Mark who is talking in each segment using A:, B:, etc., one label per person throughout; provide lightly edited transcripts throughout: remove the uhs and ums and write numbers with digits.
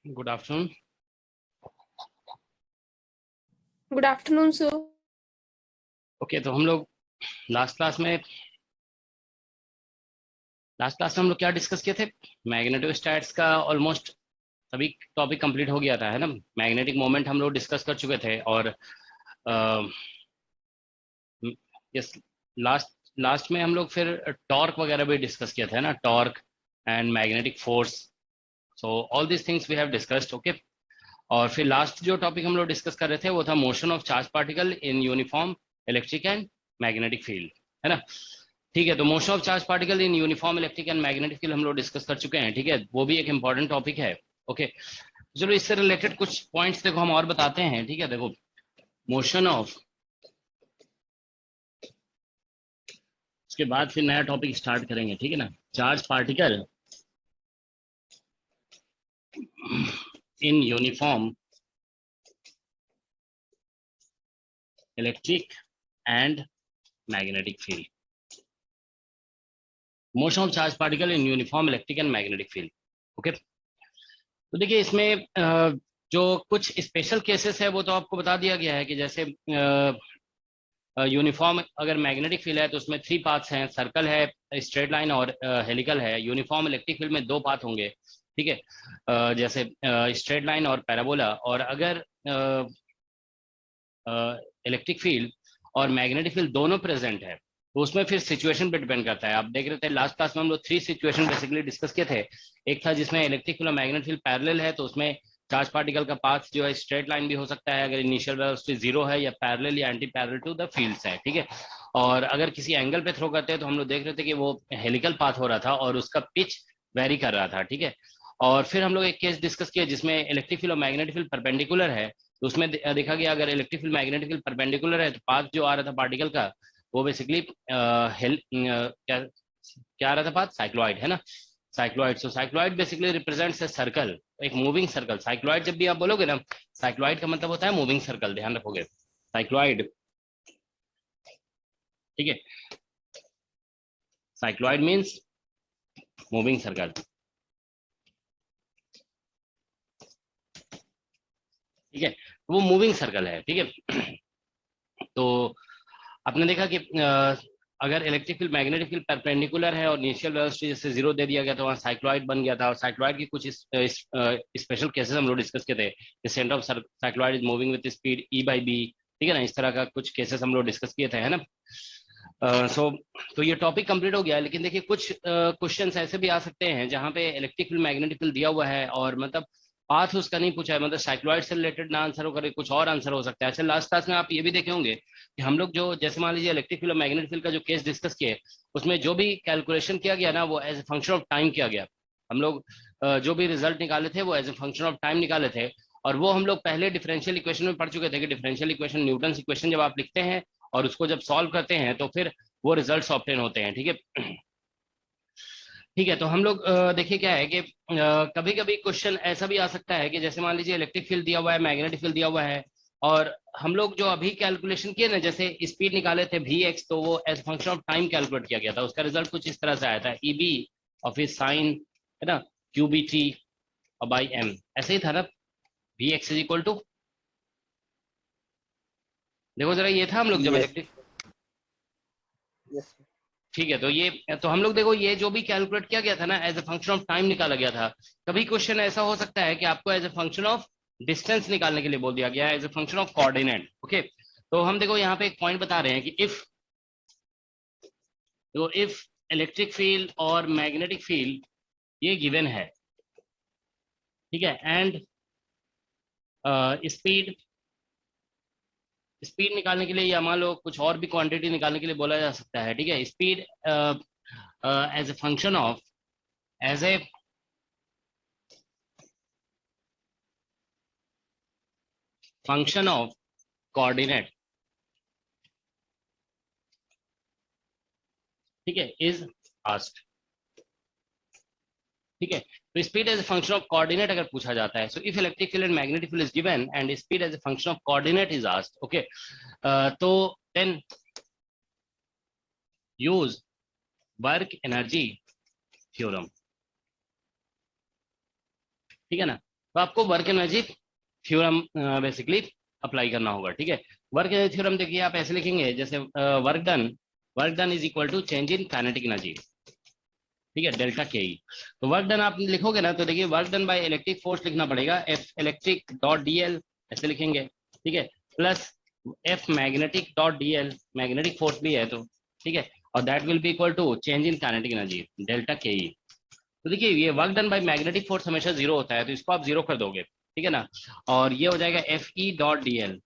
A: Good afternoon.
B: Good afternoon sir.
A: Okay, तो हम लोग लास्ट क्लास में हम लोग क्या डिस्कस किए थे? मैग्नेटिक स्टैट्स का ऑलमोस्ट सभी टॉपिक कंप्लीट हो गया था, है ना। मैग्नेटिक मोमेंट हम लोग डिस्कस कर चुके थे और यस, लास्ट लास्ट में हम लोग फिर टॉर्क वगैरह भी डिस्कस किया था, है ना, torque and magnetic force. So all this things we have discussed. Okay, और फिर लास्ट जो टॉपिक हम लोग डिस्कस कर रहे थे वो था motion of charge particle in uniform electric and magnetic field, है ना। ठीक है, तो motion of charge particle in uniform electric and magnetic field हम लोग डिस्कस कर चुके हैं, ठीक है। वो भी एक इंपॉर्टेंट टॉपिक है। ओके, चलो इससे रिलेटेड कुछ पॉइंट्स देखो हम और बताते हैं, ठीक है। देखो, मोशन ऑफ, उसके बाद फिर नया टॉपिक स्टार्ट करेंगे, ठीक है ना। Charge particle in uniform electric and magnetic field, motion of charge particle in uniform electric and magnetic field. Okay, तो देखिए इसमें जो कुछ स्पेशल केसेस है वो तो आपको बता दिया गया है कि जैसे यूनिफॉर्म अगर मैग्नेटिक फील्ड है तो उसमें 3 पाथ्स हैं, सर्कल है, स्ट्रेट लाइन और हेलिकल है। यूनिफॉर्म इलेक्ट्रिक फील्ड में 2 पाथ होंगे, ठीक है, जैसे स्ट्रेट लाइन और पैराबोला। और अगर इलेक्ट्रिक फील्ड और मैग्नेटिक फील्ड दोनों प्रेजेंट है तो उसमें फिर सिचुएशन पे डिपेंड करता है। आप देख रहे थे लास्ट क्लास में हम लोग 3 सिचुएशन बेसिकली डिस्कस किए थे। एक था जिसमें इलेक्ट्रिक फील्ड और मैग्नेटिक फील्ड पैरेलल है, तो उसमें चार्ज पार्टिकल का पाथ जो है स्ट्रेट लाइन भी हो सकता है अगर इनिशियल वेलोसिटी 0 है, या पैरेलल या anti parallel to the fields है, ठीक है। और अगर किसी एंगल पे थ्रो करते हैं तो हम लोग देख रहे थे कि वो हेलिकल पाथ हो रहा था और उसका पिच वेरी कर रहा था, ठीक है। और फिर हम लोग एक केस डिस्कस किया जिसमें इलेक्ट्रिक फील्ड और मैग्नेटिक फील्ड परपेंडिकुलर है, तो उसमें देखा गया अगर electric field magnetic field perpendicular है तो पाथ जो आ रहा था पार्टिकल का वो बेसिकली क्या क्या आ रहा था पाथ? साइक्लॉइड, है ना, cycloid. So cycloid basically represents a circle, एक मूविंग सर्कल। साइक्लॉइड जब भी आप बोलोगे ना, साइक्लॉइड का मतलब होता है मूविंग सर्कल, ध्यान रखोगे, साइक्लॉइड, ठीक है। साइक्लॉइड मीन्स मूविंग सर्कल, ठीक है, वो मूविंग सर्कल है, ठीक है। तो आपने देखा कि अगर electric field magnetic field perpendicular है और इनिशियल वेलोसिटी जैसे 0 दे दिया गया तो वहाँ साइक्लॉइड बन गया था। और साइक्लॉइड की कुछ स्पेशल केसेस हम लोग डिस्कस किए थे। The centre of cycloid is moving with speed E/B, ठीक है ना। इस तरह का कुछ केसेस हम लोग डिस्कस किए थे, है ना। सो तो ये टॉपिक कंप्लीट हो गया है, लेकिन देखिए कुछ क्वेश्चंस ऐसे भी आ सकते हैं जहाँ पे इलेक्ट्रिक फील्ड मैग्नेटिक फील्ड दिया हुआ है और मतलब पाथ उसका नहीं पूछा है, मतलब साइक्लॉइड से रिलेटेड ना आंसर हो करे, कुछ और आंसर हो सकता है। ऐसे लास्ट क्लास में आप ये भी देखे होंगे कि हम लोग जो जैसे मान लीजिए इलेक्ट्रिक फील्ड और मैग्नेटिक फील्ड का जो केस डिस्कस किए उसमें जो भी कैलकुलेशन किया गया ना वो as a function of time किया गया। हम लोग जो भी रिजल्ट निकाले थे वो as a function of time निकाले थे। और वो हम लोग पहले डिफरेंशियल इक्वेशन में पढ़ चुके थे कि डिफरेंशियल इक्वेशन, न्यूटन इक्वेशन जब आप लिखते हैं और उसको जब सॉल्व करते हैं तो फिर वो रिजल्ट्स ऑब्टेन होते हैं, ठीक है। ठीक है, तो हम लोग देखिए क्या है कि कभी कभी क्वेश्चन ऐसा भी आ सकता है कि जैसे मान लीजिए इलेक्ट्रिक फील्ड दिया हुआ है, मैग्नेटिक फील्ड दिया हुआ है, और हम लोग जो अभी कैलकुलेशन किए ना, जैसे स्पीड निकाले थे Vx, तो वो as function of time calculate किया गया था। उसका रिजल्ट कुछ इस तरह से आया था, EB और फिर साइन, है ना, QBT और बाई M, ऐसे ही था ना। Vx इज इक्वल टू, देखो जरा ये था हम लोग जब
C: यस
A: इलेक्ट्रिक,
C: यस
A: ठीक है। तो ये, तो हम लोग देखो ये जो भी कैलकुलेट किया गया था ना as a function of time निकाला गया था। कभी क्वेश्चन ऐसा हो सकता है कि आपको as a function of distance निकालने के लिए बोल दिया गया है, as a function of coordinate. Okay, तो हम देखो यहाँ पे एक पॉइंट बता रहे हैं कि इफ इलेक्ट्रिक फील्ड और मैग्नेटिक फील्ड ये गिवन है, ठीक है, एंड स्पीड, स्पीड निकालने के लिए या मान लो कुछ और भी क्वांटिटी निकालने के लिए बोला जा सकता है, ठीक है। Speed as a function of, as a function of coordinate, ठीक है, इज आस्क्ड, ठीक है। तो speed as a function of coordinate अगर पूछा जाता है, so if electric field and magnetic field is given and speed as a function of coordinate is asked, okay, तो then use work energy theorem, ठीक है ना। तो आपको work energy theorem basically apply करना होगा, ठीक है। वर्क एनर्जी थ्योरम देखिए आप ऐसे लिखेंगे जैसे work done is equal to change in kinetic energy, ठीक है, डेल्टा के ई। तो वर्क डन आप लिखोगे ना तो देखिए work done by electric force लिखना पड़ेगा, एफ इलेक्ट्रिक डॉट डीएल ऐसे लिखेंगे, ठीक है, plus F magnetic dot DL, magnetic force भी है तो, ठीक है, और that will be equal to change in kinetic energy delta K E. तो देखिए ये work done by magnetic force हमेशा जीरो होता है तो इसको आप जीरो कर दोगे, ठीक है ना, और ये हो जाएगा एफ ई डॉट डीएल।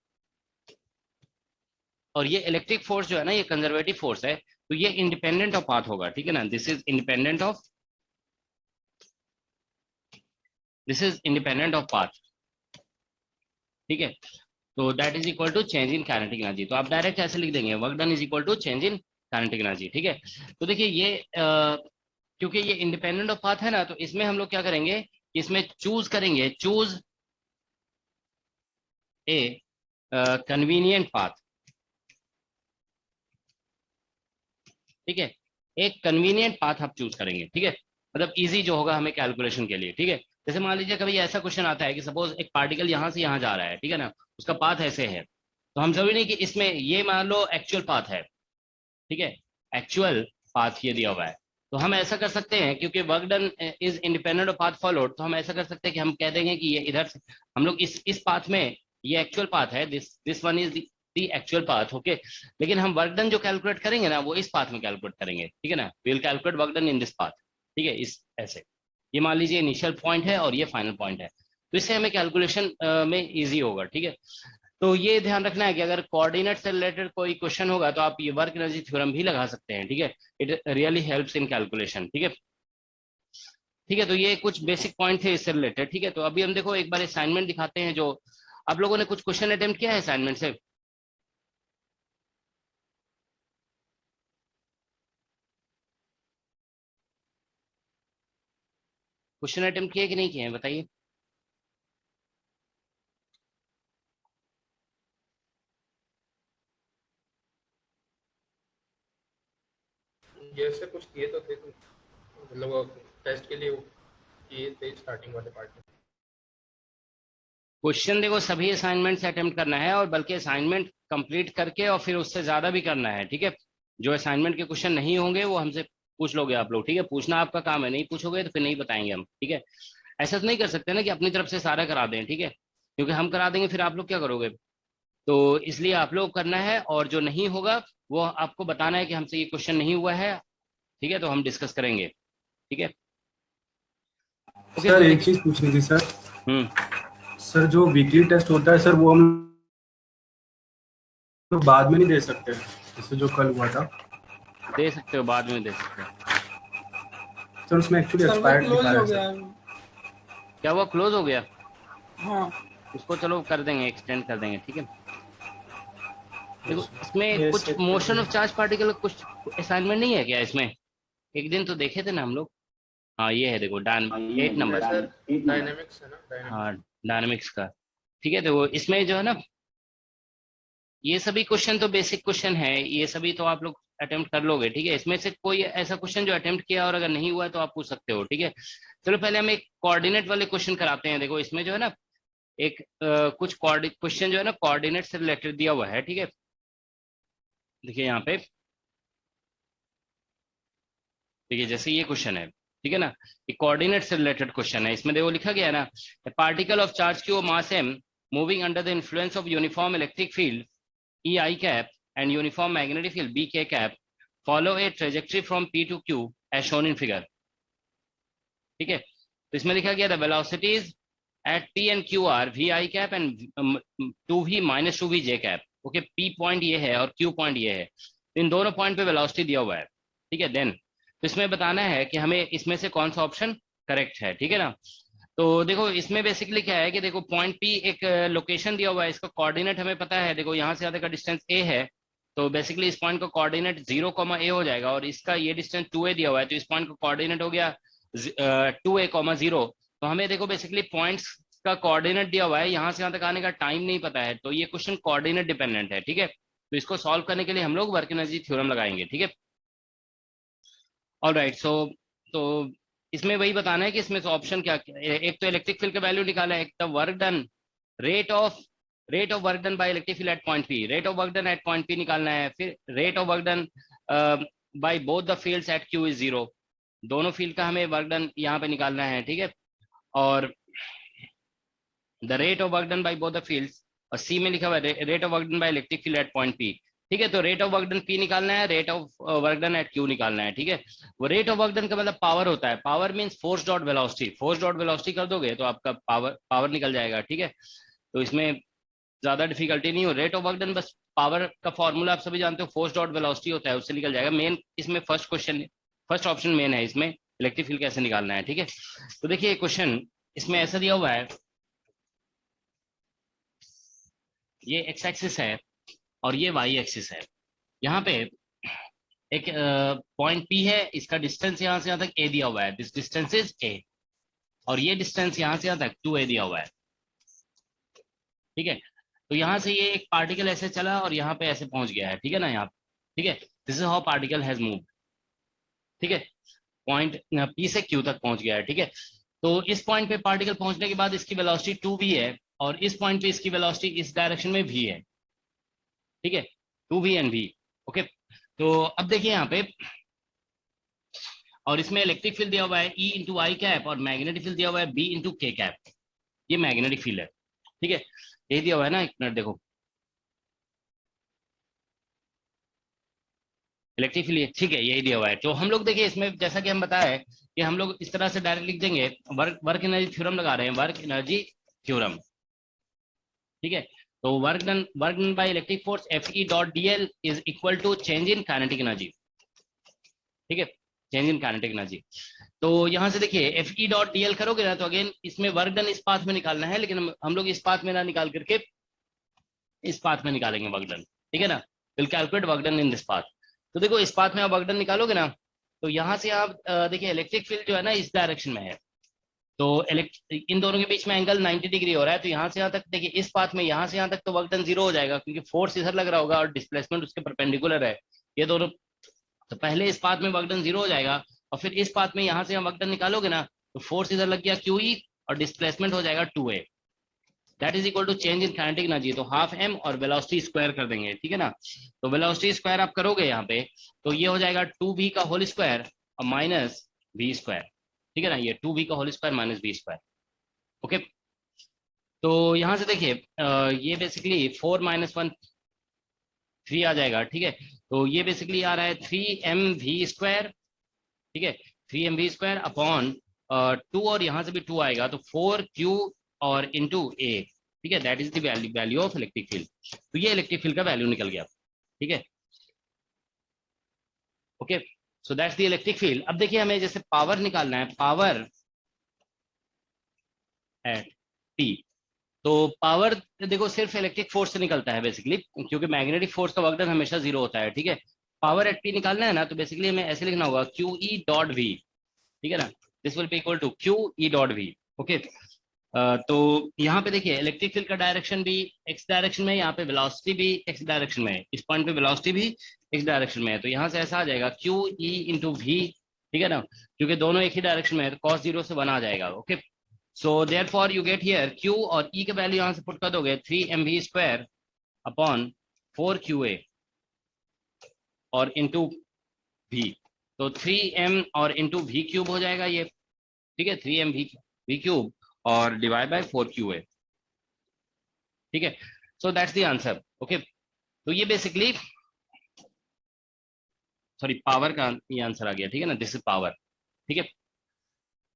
A: और ये इलेक्ट्रिक फोर्स जो है ना ये कंजर्वेटिव फोर्स है तो ये इंडिपेंडेंट ऑफ पाथ होगा, ठीक है ना, this is independent of path, ठीक है। तो that is equal to change in kinetic energy. तो आप डायरेक्ट ऐसे लिख देंगे work done is equal to change in kinetic energy, ठीक है। तो देखिए ये क्योंकि ये इंडिपेंडेंट ऑफ पाथ है ना तो इसमें हम लोग क्या करेंगे, इसमें चूज करेंगे, चूज ए कन्वीनियंट पाथ, ठीक है, एक कन्वीनियंट पाथ आप चूज करेंगे, ठीक है, मतलब इजी जो होगा हमें कैलकुलेशन के लिए, ठीक है। जैसे मान लीजिए कभी ऐसा क्वेश्चन आता है कि सपोज एक पार्टिकल यहाँ से यहाँ जा रहा है, ठीक है ना, उसका पाथ ऐसे है, तो हम जरूरी नहीं कि इसमें ये मान लो एक्चुअल पाथ है, ठीक है, एक्चुअल पाथ ये दिया हुआ है, तो हम ऐसा कर सकते हैं क्योंकि work done is independent of path followed, तो हम ऐसा कर सकते हैं कि हम कह देंगे कि ये इधर से हम लोग इस पाथ में ये एक्चुअल पाथ है, this one is the actual path, okay, लेकिन हम वर्क डन जो कैलकुलेट करेंगे ना वो इस पाथ में कैलकुलेट करेंगे, ठीक है ना, we will calculate work done in this path, ठीक है, इस ऐसे ये मान लीजिए इनिशियल पॉइंट है और ये फाइनल पॉइंट है, तो इससे हमें कैलकुलेशन में इजी होगा, ठीक है। तो ये ध्यान रखना है कि अगर कोऑर्डिनेट से रिलेटेड कोई क्वेश्चन होगा तो आप ये वर्क एनर्जी थ्योरम भी लगा सकते हैं, ठीक है, it really helps in calculation, ठीक है। ठीक है, तो ये कुछ बेसिक पॉइंट थे इससे रिलेटेड, ठीक है। तो अभी हम देखो एक बार असाइनमेंट दिखाते हैं, जो आप लोगों ने कुछ क्वेश्चन अटेम्प्ट किया है असाइनमेंट से। क्वेश्चन अटेम्प्ट किए कि नहीं किए हैं बताइए।
D: जैसे कुछ किए तो थे तो मतलब टेस्ट के लिए वो किए थे स्टार्टिंग वाले पार्ट में।
A: क्वेश्चन देखो सभी असाइनमेंट से अटेम्प्ट करना है और बल्कि असाइनमेंट कंप्लीट करके और फिर उससे ज्यादा भी करना है, ठीक है। जो असाइनमेंट के क्वेश्चन नहीं होंगे वो हमसे पूछ लोगे आप लोग, ठीक है, पूछना आपका काम है, नहीं पूछोगे तो फिर नहीं बताएंगे हम, ठीक है। ऐसा तो नहीं कर सकते ना कि अपनी तरफ से सारा करा दें, ठीक है, क्योंकि हम करा देंगे फिर आप लोग क्या करोगे, तो इसलिए आप लोग करना है, और जो नहीं होगा वो आपको बताना है कि हमसे ये क्वेश्चन नहीं हुआ है, ठीक है, तो हम डिस्कस करेंगे, ठीक है। ओके,
E: सर
A: तो
E: एक चीज पूछनी थी सर।
A: हम्म,
E: सर जो वीकली टेस्ट होता है सर वो हम लोग बाद में नहीं दे सकते, जैसे जो कल हुआ था।
A: दे सकते हो, बाद में दे सकते हो।
E: सर उसमें एक्चुअली
F: सर्वर
E: एक्सपायर्ड
F: क्लोज
E: लिखा
F: हो
E: है
F: गया
E: सर।
F: है।
A: क्या वो क्लोज हो गया?
F: हाँ
A: उसको चलो कर देंगे, एक्सटेंड कर देंगे, ठीक है। देखो इसमें
E: ये
A: कुछ
E: set
A: motion of charge particle कुछ असाइनमेंट नहीं है क्या इसमें? एक दिन तो देखे थे ना हम लोग। हाँ ये है, देखो 8 नंबर।
D: सर डायनेमिक्स है ना,
A: हाँ
D: डायनेमिक्स।
A: डायनामिक्स का, ठीक है। तो वो इसमें जो है ना ये सभी क्वेश्चन तो बेसिक क्वेश्चन है, ये सभी तो आप लोग अटेम्प्ट कर लोगे, ठीक है। इसमें से कोई ऐसा क्वेश्चन जो अटेम्प्ट किया और अगर नहीं हुआ है तो आप पूछ सकते हो, ठीक है। चलो पहले हम एक कोऑर्डिनेट वाले क्वेश्चन कराते हैं। देखो इसमें जो है ना एक कुछ क्वेश्चन जो है ना कोऑर्डिनेट से रिलेटेड दिया हुआ है, ठीक है। देखिए यहाँ पे, देखिए जैसे ये क्वेश्चन है, ठीक है ना, ये कोऑर्डिनेट से रिलेटेड क्वेश्चन है। इसमें देखो लिखा गया है ना, particle of charge Q mass m moving under the influence of uniform electric field E I cap and uniform magnetic field B K cap follow a trajectory from P to Q as shown in figure, ठीक है। तो इसमें लिखा गया the velocities at P and Q are V I cap and 2V minus 2V J cap, okay. P point ये है और Q point ये है, तो इन दोनों पॉइंट पे वेलोसिटी दिया हुआ है, ठीक है। देन तो इसमें बताना है कि हमें इसमें से कौन सा ऑप्शन करेक्ट है, ठीक है ना। तो देखो इसमें बेसिकली क्या है कि देखो पॉइंट पी एक लोकेशन दिया हुआ है, इसका कोऑर्डिनेट हमें पता है, देखो यहाँ से आने का डिस्टेंस ए है, तो बेसिकली इस पॉइंट का कोऑर्डिनेट 0, a हो जाएगा, और इसका ये डिस्टेंस 2a दिया हुआ है, तो इस पॉइंट का कोऑर्डिनेट हो गया 2a, 0। तो हमें देखो बेसिकली पॉइंट्स का कोऑर्डिनेट दिया हुआ है, यहाँ से यहाँ तक आने का टाइम नहीं पता है, तो ये क्वेश्चन कोऑर्डिनेट डिपेंडेंट है, ठीक है। तो इसको सॉल्व करने के लिए हम लोग वर्क एनर्जी थ्योरम लगाएंगे, ठीक है। ऑलराइट, सो तो इसमें वही बताना है कि इसमें से ऑप्शन क्या क्या एक तो इलेक्ट्रिक फील्ड का वैल्यू निकाला है, एक तो work done, rate of work done by electric field at point P, rate of work done at point P निकालना है, फिर rate of work done by both the fields at Q is zero, दोनों field का हमें work done यहाँ पे निकालना है, ठीक है। और the rate of work done by both the fields, और सी में लिखा हुआ है rate of work done by electric field at point P, ठीक है। तो rate of work done P निकालना है, rate of work done eight Q निकालना है, ठीक है। वो रेट ऑफ वर्क डन का मतलब पावर होता है, power means force dot velocity, force dot velocity कर दोगे तो आपका पावर निकल जाएगा, ठीक है। तो इसमें ज्यादा डिफिकल्टी नहीं हो, रेट ऑफ वर्क डन बस पावर का फॉर्मूला आप सभी जानते हो, फोर्स डॉट वेलोसिटी होता है, उससे निकल जाएगा। मेन इसमें फर्स्ट ऑप्शन मेन है, इसमें इलेक्ट्रिक फील्ड कैसे निकालना है, ठीक है। तो देखिए क्वेश्चन इसमें ऐसा दिया हुआ है, ये एक्स एक्सिस है और ये वाई एक्सिस है। यहाँ पे एक पॉइंट पी है, इसका डिस्टेंस यहाँ से यहाँ तक ए दिया हुआ है, दिस डिस्टेंस इज ए, और ये डिस्टेंस यहाँ से यहाँ तक 2a दिया हुआ है, ठीक है। तो यहाँ से ये एक पार्टिकल ऐसे चला और यहाँ पे ऐसे पहुंच गया है, ठीक है ना, यहाँ, ठीक है। This is how particle has moved, ठीक है, पॉइंट पी से क्यू तक पहुंच गया है, ठीक है। तो इस पॉइंट पे पार्टिकल पहुंचने के बाद इसकी वेलोसिटी 2v है, और इस पॉइंट पे इसकी वेलोसिटी इस डायरेक्शन में v है, ठीक है, 2v एंड v, ओके। तो अब देखिए यहाँ पे, और इसमें इलेक्ट्रिक फील्ड दिया हुआ है E इंटू आई कैप, और मैग्नेटिक फील्ड दिया हुआ है B इंटू के कैप, ये मैग्नेटिक फील्ड है, ठीक है। ये दिया हुआ है ना, एक मिनट देखो, इलेक्ट्रिक फील्ड, ठीक है, यही दिया हुआ है। तो हम लोग देखिए इसमें जैसा कि हम बताया है कि हम लोग इस तरह से डायरेक्ट लिख देंगे, वर्क एनर्जी थ्योरम लगा रहे हैं, वर्क एनर्जी थ्योरम, ठीक है। तो work done by electric force Fe dot dl is equal to change in kinetic energy, ठीक है, चेंज इन काइनेटिक एनर्जी। तो यहाँ से देखिए Fe डॉट dl करोगे ना, तो अगेन इसमें वर्क डन इस पाथ में निकालना है, लेकिन हम लोग इस पाथ में ना निकाल करके इस पाथ में निकालेंगे वर्क डन, ठीक है ना। Will calculate work done in this path. तो देखो इस पाथ में आप वर्क डन निकालोगे ना, तो यहाँ से आप देखिए इलेक्ट्रिक फील्ड जो है ना इस डायरेक्शन में है, तो इन दोनों के बीच में एंगल 90 डिग्री हो रहा है। तो यहाँ से यहाँ तक देखिए इस पाथ में यहाँ से यहाँ तक तो वर्क डन 0 हो जाएगा, क्योंकि फोर्स इधर लग रहा होगा और डिस्प्लेसमेंट उसके परपेंडिकुलर है, ये दोनों। तो पहले इस पाथ में वर्क डन 0 हो जाएगा, और फिर इस पाथ में यहाँ से यहाँ वर्क डन निकालोगे ना, तो फोर्स इधर लग गया QE और डिस्प्लेसमेंट हो जाएगा 2a, that is equal to change in kinetic energy. तो हाफ m और वेलोसिटी स्क्वायर कर देंगे, ठीक है ना। तो वेलोसिटी स्क्वायर आप करोगे यहाँ पे, तो ये हो जाएगा 2v का होल स्क्वायर और माइनस v स्क्वायर, ठीक है ना, ये 2v का whole square minus v square, okay. तो यहाँ से देखिए ये बेसिकली 4 - 1 3 आ जाएगा, ठीक है। तो ये बेसिकली आ रहा है 3mv स्क्वायर, ठीक है, 3mv स्क्वायर अपॉन 2, और यहाँ से भी 2 आएगा, तो 4q और इंटू a, ठीक है, that is the value of electric field. तो ये इलेक्ट्रिक फील्ड का वैल्यू निकल गया, ठीक है, okay. So that's the electric field. अब देखिए हमें जैसे पावर निकालना है, पावर एट T, तो पावर देखो सिर्फ इलेक्ट्रिक फोर्स से निकलता है बेसिकली, क्योंकि मैग्नेटिक फोर्स का वर्क डन हमेशा 0 होता है, ठीक है। पावर एट P निकालना है ना, तो बेसिकली हमें ऐसे लिखना होगा QE डॉट V, ठीक है ना, this will be equal to QE dot V, okay. तो यहाँ पे देखिए इलेक्ट्रिक फील्ड का डायरेक्शन भी x डायरेक्शन में है, यहाँ पे वेलोसिटी भी x डायरेक्शन में है, इस पॉइंट पे वेलोसिटी भी x डायरेक्शन में है। तो यहाँ से ऐसा आ जाएगा QE इंटू V, ठीक है ना, क्योंकि दोनों एक ही डायरेक्शन में है, तो cos 0 से 1 आ जाएगा, okay. So therefore you get here Q और E का वैल्यू यहाँ से पुट कर दोगे 3mv स्क्वायर अपॉन 4qa और इंटू V, तो 3m और इंटू V क्यूब हो जाएगा ये, ठीक है, 3mv क्यूब और डिवाइड बाय 4qa, ठीक है। So that's the answer, okay. तो ये बेसिकली सॉरी पावर का ये आंसर आ गया, ठीक है ना, दिस इज पावर, ठीक है।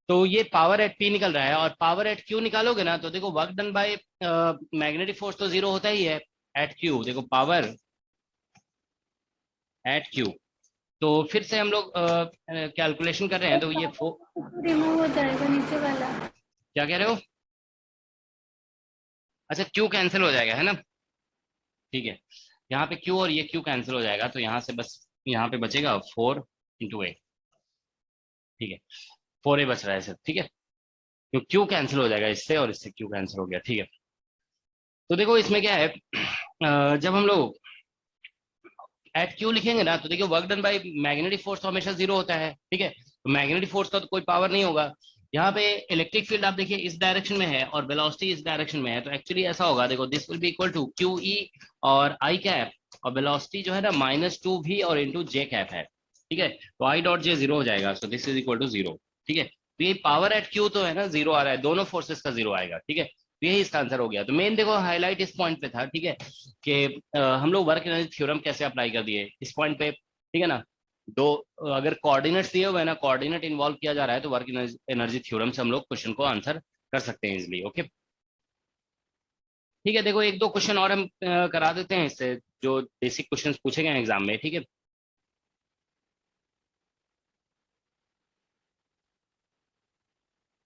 A: तो ये पावर एट P निकल रहा है, और पावर एट Q निकालोगे ना, तो देखो work done by magnetic force तो 0 होता ही है एट Q, देखो पावर एट Q। तो फिर से हम लोग कैलकुलेशन कर रहे हैं, तो ये
B: रिमूव हो जाएगा नीचे वाला।
A: क्या कह रहे हो? अच्छा Q कैंसिल हो जाएगा, है ना, ठीक है। यहाँ पे Q और ये Q कैंसिल हो जाएगा, तो यहाँ से बस यहाँ पे बचेगा 4 इंटू a, ठीक है, 4a बच रहा है सर, ठीक है, तो Q कैंसिल हो जाएगा इससे, और इससे Q कैंसिल हो गया, ठीक है। तो देखो इसमें क्या है, जब हम लोग एट Q लिखेंगे ना, तो देखिए work done by magnetic force तो हमेशा 0 होता है, ठीक है। तो मैग्नेटिक फोर्स का तो कोई पावर नहीं होगा। यहाँ पे इलेक्ट्रिक फील्ड आप देखिए इस डायरेक्शन में है और वेलोसिटी इस डायरेक्शन में है, तो एक्चुअली ऐसा होगा, देखो this will be equal to Q E और आई कैप, और वेलोसिटी जो है ना -2v और इंटू जे कैप है, ठीक है। तो आई डॉट जे 0 हो जाएगा, so this is equal to 0, ठीक है। तो ये पावर एट क्यू तो है ना 0 आ रहा है, दोनों फोर्सेस का 0 आएगा, ठीक है। तो यही इसका आंसर हो गया। तो मेन देखो हाईलाइट इस पॉइंट पे था, ठीक है, कि हम लोग वर्क एनर्जी थ्योरम कैसे अप्लाई कर दिए इस पॉइंट पे, ठीक है ना। दो अगर कोऑर्डिनेट्स दिए हुए हैं ना, कोऑर्डिनेट इन्वॉल्व किया जा रहा है, तो वर्क एनर्जी थ्योरम से हम लोग क्वेश्चन को आंसर कर सकते हैं इजिली, ओके। ठीक है, देखो एक दो क्वेश्चन और हम करा देते हैं इससे, जो बेसिक क्वेश्चंस पूछे गए एग्जाम में, ठीक है।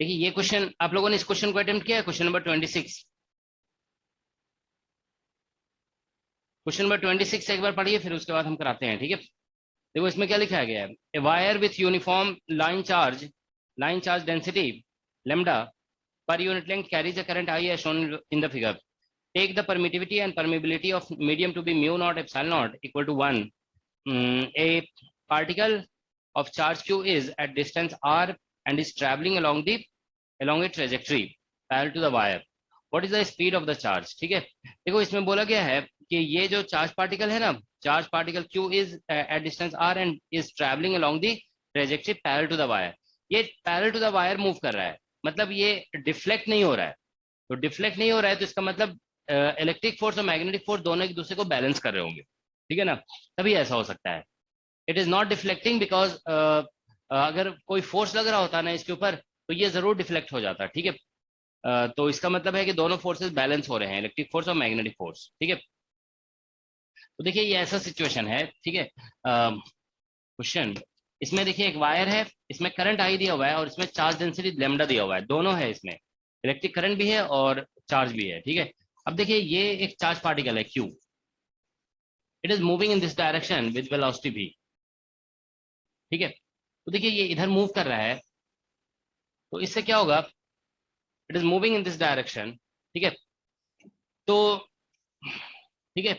A: देखिए ये क्वेश्चन आप लोगों ने इस क्वेश्चन को अटेम्प्ट किया है, क्वेश्चन नंबर 26। क्वेश्चन नंबर 26 एक बार पढ़िए, फिर उसके बाद हम कराते हैं, ठीक है। देखो इसमें क्या लिखा गया है, a wire with uniform line charge density lambda per unit length carries a current I as shown in the figure. Take the permittivity and permeability of medium to be mu naught epsilon naught equal to 1. A particle of charge q is at distance r and is traveling along a trajectory parallel to the wire. What is the speed of the charge? ठीक है, देखो इसमें बोला गया है कि ये जो चार्ज पार्टिकल है ना, charge particle q is at distance r and is traveling along the trajectory parallel to the wire. ये parallel to the wire move कर रहा है, मतलब ये डिफ्लेक्ट नहीं हो रहा है। तो डिफ्लेक्ट नहीं हो रहा है तो इसका मतलब इलेक्ट्रिक फोर्स और मैग्नेटिक फोर्स दोनों एक दूसरे को बैलेंस कर रहे होंगे, ठीक है ना, तभी ऐसा हो सकता है। It is not deflecting because अगर कोई फोर्स लग रहा होता ना इसके ऊपर तो ये जरूर डिफ्लेक्ट हो जाता, ठीक है। तो इसका मतलब है कि दोनों फोर्सेस बैलेंस हो रहे हैं, इलेक्ट्रिक फोर्स और मैग्नेटिक फोर्स, ठीक है। तो देखिए ये ऐसा सिचुएशन है, ठीक है। क्वेश्चन इसमें देखिए एक वायर है, इसमें करंट आई दिया हुआ है और इसमें चार्ज डेंसिटी लैम्डा दिया हुआ है, दोनों है इसमें, इलेक्ट्रिक करंट भी है और चार्ज भी है, ठीक है। अब देखिए ये एक चार्ज पार्टिकल है Q, it is moving in this direction with velocity v, ठीक है। तो देखिए ये इधर मूव कर रहा है, तो इससे क्या होगा, it is moving in this direction, ठीक है। तो ठीक है,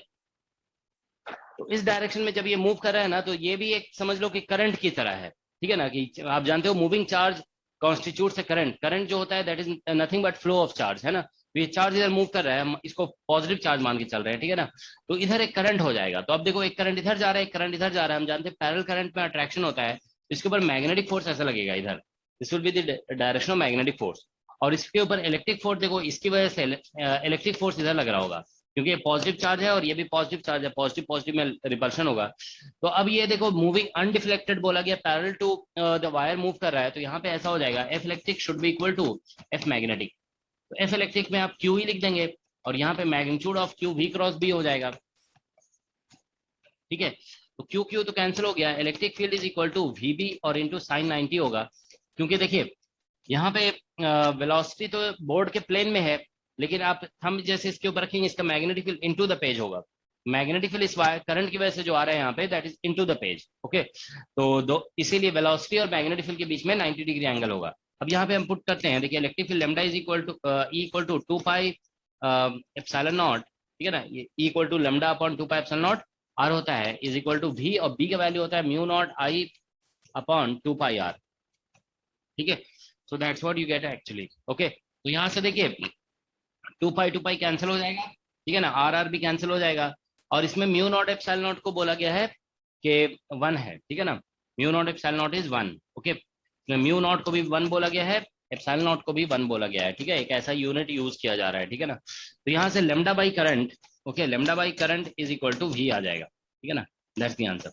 A: तो इस डायरेक्शन में जब ये मूव कर रहा है ना, तो ये भी एक समझ लो कि करंट की तरह है, ठीक है ना, कि आप जानते हो मूविंग चार्ज कॉन्स्टिट्यूट से करंट, करंट जो होता है that is nothing but flow of charge, है ना। तो ये चार्ज इधर मूव कर रहा है, हम इसको पॉजिटिव चार्ज मान के चल रहे हैं, ठीक है ना। तो इधर एक करंट हो जाएगा, तो अब देखो एक करंट इधर जा रहा है, एक करंट इधर जा रहा है, हम जानते हैं पैरेलल करंट में अट्रैक्शन होता है, इसके ऊपर मैग्नेटिक फोर्स ऐसा लगेगा इधर, this will be the direction of magnetic force, और इसके ऊपर इलेक्ट्रिक फोर्स देखो इसकी वजह से इलेक्ट्रिक फोर्स इधर लग रहा होगा, क्योंकि ये पॉजिटिव चार्ज है और ये भी पॉजिटिव चार्ज है, पॉजिटिव पॉजिटिव में रिपल्शन होगा। तो अब ये देखो मूविंग अनडिफ्लेक्टेड बोला गया, parallel to the wire move कर रहा है, तो यहाँ पे ऐसा हो जाएगा F electric should be equal to F magnetic. तो एफ इलेक्ट्रिक में आप क्यू ही लिख देंगे और यहाँ पे magnitude of Q we cross B हो जाएगा, ठीक है। तो क्यू क्यू तो कैंसिल हो गया, electric field is equal to V B और इंटू साइन 90 होगा, क्योंकि देखिए यहाँ पे वेलोसिटी तो बोर्ड के प्लेन में है, लेकिन आप हम जैसे इसके ऊपर रखेंगे इसका magnetic field into the page होगा, मैग्नेटिक फील्ड इस करंट की वजह से जो आ रहा है यहाँ पे that is into the page, okay. तो दो इसीलिए वेलोसिटी और मैग्नेटिक फील्ड के बीच में 90 डिग्री एंगल होगा। अब यहाँ पे हम पुट करते हैं, देखिए electric field lambda is equal to E equal to 2 pi epsilon naught, ठीक है ना, ये E equal to lambda upon 2 pi epsilon naught, R होता है इज इक्वल टू वी और बी का वैल्यू होता है mu naught I upon 2 pi R, ठीक है। So that's what you get actually, okay. तो यहाँ से देखिए 2 पाई कैंसिल हो जाएगा, ठीक है ना, आर भी कैंसिल हो जाएगा, और इसमें म्यू नॉट एप्सिलॉन नॉट को बोला गया है कि 1 है, ठीक है ना, mu naught epsilon not is 1, okay. Mu naught को भी 1 बोला गया है, एप्सिलॉन नॉट को भी 1 बोला गया है, ठीक है, एक ऐसा यूनिट यूज किया जा रहा है, ठीक है ना। तो यहाँ से lambda by current, okay, lambda by current is equal to v आ जाएगा, ठीक है ना, दैट्स द आंसर।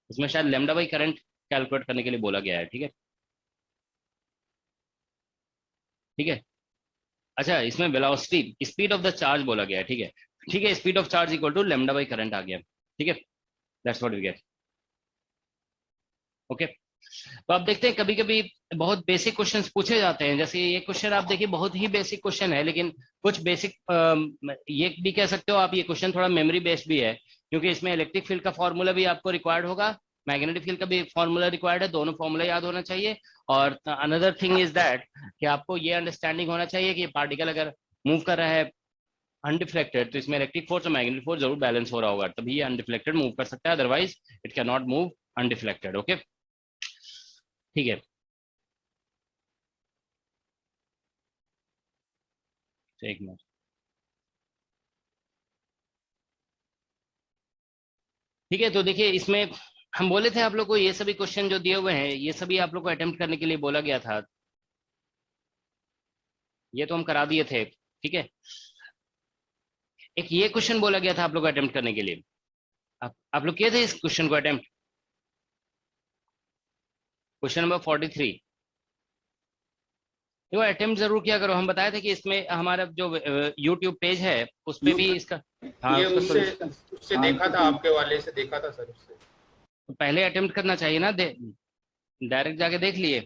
A: इसमें शायद लैम्डा बाई करंट कैलकुलेट करने के लिए बोला गया है, ठीक है, ठीक है। अच्छा, इसमें velocity speed of the charge बोला गया है, ठीक है, ठीक है, speed of charge equal to lambda by current आ गया, ठीक है, that's what we get, okay. तो आप देखते हैं कभी कभी बहुत बेसिक क्वेश्चंस पूछे जाते हैं, जैसे ये क्वेश्चन आप देखिए बहुत ही बेसिक क्वेश्चन है, लेकिन कुछ बेसिक ये भी कह सकते हो आप, ये क्वेश्चन थोड़ा मेमोरी बेस्ड भी है, क्योंकि इसमें इलेक्ट्रिक फील्ड का फॉर्मूला भी आपको रिक्वायर्ड होगा, मैग्नेटिक फील्ड का भी फॉर्मूला रिक्वायर्ड है, दोनों फॉर्मूला याद होना चाहिए। और अनदर थिंग इज दैट कि आपको ये अंडरस्टैंडिंग होना चाहिए कि पार्टिकल अगर मूव कर रहा है अनडिफ्लेक्टेड तो इसमें इलेक्ट्रिक फोर्स और मैग्नेटिक फोर्स जरूर बैलेंस हो रहा होगा, तभी ये अनडिफ्लेक्टेड मूव कर सकता है, otherwise it can not move undeflected, okay. ठीक है, एक मिनट। ठीक है, तो देखिए इसमें हम बोले थे आप लोग को ये सभी क्वेश्चन जो दिए हुए हैं ये सभी आप लोग को अटेम्प्ट करने के लिए बोला गया था, ये तो हम करा दिए थे। ठीक है, एक ये क्वेश्चन बोला गया था आप लोग को अटेम्प्ट करने के लिए, आप लोग किए थे इस क्वेश्चन को अटेम्प्ट, क्वेश्चन नंबर 43। तो अटेम्प्ट जरूर किया करो, हम बताए थे कि इसमें हमारा जो यूट्यूब पेज है उस पे भी इसका, हाँ
D: ये
A: उसका
D: उससे देखा था, आपके वाले से देखा था सर उससे।
A: तो पहले अटेम्प्ट करना चाहिए ना, डायरेक्ट जाके देख लिए।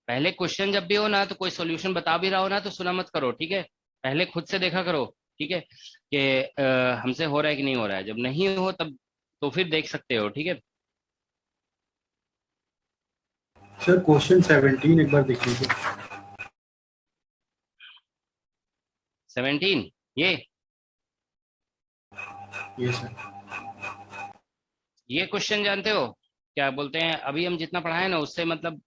A: पहले क्वेश्चन जब भी हो ना तो कोई सॉल्यूशन बता भी रहा हो ना तो सुना मत करो, ठीक है, पहले खुद से देखा करो, ठीक है, कि हमसे हो रहा है कि नहीं हो रहा है, जब नहीं हो तब तो फिर देख सकते हो, ठीक है।
E: सर क्वेश्चन 17 एक बार देख लीजिए।
A: 17 ये
E: सर
A: ये क्वेश्चन जानते हो क्या बोलते हैं, अभी हम जितना पढ़ाए ना उससे मतलब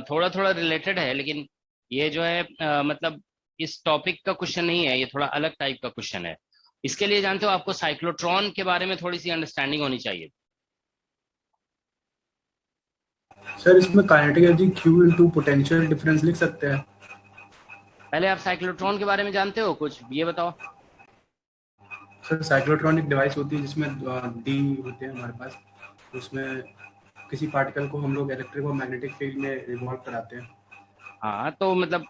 A: थोड़ा थोड़ा रिलेटेड है, लेकिन ये जो है मतलब इस टॉपिक का क्वेश्चन नहीं है, ये थोड़ा अलग टाइप का क्वेश्चन है। इसके लिए जानते हो आपको साइक्लोट्रॉन के बारे में थोड़ी सी अंडरस्टैंडिंग होनी चाहिए।
E: सर इसमें kinetic energy Q into potential difference लिख सकते हैं।
A: पहले आप साइक्लोट्रॉन के बारे में जानते हो कुछ, ये बताओ।
E: सर साइक्लोट्रॉन एक डिवाइस होती है जिसमें डी होते हैं हमारे पास, उसमें किसी पार्टिकल को हम लोग इलेक्ट्रिक और मैग्नेटिक फील्ड में रिवॉल्व कराते हैं।
A: हाँ तो मतलब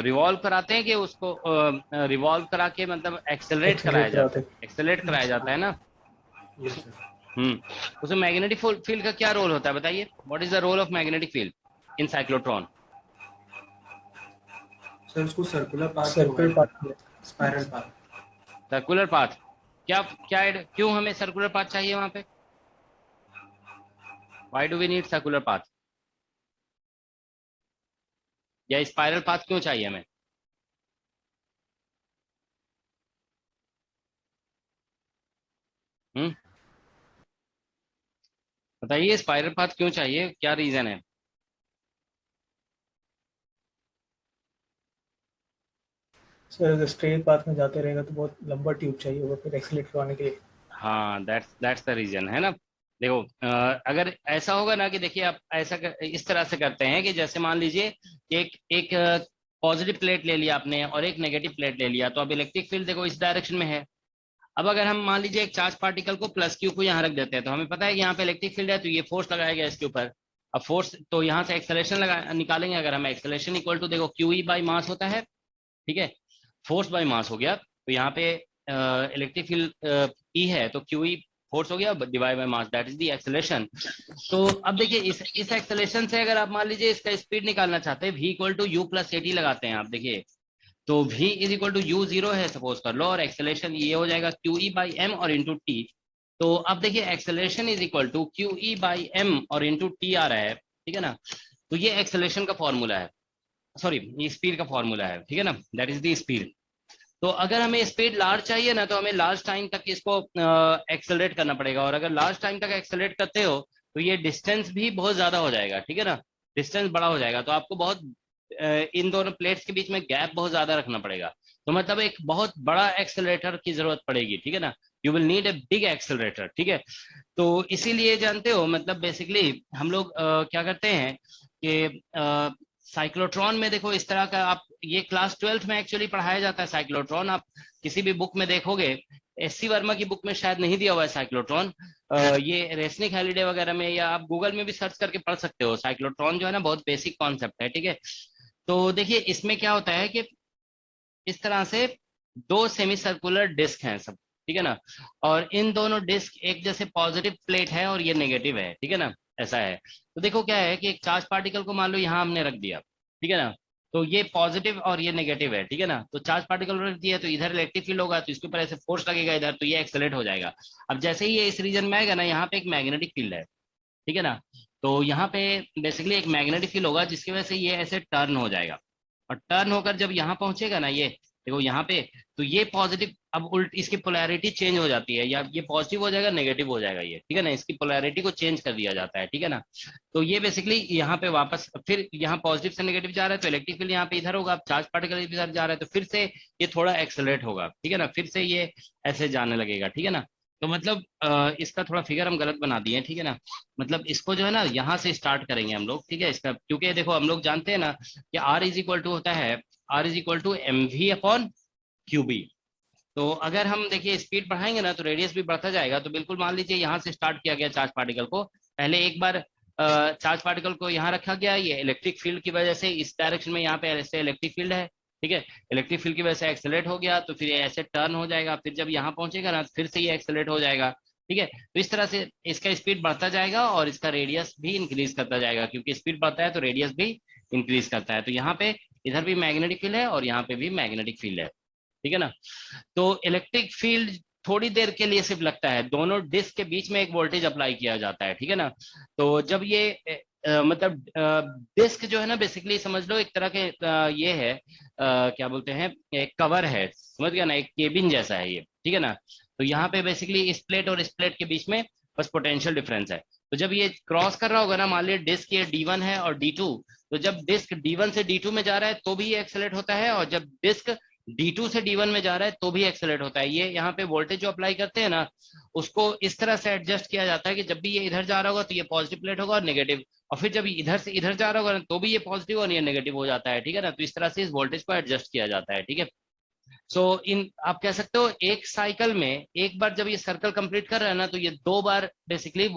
A: रिवॉल्व कराते हैं कि उसको रिवॉल्व करा के मतलब एक्सेलरेट कराया जाता है, एक्सेलरेट कराया जाता है ना।
E: Yes sir.
A: उसमें मैग्नेटिक फील्ड का क्या रोल होता है बताइए, what is the role of magnetic field in cyclotron.
E: Sir उसको circular path, spiral path.
A: Circular path, क्या क्या क्यों हमें सर्कुलर पाथ चाहिए वहां पे, why do we need circular path, या स्पाइरल पाथ क्यों चाहिए हमें। बताइए स्पाइरल पाथ क्यों चाहिए, क्या रीजन है।
G: सर अगर स्ट्रेट पाथ में जाते रहेगा तो बहुत लंबा ट्यूब चाहिए होगा फिर एक्सीलरेट करवाने के लिए।
A: हाँ दैट्स द रीजन है ना। देखो अगर ऐसा होगा ना कि देखिए आप ऐसा इस तरह से करते हैं कि जैसे मान लीजिए एक एक पॉजिटिव प्लेट ले लिया आपने और एक नेगेटिव प्लेट ले लिया, तो अब इलेक्ट्रिक फील्ड देखो इस डायरेक्शन में है। अब अगर हम मान लीजिए एक चार्ज पार्टिकल को प्लस क्यू को यहाँ रख देते हैं तो हमें पता है कि यहाँ पे इलेक्ट्रिक फील्ड है, तो ये फोर्स लगाया गया इसके ऊपर। अब फोर्स तो यहाँ से एक्सेलरेशन लगा निकालेंगे, अगर हम एक्सेलरेशन इक्वल टू देखो क्यू ई बाई मास होता है, ठीक है, फोर्स बाई मास हो गया, तो यहाँ पे इलेक्ट्रिक फील्ड ई है तो क्यू ई फोर्स हो गया divide by mass, that is the acceleration. तो अब देखिए इस एक्सेलरेशन से अगर आप मान लीजिए इसका स्पीड निकालना चाहते हैं, v equal to u plus a t लगाते हैं आप, देखिए तो v is equal to u zero है सपोज कर लो, और एक्सेलरेशन ये हो जाएगा क्यू ई बाई एम और इंटू टी। तो अब देखिए acceleration is equal to Q E by m और इंटू टी आ रहा है, ठीक है ना। तो ये एक्सेलरेशन का फॉर्मूला है, सॉरी ये स्पीड का फॉर्मूला है, ठीक है ना, दैट इज द स्पीड। तो अगर हमें स्पीड लार्ज चाहिए ना तो हमें लार्ज टाइम तक इसको एक्सेलरेट करना पड़ेगा, और अगर लार्ज टाइम तक एक्सेलरेट करते हो तो ये डिस्टेंस भी बहुत ज्यादा हो जाएगा, ठीक है ना, डिस्टेंस बड़ा हो जाएगा, तो आपको बहुत इन दोनों प्लेट्स के बीच में गैप बहुत ज्यादा रखना पड़ेगा, तो मतलब एक बहुत बड़ा एक्सेलरेटर की जरूरत पड़ेगी, ठीक है ना, you will need a big accelerator, ठीक है। तो इसीलिए जानते हो मतलब बेसिकली हम लोग क्या करते हैं कि साइक्लोट्रॉन में देखो इस तरह का, आप ये क्लास 12th में एक्चुअली पढ़ाया जाता है साइक्लोट्रॉन, आप किसी भी बुक में देखोगे, एससी वर्मा की बुक में शायद नहीं दिया हुआ है साइक्लोट्रॉन, ये रेसनिक हॉलिडे वगैरह में, या आप गूगल में भी सर्च करके पढ़ सकते हो। साइक्लोट्रॉन जो है ना बहुत बेसिक कॉन्सेप्ट है, ठीक है। तो देखिए इसमें क्या होता है कि इस तरह से दो सेमी सर्कुलर डिस्क हैं सब, ठीक है ना, और इन दोनों डिस्क एक जैसे पॉजिटिव प्लेट है और ये नेगेटिव है, ठीक है ना, ऐसा है। तो देखो क्या है कि एक चार्ज पार्टिकल को मान लो यहाँ हमने रख दिया, ठीक है ना, तो ये पॉजिटिव और ये नेगेटिव है, ठीक है ना, तो चार्ज पार्टिकल रख दिया तो इधर इलेक्ट्रिक फील्ड होगा तो इसके ऊपर ऐसे फोर्स लगेगा इधर, तो ये एक्सेलरेट हो जाएगा। अब जैसे ही ये इस रीजन में आएगा ना, यहाँ पे एक मैग्नेटिक फील्ड है, ठीक है ना, तो यहाँ पे बेसिकली एक मैग्नेटिक फील्ड होगा जिसकी वजह से ये ऐसे टर्न हो जाएगा, और टर्न होकर जब यहाँ पहुंचेगा ना ये, देखो यहाँ पे, तो ये पॉजिटिव, अब उल्ट इसकी पोलैरिटी चेंज हो जाती है, या ये पॉजिटिव हो जाएगा नेगेटिव हो जाएगा ये, ठीक है ना, इसकी पोलैरिटी को चेंज कर दिया जाता है, ठीक है ना। तो ये बेसिकली यहाँ पे वापस फिर यहाँ पॉजिटिव से नेगेटिव जा रहा है, तो इलेक्ट्रिक फील्ड यहाँ पे इधर होगा, अब चार्ज पार्टिकल इधर जा रहा है, तो फिर से ये थोड़ा एक्सेलरेट होगा, ठीक है ना, फिर से ये ऐसे जाने लगेगा, ठीक है ना। तो मतलब इसका थोड़ा फिगर हम गलत बना दिए, ठीक है ना। मतलब इसको जो है ना यहाँ से स्टार्ट करेंगे हम लोग, ठीक है, इसका, क्योंकि देखो हम लोग जानते हैं ना कि R इज इक्वल टू होता है, R is equal to MV upon QB। तो अगर हम देखिए स्पीड बढ़ाएंगे ना तो रेडियस भी बढ़ता जाएगा। तो बिल्कुल मान लीजिए यहाँ से स्टार्ट किया गया चार्ज पार्टिकल को, पहले एक बार चार्ज पार्टिकल को यहाँ रखा गया, ये इलेक्ट्रिक फील्ड की वजह से इस डायरेक्शन में यहाँ पे ऐसे इलेक्ट्रिक फील्ड है, ठीक है, इलेक्ट्रिक फील्ड की वजह से एक्सेलरेट हो गया, तो फिर ऐसे टर्न हो जाएगा, फिर जब यहाँ पहुंचेगा ना फिर से ये एक्सेलरेट हो जाएगा, ठीक है। तो इस तरह से इसका स्पीड बढ़ता जाएगा और इसका रेडियस भी इंक्रीज करता जाएगा, क्योंकि स्पीड बढ़ता है तो रेडियस भी इंक्रीज करता है। तो यहाँ पे इधर भी मैग्नेटिक फील्ड है और यहाँ पे भी मैग्नेटिक फील्ड है, ठीक है ना। तो इलेक्ट्रिक फील्ड थोड़ी देर के लिए सिर्फ लगता है, दोनों डिस्क के बीच में एक वोल्टेज अप्लाई किया जाता है, ठीक है ना। तो जब ये मतलब डिस्क जो है ना बेसिकली समझ लो एक तरह के ये है क्या बोलते हैं, एक कवर है, समझ गया ना, एक केबिन जैसा है ये, ठीक है ना। तो यहाँ पे बेसिकली इस प्लेट और इस प्लेट के बीच में बस पोटेंशियल डिफरेंस है। तो जब ये क्रॉस कर रहा होगा ना, मान लीजिए डिस्क ये D1 है और D2, तो जब डिस्क D1 से D2 में जा रहा है तो भी ये एक्सेलरेट होता है, और जब डिस्क D2 से D1 में जा रहा है तो भी एक्सेलरेट होता है। ये यहाँ पे वोल्टेज जो अप्लाई करते हैं ना उसको इस तरह से एडजस्ट किया जाता है कि जब भी ये इधर जा रहा होगा तो ये पॉजिटिव प्लेट होगा और नेगेटिव, और फिर जब इधर से इधर जा रहा होगा तो भी ये पॉजिटिव और ये नेगेटिव हो जाता है, ठीक है ना। तो इस तरह से इस वोल्टेज को एडजस्ट किया जाता है, ठीक है। सो इन आप कह सकते हो एक साइकिल में एक बार जब ये सर्कल कंप्लीट कर रहा है ना तो ये 2 बार बेसिकली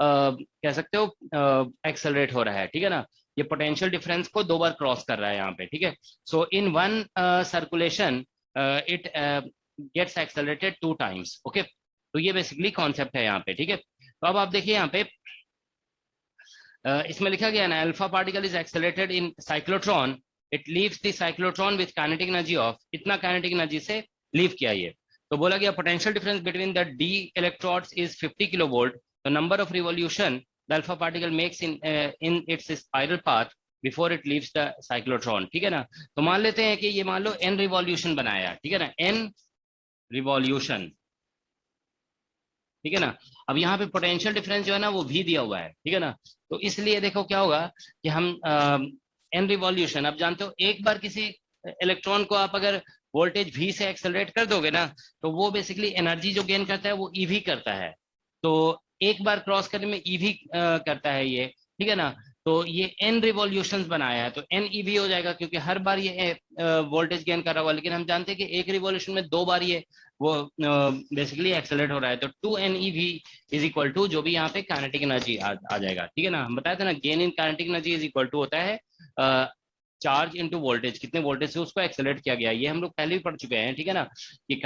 A: कह सकते हो एक्सेलरेट हो रहा है, ठीक है ना। ये पोटेंशियल डिफरेंस को 2 बार क्रॉस कर रहा है यहाँ पे, ठीक है। So in one circulation it gets accelerated 2 times, okay. तो ये बेसिकली कॉन्सेप्ट है यहाँ पे, ठीक है। तो अब आप देखिए यहाँ पे इसमें लिखा गया ना, alpha particle is accelerated in cyclotron, it leaves the cyclotron with kinetic energy of, इतना काइनेटिक एनर्जी से लीव किया ये। तो बोला गया potential difference between the d electrodes is 50 kilovolt, the number of revolution the alpha particle makes in its spiral path before it leaves the cyclotron, ठीक है ना। तो मान लेते हैं कि ये मान लो n रिवॉल्यूशन बनाया, ठीक है ना, n रिवॉल्यूशन, ठीक है ना। अब यहाँ पे पोटेंशियल डिफरेंस जो है ना वो v दिया हुआ है, ठीक है ना। तो इसलिए देखो क्या होगा कि हम n रिवॉल्यूशन, अब जानते हो एक बार किसी इलेक्ट्रॉन को आप अगर वोल्टेज v से एक्सेलरेट कर दोगे ना तो वो बेसिकली एनर्जी जो गेन करता है वो ev करता है। तो एक बार क्रॉस करने में ev करता है ये, ठीक है ना। तो ये n रिवॉल्यूशंस बनाया है तो n ev हो जाएगा, क्योंकि हर बार ये वोल्टेज गेन कर रहा होगा, लेकिन हम जानते हैं कि एक रिवॉल्यूशन में 2 बार ये वो बेसिकली एक्सेलरेट हो रहा है। तो 2n ev is equal to जो भी यहाँ पे काइनेटिक एनर्जी आ जाएगा, ठीक है ना। हम बताए थे ना gain in kinetic energy is equal to होता है चार्ज इनटू वोल्टेज, कितने वोल्टेज से उसको एक्सेलरेट किया गया, ये हम लोग पहले भी पढ़ चुके हैं, ठीक है ना। कि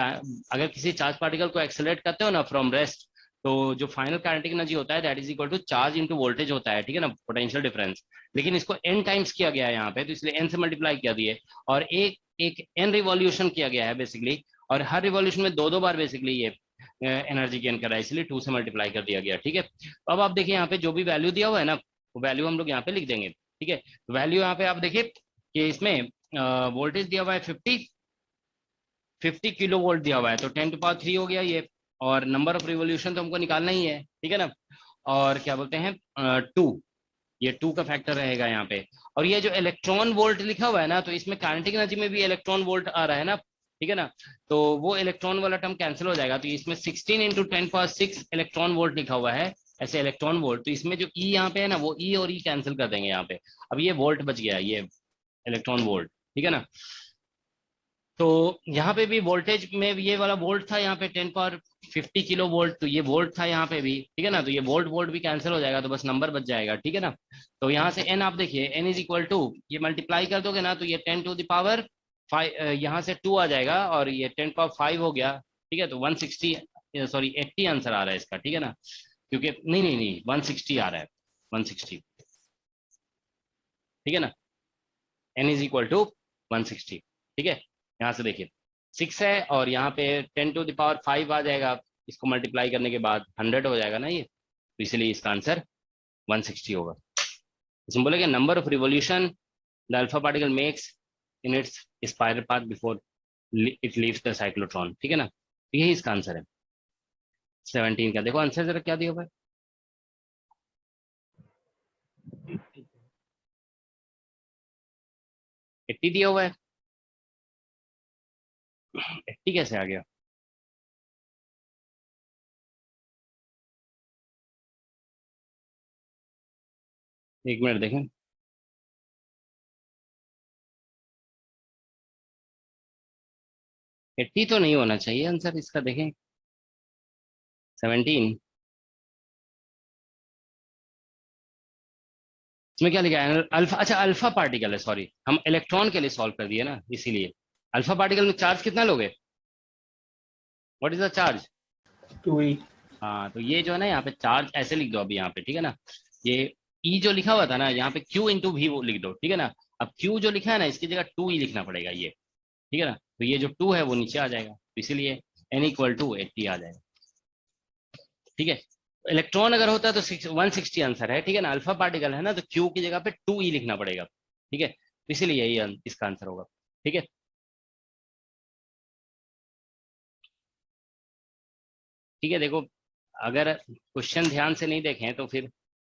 A: अगर किसी चार्ज पार्टिकल को एक्सेलरेट करते हो ना फ्रॉम रेस्ट, तो जो फाइनल काइनेटिक एनर्जी होता है that is equal to charge into voltage होता है, ठीक है ना, पोटेंशियल डिफरेंस। लेकिन इसको n टाइम्स किया गया है यहाँ पे, तो इसलिए n से मल्टीप्लाई किया दिए, और एक n रिवॉल्यूशन किया गया है बेसिकली, और हर रिवॉल्यूशन में 2 बार बेसिकली ये एनर्जी गेन कर रहा है, इसलिए 2 से मल्टीप्लाई कर दिया गया, ठीक है। तो अब आप देखिए यहाँ पे जो भी वैल्यू दिया हुआ है ना वो वैल्यू हम लोग यहाँ पे लिख देंगे, ठीक है। वैल्यू यहाँ पे आप देखिए कि इसमें वोल्टेज दिया हुआ है 50 किलो वोल्ट दिया हुआ है, तो 10⁻³ हो गया ये, और नंबर ऑफ रिवॉल्यूशन तो हमको निकालना ही है, ठीक है ना। और क्या बोलते हैं 2, ये 2 का फैक्टर रहेगा यहाँ पे। और ये जो इलेक्ट्रॉन वोल्ट लिखा हुआ है ना तो इसमें काइनेटिक एनर्जी में भी इलेक्ट्रॉन वोल्ट आ रहा है ना, ठीक है ना। तो वो इलेक्ट्रॉन वाला टर्म कैंसिल हो जाएगा, तो इसमें 16 × 10⁻6 इलेक्ट्रॉन वोल्ट लिखा हुआ है ऐसे इलेक्ट्रॉन वोल्ट, तो इसमें जो ई यहाँ पे है ना वो ई और ई कैंसिल कर देंगे यहाँ पे। अब ये वोल्ट बच गया, ये इलेक्ट्रॉन वोल्ट, ठीक है ना। तो यहाँ पे भी वोल्टेज में ये वाला वोल्ट था यहाँ पे 10⁻50 किलो वोल्ट, तो ये वोल्ट था यहाँ पे भी, ठीक है ना। तो ये वोल्ट वोल्ट भी कैंसिल हो जाएगा, तो बस नंबर बच जाएगा, ठीक है ना। तो यहाँ से n आप देखिए n इज इक्वल टू, ये मल्टीप्लाई कर दोगे ना तो ये 10⁻5 यहाँ से 2 आ जाएगा, और ये 10⁻5 हो गया, ठीक है। तो 160 सॉरी 80 आंसर आ रहा है इसका, ठीक है ना, क्योंकि नहीं 160 आ रहा है, 160, ठीक है ना। n इज इक्वल टू 160, ठीक है। यहाँ से देखिए 6 है और यहाँ पे 10⁻5 आ जाएगा, इसको मल्टीप्लाई करने के बाद 100 हो जाएगा ना ये, तो इसलिए इसका आंसर 160 होगा। इसमें बोलेगा number of revolution the alpha particle makes in its spiral path before it leaves the cyclotron, ठीक है ना। तो यही इसका आंसर है 17 का। देखो आंसर जरा क्या दिया हुआ है। 80 दिया हुआ है, 80 कैसे आ गया? एक मिनट देखें। एट्टी तो नहीं होना चाहिए आंसर इसका, देखें 17। इसमें क्या लिखा है? अल्फा, अच्छा अल्फा पार्टिकल है, सॉरी हम इलेक्ट्रॉन के लिए सॉल्व कर दिए ना, इसीलिए। अल्फा पार्टिकल में चार्ज कितना लोगे? What is the charge?
G: 2e।
A: हाँ, तो ये जो है ना यहाँ पे चार्ज ऐसे लिख दो अभी यहाँ पे, ठीक है ना। ये ई जो लिखा हुआ था ना यहाँ पे Q इंटू वी वो लिख दो, ठीक है ना। अब Q जो लिखा है ना इसकी जगह 2e लिखना पड़ेगा ये, ठीक है ना। तो ये जो 2 है वो नीचे आ जाएगा, तो इसीलिए n इक्वल टू 80 आ जाएगा, ठीक है। इलेक्ट्रॉन अगर होता है तो 160 आंसर है, ठीक है ना। अल्फा पार्टिकल है ना तो Q की जगह पे 2e लिखना पड़ेगा, ठीक है। तो इसीलिए यही इसका आंसर होगा, ठीक है। ठीक है, देखो अगर क्वेश्चन ध्यान से नहीं देखें तो फिर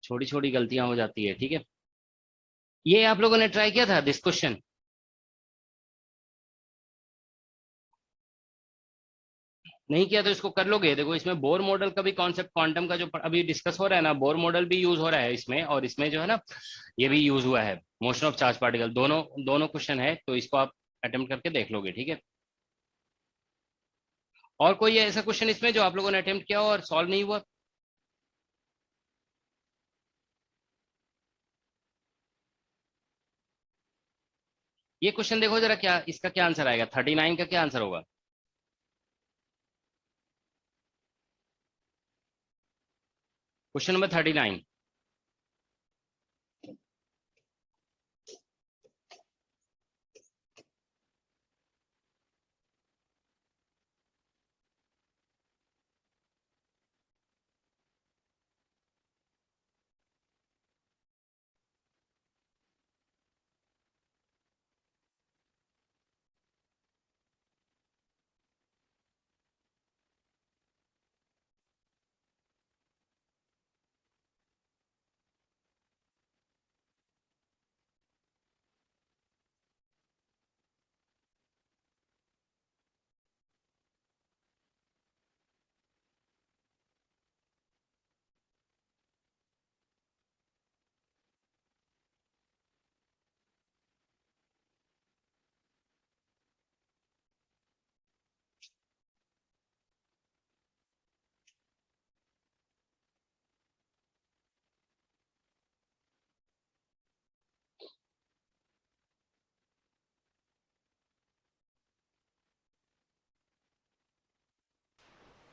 A: छोटी छोटी गलतियां हो जाती है, ठीक है। ये आप लोगों ने ट्राई किया था दिस क्वेश्चन? नहीं किया तो इसको कर लोगे। देखो इसमें बोर मॉडल का भी कॉन्सेप्ट, क्वांटम का जो अभी डिस्कस हो रहा है ना, बोर मॉडल भी यूज हो रहा है इसमें, और इसमें जो है ना ये भी यूज हुआ है, मोशन ऑफ चार्ज पार्टिकल। दोनों दोनों क्वेश्चन है, तो इसको आप अटेम्प्ट करके देख लोगे, ठीक है। और कोई ऐसा क्वेश्चन इसमें जो आप लोगों ने अटेम्प्ट किया हो और सॉल्व नहीं हुआ? ये क्वेश्चन देखो जरा, क्या इसका क्या आंसर आएगा? 39 का क्या आंसर होगा? Question number 39।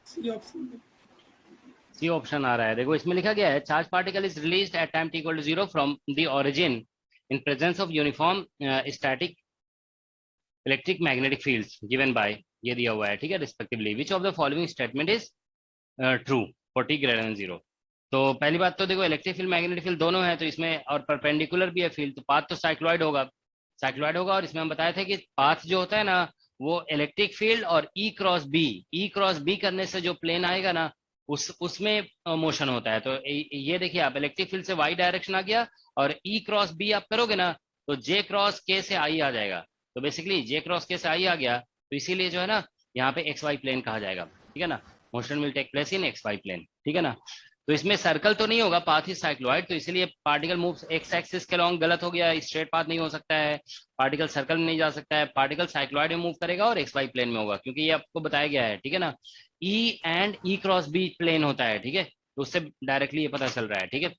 G: C option.
A: C option आ रहा है। देखो इसमें लिखा गया है charge particle is released at time t equal to 0 from the origin in presence of uniform static electric magnetic fields given by, ये दिया हुआ है, ठीक है, respectively which of the following statement is true for t greater than 0। तो पहली बात तो देखो इलेक्ट्रिक फील्ड मैग्नेटिक फील्ड दोनों है, तो इसमें और परपेंडिकुलर भी है फील्ड, तो पाथ तो साइक्लॉइड होगा, साइक्लॉइड होगा। और इसमें हम बताए थे कि पाथ जो होता है ना वो इलेक्ट्रिक फील्ड और ई क्रॉस बी करने से जो प्लेन आएगा ना उसमें मोशन होता है। तो ये देखिए आप, इलेक्ट्रिक फील्ड से वाई डायरेक्शन आ गया और ई क्रॉस बी आप करोगे ना तो जे क्रॉस के से आई आ जाएगा। तो बेसिकली जे क्रॉस के से आई आ गया, तो इसीलिए जो है ना यहाँ पे एक्स वाई प्लेन कहा जाएगा, ठीक है ना। Motion will take place in x Y plane, ठीक है ना। तो इसमें सर्कल तो नहीं होगा, पाथ ही साइक्लॉइड, तो इसलिए पार्टिकल मूव्स एक्स एक्सिस के लॉन्ग गलत हो गया, स्ट्रेट पाथ नहीं हो सकता है, पार्टिकल सर्कल में नहीं जा सकता है, पार्टिकल साइक्लॉइड में मूव करेगा और एक्स वाई प्लेन में होगा, क्योंकि ये आपको बताया गया है, ठीक है ना। E and E cross B plane होता है, ठीक है, तो उससे डायरेक्टली ये पता चल रहा है, ठीक है।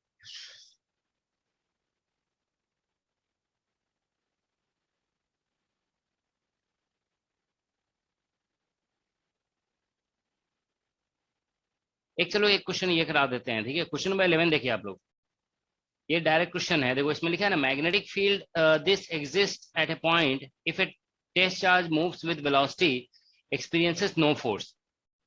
A: एक चलो एक क्वेश्चन ये करा देते हैं, ठीक है। क्वेश्चन नंबर 11 देखिए आप लोग, ये डायरेक्ट क्वेश्चन है। देखो इसमें लिखा है ना magnetic field this exist at a point if a test charge moves with velocity experiences no force,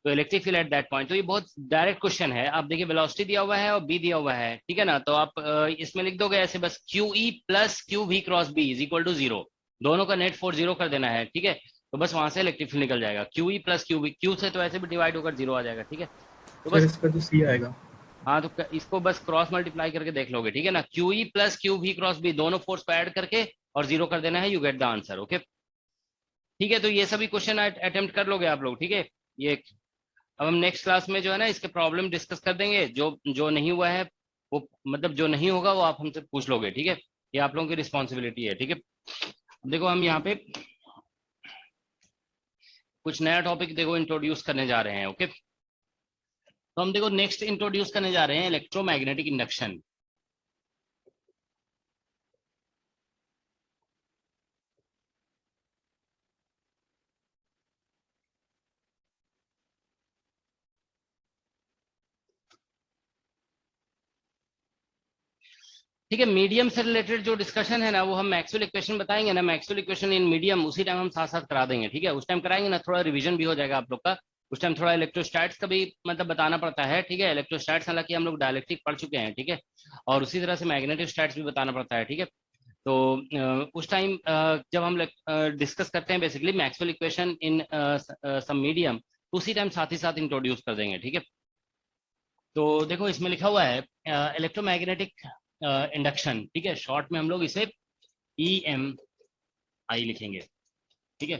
A: तो electric field at that point. तो ये बहुत डायरेक्ट क्वेश्चन है। आप देखिए वेलोसिटी दिया हुआ है और बी दिया हुआ है, ठीक है ना। तो आप इसमें लिख दोगे ऐसे बस q E plus q we cross B is equal to 0, दोनों का नेट फोर्स 0 कर देना है, ठीक है। तो बस वहां से इलेक्ट्रिक फील्ड निकल जाएगा। Q E plus q B, q से तो ऐसे भी डिवाइड होकर 0 आ जाएगा, ठीक है। तो
E: सर
A: बस
E: इसका जो सी आएगा,
A: हाँ, तो इसको बस क्रॉस मल्टीप्लाई करके देख लोगे, ठीक है ना। क्यू ई प्लस क्यू भी क्रॉस बी, दोनों फोर्स को ऐड करके और 0 कर देना है, you get the answer. Okay, ठीक है। तो ये सभी क्वेश्चन अटेम्प्ट कर लोगे आप लोग, ठीक है। ये अब हम नेक्स्ट क्लास में जो है ना इसके प्रॉब्लम डिस्कस कर देंगे। जो जो नहीं हुआ है वो, मतलब जो नहीं होगा वो आप हमसे पूछ लोगे, ठीक है। ये आप लोगों की रिस्पॉन्सिबिलिटी है, ठीक है। देखो हम यहाँ पे कुछ नया टॉपिक देखो इंट्रोड्यूस करने जा रहे हैं। ओके, तो हम देखो नेक्स्ट इंट्रोड्यूस करने जा रहे हैं इलेक्ट्रोमैग्नेटिक इंडक्शन। ठीक है, मीडियम से रिलेटेड जो डिस्कशन है ना वो हम मैक्सवेल इक्वेशन बताएंगे ना, मैक्सवेल इक्वेशन इन मीडियम, उसी टाइम हम साथ साथ करा देंगे, ठीक है। उस टाइम कराएंगे ना, थोड़ा रिवीजन भी हो जाएगा आप लोग का। उस टाइम थोड़ा इलेक्ट्रोस्टैट्स का भी मतलब बताना पड़ता है, ठीक है। इलेक्ट्रोस्टैट्स हालांकि हम लोग डायलेक्ट्रिक पढ़ चुके हैं, ठीक है। और उसी तरह से मैग्नेटिक स्टैट्स भी बताना पड़ता है, ठीक है। तो उस टाइम जब हम डिस्कस करते हैं basically Maxwell equation in some medium, उसी टाइम साथ ही साथ इंट्रोड्यूस कर देंगे, ठीक है। तो देखो इसमें लिखा हुआ है इलेक्ट्रोमैग्नेटिक इंडक्शन, ठीक है। शॉर्ट में हम लोग इसे EMI लिखेंगे, ठीक है।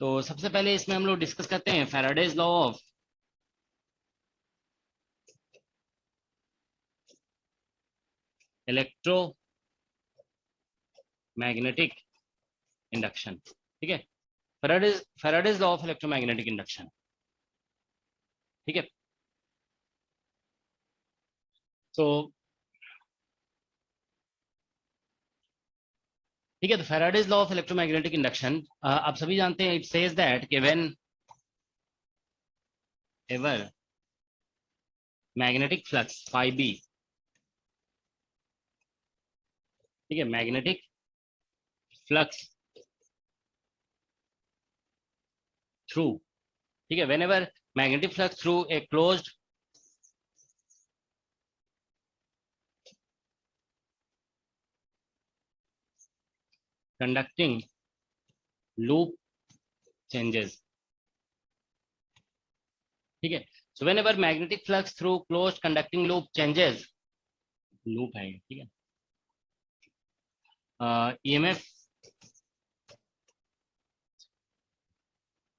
A: तो सबसे पहले इसमें हम लोग डिस्कस करते हैं Faraday's law of electromagnetic induction, ठीक है। Faraday's law of electromagnetic induction, ठीक है। तो ठीक है, तो Faraday's law of electromagnetic induction आप सभी जानते हैं। इट सेज दैट कि whenever magnetic flux phi B, ठीक है, मैग्नेटिक फ्लक्स थ्रू, ठीक है, whenever magnetic flux through a closed conducting loop changes, ठीक है। so whenever magnetic flux through closed conducting loop changes, loop है, ठीक है, EMF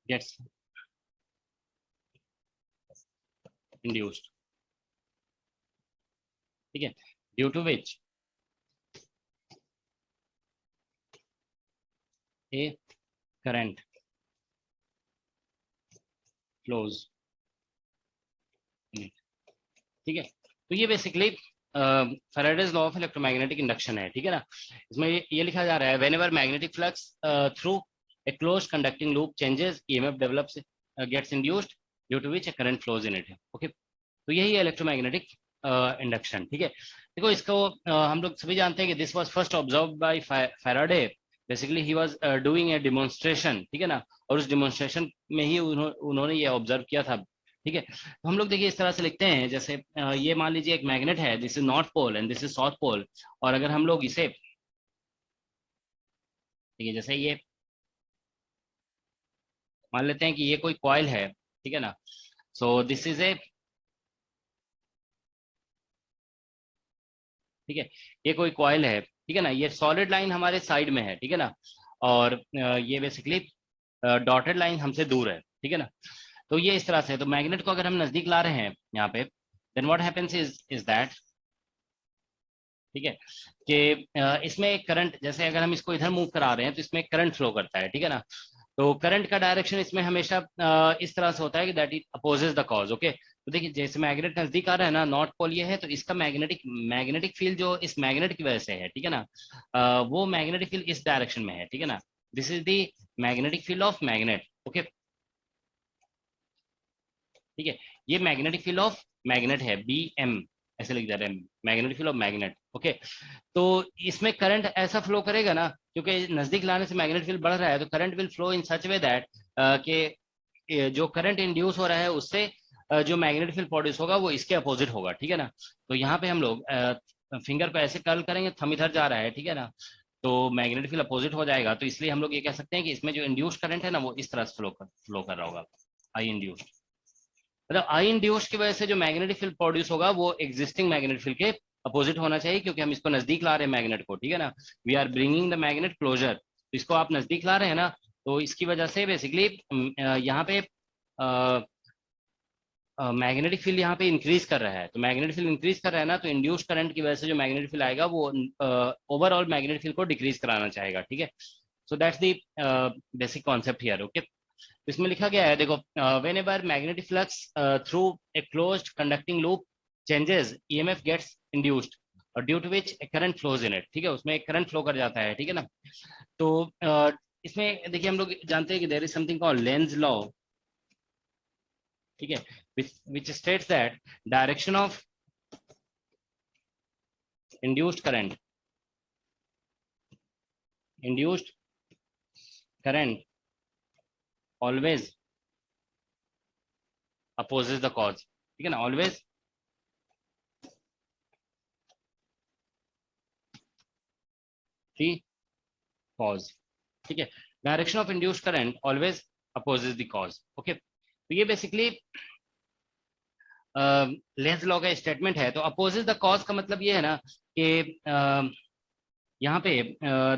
A: gets induced, ठीक है, due to which a current flows in it, ठीक है। तो ये basically Faraday's law of electromagnetic induction है, ठीक है ना। इसमें ये लिखा जा रहा है whenever magnetic flux through a closed conducting loop changes, EMF develops gets induced due to which a current flows in it. Okay, तो यही है इलेक्ट्रोमैग्नेटिक इंडक्शन, ठीक है। देखो इसको हम लोग सभी जानते हैं कि this was first observed bye Faraday. Basically he was doing a demonstration, ठीक है ना, और उस डिमॉन्स्ट्रेशन में ही उन्होंने ये ऑब्जर्व किया था, ठीक है। तो हम लोग देखिए इस तरह से लिखते हैं, जैसे ये मान लीजिए एक मैग्नेट है, this is north pole and this is south pole. और अगर हम लोग इसे, ठीक है, जैसे ये मान लेते हैं कि ये कोई कॉइल है, ठीक है ना। सो दिस इज ए, ठीक है, ये कोई कॉइल है, ठीक है ना। ये सॉलिड लाइन हमारे साइड में है, ठीक है ना, और ये बेसिकली डॉटेड लाइन हमसे दूर है, ठीक है ना। तो ये इस तरह से, तो मैग्नेट को अगर हम नजदीक ला रहे हैं यहाँ पे, then what happens is that, ठीक है, कि इसमें एक करंट, जैसे अगर हम इसको इधर मूव करा रहे हैं तो इसमें करंट फ्लो करता है, ठीक है ना। तो करंट का डायरेक्शन इसमें हमेशा इस तरह से होता है कि that it opposes the cause. Okay, तो देखिए जैसे मैग्नेट नजदीक आ रहा है ना, नॉर्थ पोल ये है, तो इसका मैग्नेटिक फील्ड जो इस मैग्नेट की वजह से है, ठीक है ना, वो मैग्नेटिक फील्ड इस डायरेक्शन में है, ठीक है ना। This is the magnetic field of magnet. Okay, ठीक है, ये मैग्नेटिक फील्ड ऑफ मैग्नेट है, BM ऐसे लिख देते हैं, magnetic field of magnet. Okay, तो इसमें करंट ऐसा फ्लो करेगा ना, क्योंकि नजदीक लाने से मैग्नेटिक फील्ड बढ़ रहा है, तो current will flow in such way that कि जो करंट इंड्यूस हो रहा है उससे जो मैग्नेटिक फील्ड प्रोड्यूस होगा वो इसके अपोजिट होगा, ठीक है ना। तो यहाँ पे हम लोग फिंगर को ऐसे कर्ल करेंगे, थंब इधर जा रहा है, ठीक है ना, तो मैग्नेटिक फील्ड अपोजिट हो जाएगा, तो इसलिए हम लोग ये कह सकते हैं कि इसमें जो इंड्यूस्ड करंट है ना वो इस तरह से फ्लो कर रहा होगा, आई इंड्यूस्ड। मतलब आई इंड्यूस्ड की वजह से जो मैग्नेटिक फील्ड प्रोड्यूस होगा वो एग्जिस्टिंग मैग्नेटिक फील्ड के अपोजिट होना चाहिए, क्योंकि हम इसको नजदीक ला रहे हैं मैग्नेट को, ठीक है ना, we are bringing the magnet closer, तो इसको आप नजदीक ला रहे हैं ना, तो इसकी वजह से बेसिकली यहाँ पे मैग्नेटिक फील्ड यहाँ पे इंक्रीज कर रहा है, तो मैग्नेटिक फील्ड इंक्रीज कर रहा है ना, तो इंड्यूस्ड करंट की वजह से जो मैग्नेटिक फील्ड आएगा वो ओवरऑल मैग्नेटिक फील्ड को डिक्रीज कराना चाहेगा, ठीक है। So that's the basic concept here, okay. इसमें लिखा गया है, देखो, whenever magnetic flux through a closed conducting loop changes EMF gets induced और due to which a current flows in it, ठीक है, उसमें एक करंट फ्लो कर जाता है, ठीक है ना। तो इसमें देखिए हम लोग जानते हैं कि there is something called Lenz law, ठीक है, which states that direction of induced current always opposes the cause, ठीक है ना, always the cause, ठीक है, direction of induced current always opposes the cause, okay. तो ये बेसिकली लेंज लॉ का स्टेटमेंट है। तो अपोजिट द कॉज का मतलब ये है ना कि यहाँ पे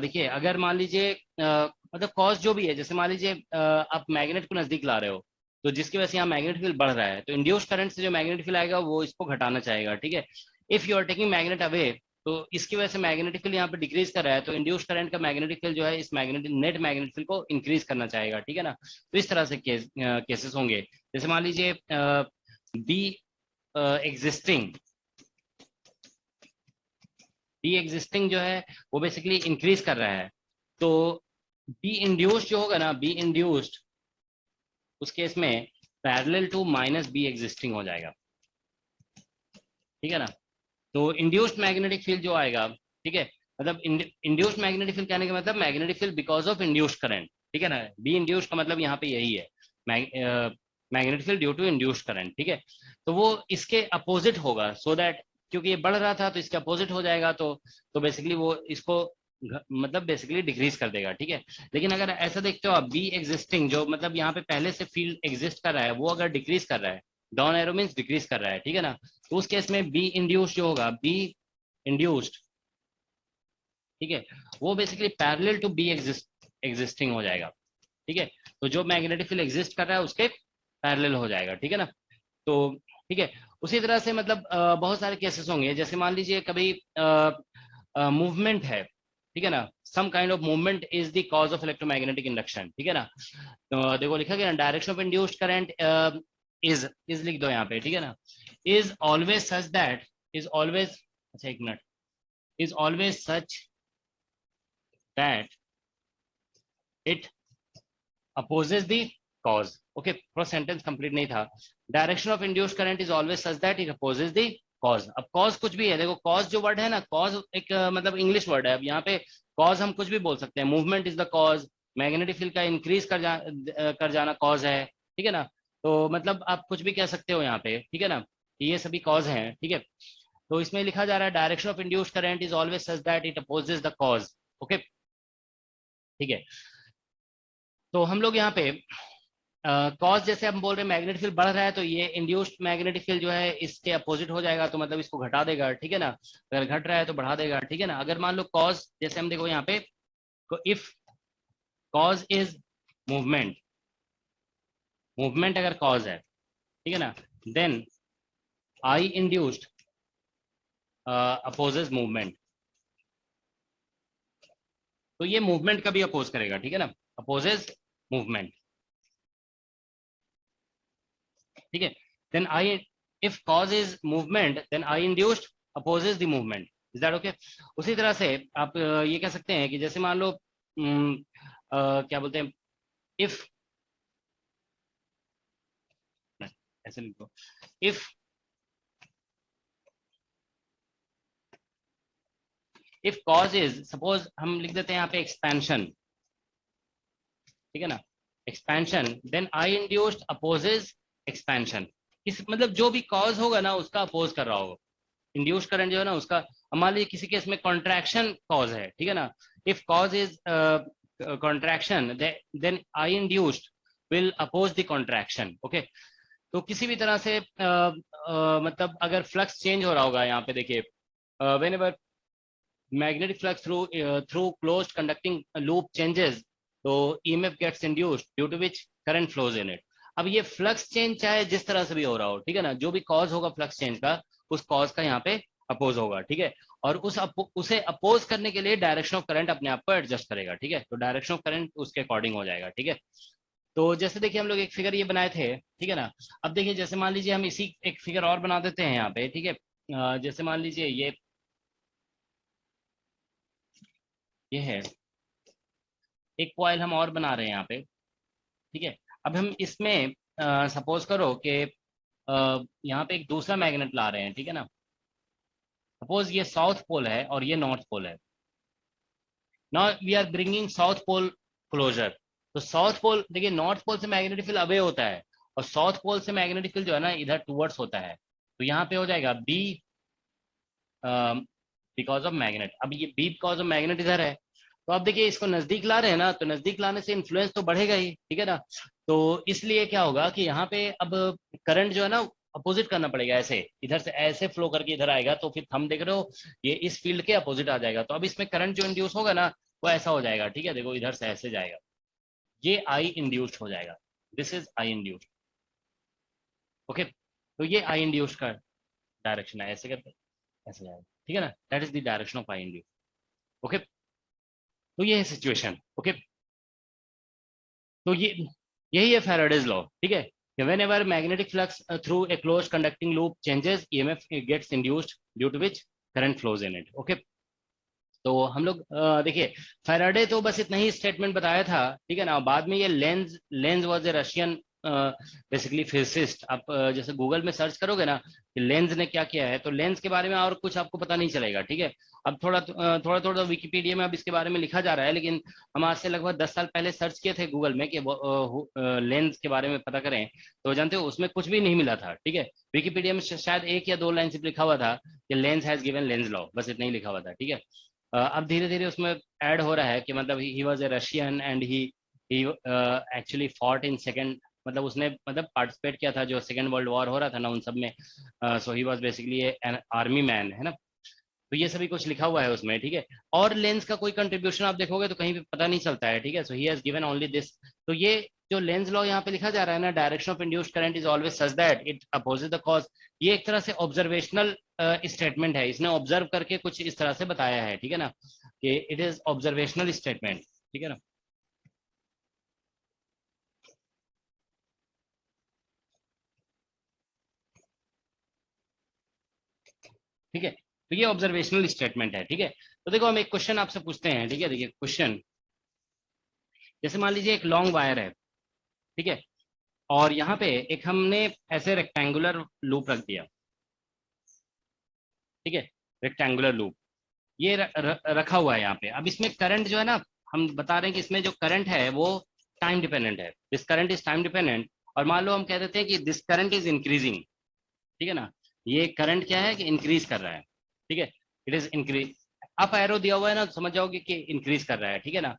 A: देखिए, अगर मान लीजिए मतलब कॉज जो भी है, जैसे मान लीजिए आप मैग्नेट को नजदीक ला रहे हो, तो जिसकी वजह से यहाँ मैग्नेटिक फील्ड बढ़ रहा है, तो इंड्यूस्ड करंट से जो मैग्नेटिक फील्ड आएगा वो इसको घटाना चाहेगा, ठीक है। If you are taking magnet away, तो इसकी वजह से मैग्नेटिक फील्ड यहाँ पे डिक्रीज कर रहा है, तो इंड्यूस्ड करंट का मैग्नेटिक फील्ड जो है इस नेट मैग्नेटिक फील्ड को इंक्रीज करना चाहेगा, ठीक है ना। तो इस तरह से केसेस होंगे। जैसे मान लीजिए बी एग्जिस्टिंग जो है वो बेसिकली इंक्रीज कर रहा है, तो बी इंड्यूस्ड जो होगा ना, बी इंड्यूस्ड उस केस में parallel to minus B existing हो जाएगा, ठीक है ना। तो इंड्यूस्ड मैग्नेटिक फील्ड जो आएगा, ठीक है, मतलब इंड्यूस्ड मैग्नेटिक फील्ड कहने का मतलब magnetic field because of induced current, ठीक है ना। बी इंड्यूस्ड का मतलब यहाँ पे यही है, magnetic field due to induced current, ठीक है। तो वो इसके अपोजिट होगा, सो दैट क्योंकि ये बढ़ रहा था तो इसके अपोजिट हो जाएगा, तो बेसिकली वो इसको मतलब बेसिकली डिक्रीज कर देगा, ठीक है। लेकिन अगर ऐसा देखते हो आप, बी एग्जिस्टिंग जो मतलब यहाँ पे पहले से फील्ड एग्जिस्ट कर रहा है, वो अगर डिक्रीज कर रहा है, डाउन एरो मींस डिक्रीज कर रहा है, ठीक है ना, तो उस केस में बी इंड्यूस्ड जो होगा, बी इंड्यूस्ड, ठीक है, वो basically parallel to B existing हो जाएगा, ठीक है। तो जो मैग्नेटिक फील्ड एग्जिस्ट कर रहा है उसके पैरेलल हो जाएगा, ठीक है ना। तो ठीक है, उसी तरह से मतलब बहुत सारे केसेस होंगे, जैसे मान लीजिए कभी मूवमेंट है, ठीक है ना, some kind of movement is the cause of electromagnetic induction, ठीक है ना। तो देखो लिखा गया ना, direction of induced current is लिख दो यहाँ पे, ठीक है ना, is always such that, is always, अच्छा एक minute, is always such that it opposes the cause, okay, पूरा सेंटेंस कंप्लीट नहीं था। Direction of induced current is always such that it opposes the cause. अब कॉज कुछ भी है, देखो कॉज जो वर्ड है ना, कॉज एक मतलब इंग्लिश वर्ड है। अब यहाँ पे कॉज हम कुछ भी बोल सकते हैं, movement is the cause, magnetic field का इंक्रीज कर जाना कॉज है, ठीक है ना। तो मतलब आप कुछ भी कह सकते हो यहाँ पे, ठीक है ना, ये सभी कॉज हैं, ठीक है। तो इसमें लिखा जा रहा है direction of induced current is always such that it opposes the cause, okay, ठीक है। तो हम लोग यहाँ पे कॉज जैसे हम बोल रहे हैं मैग्नेटिक फील्ड बढ़ रहा है, तो ये इंड्यूस्ड मैग्नेटिक फील्ड जो है इसके अपोजिट हो जाएगा, तो मतलब इसको घटा देगा, ठीक है ना। अगर घट रहा है तो बढ़ा देगा, ठीक है ना। अगर मान लो कॉज, जैसे हम देखो यहाँ पे, if cause is movement, movement अगर कॉज है, ठीक है ना, then I induced opposes movement, तो ये मूवमेंट का भी अपोज करेगा, ठीक है ना, अपोजेस मूवमेंट, ठीक है। Then I, if cause is movement, then I induced opposes the movement, is that okay. उसी तरह से आप ये कह सकते हैं कि जैसे मान लो क्या बोलते हैं, इफ, ऐसे लिखो, इफ कॉज इज, सपोज हम लिख देते हैं यहाँ पे एक्सपेंशन, ठीक है ना, expansion, then I induced opposes expansion. इस मतलब जो भी कॉज होगा ना उसका अपोज कर रहा होगा, इंड्यूस्ड करंट जो है ना उसका। मान लीजिए किसी केस में कॉन्ट्रैक्शन कॉज है, ठीक है ना, if cause is contraction, then I induced will oppose the contraction. Okay, तो किसी भी तरह से मतलब अगर फ्लक्स चेंज हो रहा होगा, यहाँ पे देखिए, whenever magnetic flux through closed conducting loop changes, तो EMF gets induced due to which current flows in it. अब ये फ्लक्स चेंज चाहे जिस तरह से भी हो रहा हो, ठीक है ना, जो भी कॉज होगा फ्लक्स चेंज का, उस कॉज का यहाँ पे अपोज होगा, ठीक है, और उसे अपोज करने के लिए डायरेक्शन ऑफ करंट अपने आप को एडजस्ट करेगा, ठीक है, तो डायरेक्शन ऑफ करंट उसके अकॉर्डिंग हो जाएगा, ठीक है। तो जैसे देखिए हम लोग एक फिगर ये बनाए थे, ठीक है ना, अब देखिए जैसे मान लीजिए हम इसी एक फिगर और बना देते हैं यहाँ पे, ठीक है, जैसे मान लीजिए ये है एक कॉइल हम और बना रहे हैं यहाँ पे, ठीक है। अब हम इसमें सपोज करो कि यहाँ पे एक दूसरा मैग्नेट ला रहे हैं, ठीक है ना, सपोज ये साउथ पोल है और ये नॉर्थ पोल है। Now we are bringing south pole closer. तो साउथ पोल देखिए, नॉर्थ पोल से मैग्नेटिक फील्ड अवे होता है और साउथ पोल से मैग्नेटिक फील्ड जो है ना इधर टूवर्ड्स होता है, तो यहाँ पे हो जाएगा बी बिकॉज ऑफ मैग्नेट। अब ये बी बिकॉज ऑफ मैग्नेट इधर है, तो अब देखिए इसको नजदीक ला रहे हैं ना, तो नजदीक लाने से इन्फ्लुएंस तो बढ़ेगा ही, ठीक है ना। तो इसलिए क्या होगा कि यहाँ पे अब करंट जो है ना अपोजिट करना पड़ेगा, ऐसे इधर से ऐसे फ्लो करके इधर आएगा, तो फिर हम देख रहे हो ये इस फील्ड के अपोजिट आ जाएगा। तो अब इसमें करंट जो इंड्यूस होगा ना वो ऐसा हो जाएगा, ठीक है, देखो इधर से ऐसे जाएगा, ये आई इंड्यूस्ड हो जाएगा, this is I induced. Okay, तो ये आई इंड्यूस्ड का डायरेक्शन है, ऐसे करते ऐसे जाएगा, ठीक है ना, that is the direction of I induced. Okay, तो ये है सिचुएशन। ओके, तो यही है फैराडेज लॉ, ठीक है, whenever magnetic flux through a closed conducting loop changes, EMF gets induced due to which current flows in it. Okay, तो हम लोग देखिए फैराडे तो बस इतना ही स्टेटमेंट बताया था, ठीक है ना। बाद में ये length was a Russian basically physicist. आप जैसे गूगल में सर्च करोगे ना कि लेंज ने क्या किया है, तो लेंज के बारे में और कुछ आपको पता नहीं चलेगा, ठीक है। अब थोड़ा विकिपीडिया में अब इसके बारे में लिखा जा रहा है, लेकिन हम आज से लगभग 10 साल पहले सर्च किए थे गूगल में कि लेंज के बारे में पता करें, तो जानते हो उसमें कुछ भी नहीं मिला था, ठीक है। विकिपीडिया में शायद 1 या 2 लाइन सिर्फ लिखा हुआ था कि length has given Lenz law, बस इतना ही लिखा हुआ था, ठीक है। अब धीरे धीरे उसमें ऐड हो रहा है कि मतलब he was a Russian and he actually fought in second, मतलब उसने मतलब पार्टिसिपेट किया था जो सेकंड वर्ल्ड वॉर हो रहा था ना उन सब में, so he was basically an army man, है ना। तो ये सभी कुछ लिखा हुआ है उसमें, ठीक है। और लेंस का कोई कंट्रीब्यूशन आप देखोगे तो कहीं भी पता नहीं चलता है, ठीक है। So he has given only this. तो ये जो लेंस लॉ यहाँ पे लिखा जा रहा है ना, direction of induced current is always such that it opposes the cause, ये एक तरह से ऑब्जर्वेशनल स्टेटमेंट है, इसने ऑब्जर्व करके कुछ इस तरह से बताया है, ठीक है ना, कि इट इज ऑब्जर्वेशनल स्टेटमेंट, ठीक है ना। ठीक है, तो ये ऑब्जर्वेशनल स्टेटमेंट है, ठीक है। तो देखो हम एक क्वेश्चन आपसे पूछते हैं, ठीक है। देखिए क्वेश्चन, जैसे मान लीजिए एक लॉन्ग वायर है, ठीक है, और यहाँ पे एक हमने ऐसे रेक्टेंगुलर लूप रख दिया, ठीक है, रेक्टेंगुलर लूप ये रखा हुआ है यहाँ पे। अब इसमें करंट जो है ना, हम बता रहे हैं कि इसमें जो करंट है वो टाइम डिपेंडेंट है, this current is time dependent. और मान लो हम कह देते हैं कि दिस करंट इज इंक्रीजिंग, ठीक है ना, ये करंट क्या है कि इंक्रीज कर रहा है, ठीक है, it is increase, up arrow दिया हुआ है ना, समझ जाओगे कि इंक्रीज कर रहा है, ठीक है ना।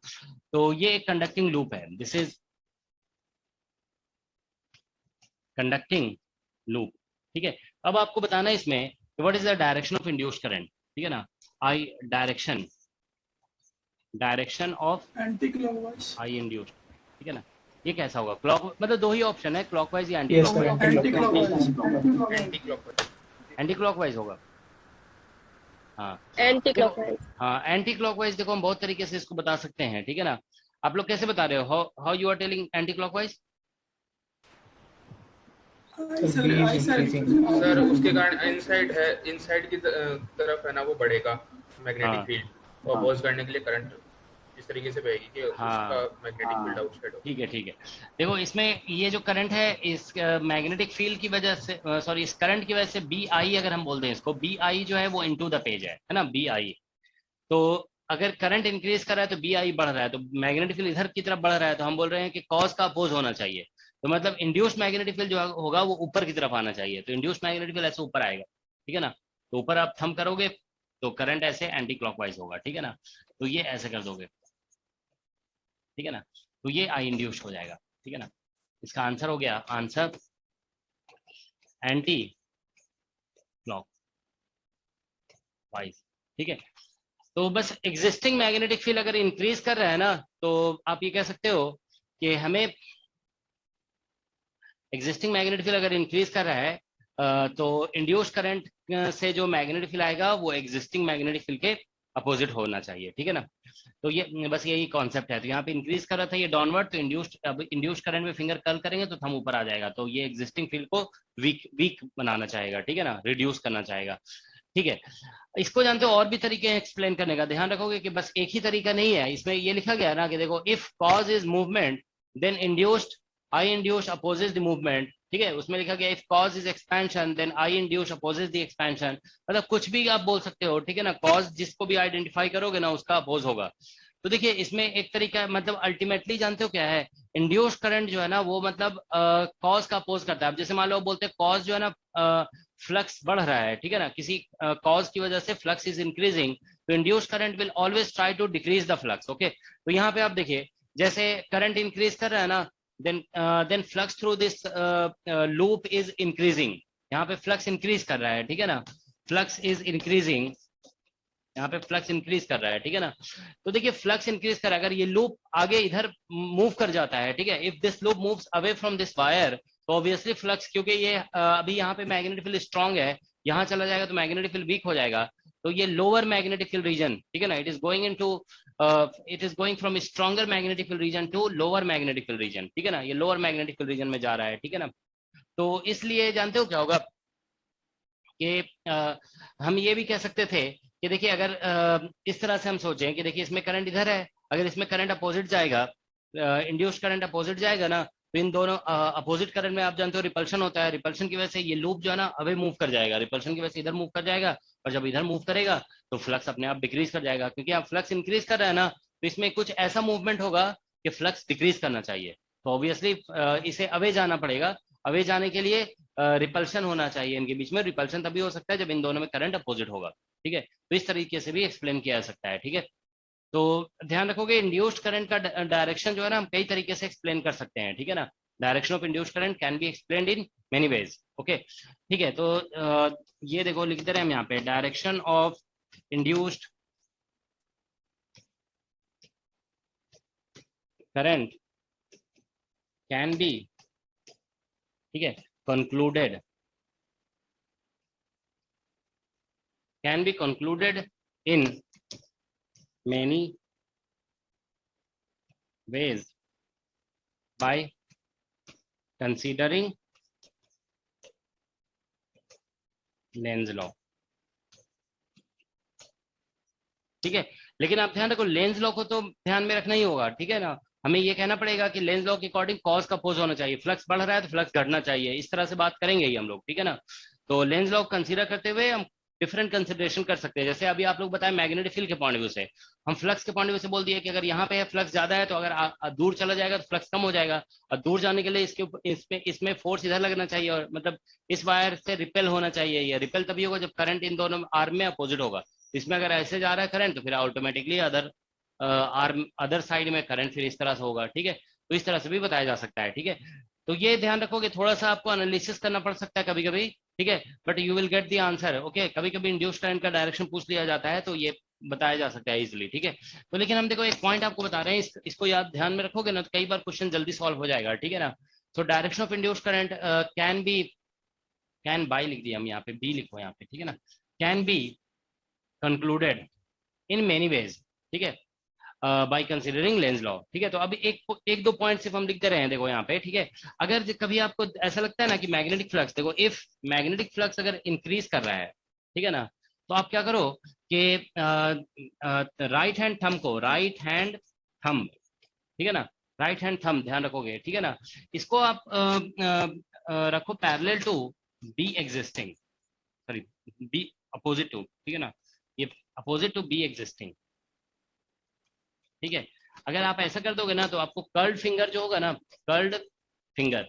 A: तो ये एक कंडक्टिंग लूप है, दिस इज कंडक्टिंग लूप, ठीक है। अब आपको बताना है इसमें what is the direction of induced current, ठीक है ना, I direction of
F: anti clockwise,
A: I induced, ठीक है ना। ये कैसा होगा, क्लॉक, मतलब 2 ही ऑप्शन है, क्लॉकवाइज या anti
G: Yes, sir,
A: clockwise.
F: Anti clockwise,
A: anti clockwise होगा, हाँ
B: एंटी क्लॉकवाइज।
A: हाँ, एंटी क्लॉकवाइज देखो हम बहुत तरीके से इसको बता सकते हैं, ठीक है ना। आप लोग कैसे बता रहे हो, how you are telling anticlockwise?
D: Sir उसके कारण इनसाइड है, इनसाइड की तरफ है ना वो बढ़ेगा मैग्नेटिक फील्ड, और अपोज करने के लिए करंट इस तरीके से बहेगी कि उसका मैग्नेटिक फील्ड आउटसाइड हो।
A: ठीक है, ठीक है। देखो इसमें ये जो करंट है इस मैग्नेटिक फील्ड की वजह से, सॉरी इस करंट की वजह से बी आई, अगर हम बोल दें इसको बी आई जो है वो इनटू द पेज है ना, बी आई। तो अगर करंट इंक्रीज कर रहा है तो बी आई बढ़ रहा है, तो मैग्नेटिक फील्ड इधर की तरफ बढ़ रहा है, तो हम बोल रहे हैं कि कॉज का अपोज होना चाहिए। तो मतलब इंड्यूस्ड मैग्नेटिक फील्ड जो होगा वो ऊपर की तरफ आना चाहिए, तो इंड्यूस्ड मैग्नेटिक फील्ड ऐसे ऊपर आएगा, ठीक है ना। तो ऊपर आप थंब करोगे तो करंट ऐसे एंटी क्लॉकवाइज होगा, ठीक है ना। तो ये ऐसे कर दोगे, ठीक है ना, तो ये आई इंड्यूस्ड हो जाएगा, ठीक है ना। इसका आंसर हो गया, आंसर एंटी क्लॉकवाइज, ठीक है। तो बस एग्जिस्टिंग मैग्नेटिक फील्ड अगर इंक्रीज कर रहा है ना, तो आप ये कह सकते हो कि हमें एग्जिस्टिंग मैग्नेटिक फील्ड अगर इंक्रीज कर रहा है तो इंड्यूस्ड करंट से जो मैग्नेटिक फील्ड आएगा वो एग्जिस्टिंग मैग्नेटिक फील्ड के अपोजिट होना चाहिए, ठीक है ना। तो ये बस यही कॉन्सेप्ट है। तो यहाँ पे इंक्रीज कर रहा था ये डाउनवर्ड, तो इंड्यूस्ड करंट में फिंगर कर्ल करेंगे तो थंब ऊपर आ जाएगा, तो ये एग्जिस्टिंग फील्ड को वीक बनाना चाहेगा, ठीक है ना, रिड्यूस करना चाहेगा, ठीक है। इसको जानते हो और भी तरीके हैं एक्सप्लेन करने का, ध्यान रखोगे कि बस एक ही तरीका नहीं है। इसमें ये लिखा गया है ना कि देखो, if cause is movement then induced I induced opposes the movement, ठीक है। उसमें लिखा गया if cause is expansion then I induced opposes the expansion, मतलब कुछ भी आप बोल सकते हो, ठीक है ना। कॉज जिसको भी आइडेंटिफाई करोगे ना उसका अपोज होगा। तो देखिए इसमें एक तरीका, मतलब अल्टीमेटली जानते हो क्या है, इंड्यूस्ड करंट जो है ना वो मतलब कॉज का अपोज करता है। अब जैसे मान लो बोलते हैं कॉज जो है ना फ्लक्स बढ़ रहा है, ठीक है ना, किसी कॉज की वजह से फ्लक्स इज इंक्रीजिंग, तो induced current will always try to decrease the flux, okay. तो यहाँ पे आप देखिए जैसे करंट इंक्रीज कर रहा है ना, then flux through this loop is increasing, यहाँ पे फ्लक्स इंक्रीज कर रहा है, ठीक है ना, फ्लक्स इज इंक्रीजिंग, यहाँ पे फ्लक्स इंक्रीज कर रहा है, ठीक है ना। तो देखिए फ्लक्स इंक्रीज कर, अगर ये लूप आगे इधर मूव कर जाता है, ठीक है, if this loop moves away from this wire, तो ऑब्वियसली फ्लक्स, क्योंकि ये अभी यहाँ पे मैग्नेटिक फील्ड स्ट्रांग है, यहाँ चला जाएगा तो मैग्नेटिक फील्ड वीक हो जाएगा, तो ये लोअर मैग्नेटिक फील्ड रीजन, ठीक है ना, it is going from stronger magnetic field region to lower magnetic field region, ठीक है ना, ये लोअर मैग्नेटिक फील्ड रीजन में जा रहा है, ठीक है ना। तो इसलिए जानते हो क्या होगा कि हम ये भी कह सकते थे कि देखिए अगर इस तरह से हम सोचें कि देखिए इसमें करंट इधर है, अगर इसमें करंट अपोजिट जाएगा, इंड्यूस्ड करंट अपोजिट जाएगा ना, तो इन दोनों अपोजिट करंट में आप जानते हो रिपल्शन होता है, रिपल्शन की वजह से ये लूप जो है ना अवे मूव कर जाएगा, रिपल्शन की वजह से इधर मूव कर जाएगा, और जब इधर मूव करेगा तो फ्लक्स अपने आप डिक्रीज कर जाएगा, क्योंकि आप फ्लक्स इंक्रीज कर रहे हैं ना, तो इसमें कुछ ऐसा मूवमेंट होगा कि फ्लक्स डिक्रीज करना चाहिए, तो ऑब्वियसली इसे अवे जाना पड़ेगा। अवे जाने के लिए रिपल्शन होना चाहिए इनके बीच में, रिपल्शन तभी हो सकता है जब इन दोनों में करंट अपोजिट होगा, ठीक है। तो इस तरीके से भी एक्सप्लेन किया जा सकता है, ठीक है। तो ध्यान रखोगे इंड्यूस्ड करंट का डायरेक्शन जो है ना हम कई तरीके से एक्सप्लेन कर सकते हैं, ठीक है ना। Direction of induced current can be explained in many ways, okay, ठीक है। तो ये देखो लिखते रहे हम यहाँ पे, direction of induced current can be, ठीक है, concluded, can be concluded in many ways by considering length law, ठीक है। लेकिन आप ध्यान रखो लेंज लॉ को तो ध्यान में रखना ही होगा, ठीक है ना। हमें ये कहना पड़ेगा कि लेंज लॉ के अकॉर्डिंग कॉज का अपोज होना चाहिए, फ्लक्स बढ़ रहा है तो फ्लक्स घटना चाहिए, इस तरह से बात करेंगे ही हम लोग, ठीक है ना। तो लेंज लॉ कंसीडर करते हुए हम डिफरेंट कंसिडरेशन कर सकते हैं। जैसे अभी आप लोग बताएं मैग्नेटिक फील्ड के पॉइंट ऑफ व्यू से, हम फ्लक्स के पॉइंट ऑफ व्यू से बोल दिए कि अगर यहाँ पे है फ्लक्स ज्यादा है तो अगर दूर चला जाएगा तो फ्लक्स कम हो जाएगा, और दूर जाने के लिए इसमें फोर्स इधर लगना चाहिए, और मतलब इस वायर से रिपेल होना चाहिए। ये रिपेल तभी होगा जब करंट इन दोनों आर्म में अपोजिट होगा। इसमें अगर ऐसे जा रहा है करंट तो फिर ऑटोमेटिकली अदर साइड में करंट फिर इस तरह से होगा, ठीक है। तो इस तरह से भी बताया जा सकता है, ठीक है। तो ये ध्यान रखोगे, थोड़ा सा आपको एनालिसिस करना पड़ सकता है कभी कभी, ठीक है, but you will get the answer, okay. कभी कभी इंड्यूस्ड करंट का डायरेक्शन पूछ लिया जाता है तो ये बताया जा सकता है इजिली, ठीक है। तो लेकिन हम देखो एक पॉइंट आपको बता रहे हैं, इसको याद ध्यान में रखोगे ना तो कई बार क्वेश्चन जल्दी सॉल्व हो जाएगा, ठीक है ना। तो direction of induced current can buy लिख दिया हम यहाँ पे, बी लिखो यहाँ पे, ठीक है ना, can be concluded in many ways, ठीक है, बाय कंसीडरिंग लेंज लॉ, ठीक है। तो अभी एक दो पॉइंट सिर्फ हम लिखते रहे हैं, देखो यहाँ पे, ठीक है। अगर कभी आपको ऐसा लगता है ना कि मैग्नेटिक फ्लक्स, देखो इफ मैग्नेटिक फ्लक्स अगर इंक्रीज कर रहा है, ठीक है ना, तो आप क्या करो कि राइट हैंड थंब को, राइट हैंड थंब, ठीक है ना, राइट हैंड थंब ध्यान रखोगे, ठीक है ना, इसको आप रखो parallel to B existing, sorry B opposite to, ठीक है ना, ये अपोजिट टू बी एग्जिस्टिंग, ठीक है। अगर आप ऐसा कर दोगे ना तो आपको कर्ल्ड फिंगर जो होगा ना, कर्ल्ड फिंगर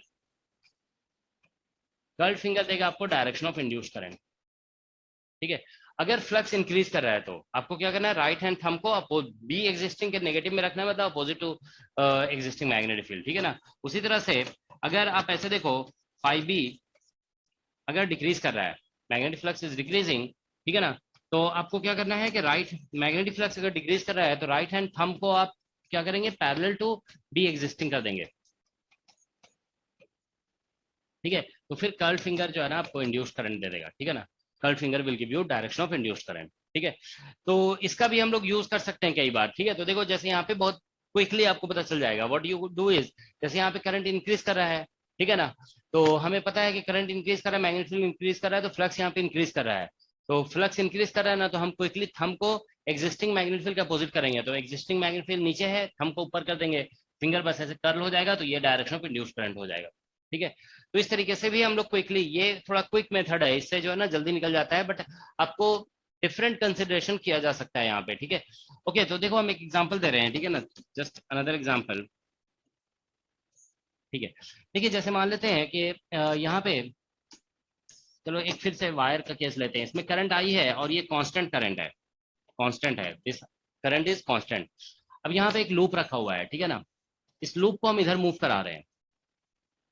A: देगा आपको डायरेक्शन ऑफ इंड्यूस्ड करंट, ठीक है। अगर फ्लक्स इंक्रीज कर रहा है तो आपको क्या करना है, राइट हैंड थंब को बी एग्जिस्टिंग के नेगेटिव में रखना है, मतलब opposite to existing magnetic field, ठीक है ना। उसी तरह से अगर आप ऐसे देखो, फाइव बी अगर डिक्रीज कर रहा है, मैग्नेटिक फ्लक्स इज डिक्रीजिंग, ठीक है ना, तो आपको क्या करना है कि राइट मैग्नेटिक फ्लक्स अगर डिक्रीज कर रहा है तो राइट हैंड थंब को आप क्या करेंगे, पैरेलल टू बी एग्जिस्टिंग कर देंगे, ठीक है। तो फिर कर्ल फिंगर जो है ना आपको इंड्यूस करंट दे देगा, ठीक है ना। Curl finger will give you direction of induce current, ठीक है। तो इसका भी हम लोग यूज कर सकते हैं कई बार, ठीक है। तो देखो जैसे यहाँ पे बहुत क्विकली आपको पता चल जाएगा, व्हाट यू डू इज, जैसे यहाँ पे करंट इंक्रीज कर रहा है, ठीक है ना, तो हमें पता है कि करंट इंक्रीज कर रहा है, मैग्नेटिक फील्ड इंक्रीज कर रहा है, तो फ्लक्स यहाँ पे इंक्रीज कर रहा है। तो फ्लक्स इंक्रीज कर रहा है ना, तो हम क्विकली थंब को एग्जिस्टिंग मैग्नेटिक फील्ड के अपोजिट करेंगे, तो एग्जिस्टिंग मैग्नेटिक फील्ड नीचे है, थंब को ऊपर कर देंगे, फिंगर बस ऐसे कर्ल हो जाएगा, तो ये डायरेक्शन ऑफ इंड्यूस करंट हो जाएगा, ठीक है। तो इस तरीके से भी हम लोग क्विकली, ये थोड़ा क्विक मेथड है, इससे जो है ना जल्दी निकल जाता है, बट आपको डिफरेंट कंसिडरेशन किया जा सकता है यहाँ पे, ठीक है। ओके, तो देखो हम एक एग्जांपल दे रहे हैं, ठीक है ना, जस्ट अनदर एग्जांपल, ठीक है। देखिए जैसे मान लेते हैं कि यहाँ पे, चलो एक फिर से वायर का केस लेते हैं, इसमें करंट आई है और ये कांस्टेंट करंट है, कांस्टेंट है, दिस करंट इज कांस्टेंट। अब यहाँ पे एक लूप रखा हुआ है, ठीक है ना, इस लूप को हम इधर मूव करा रहे हैं,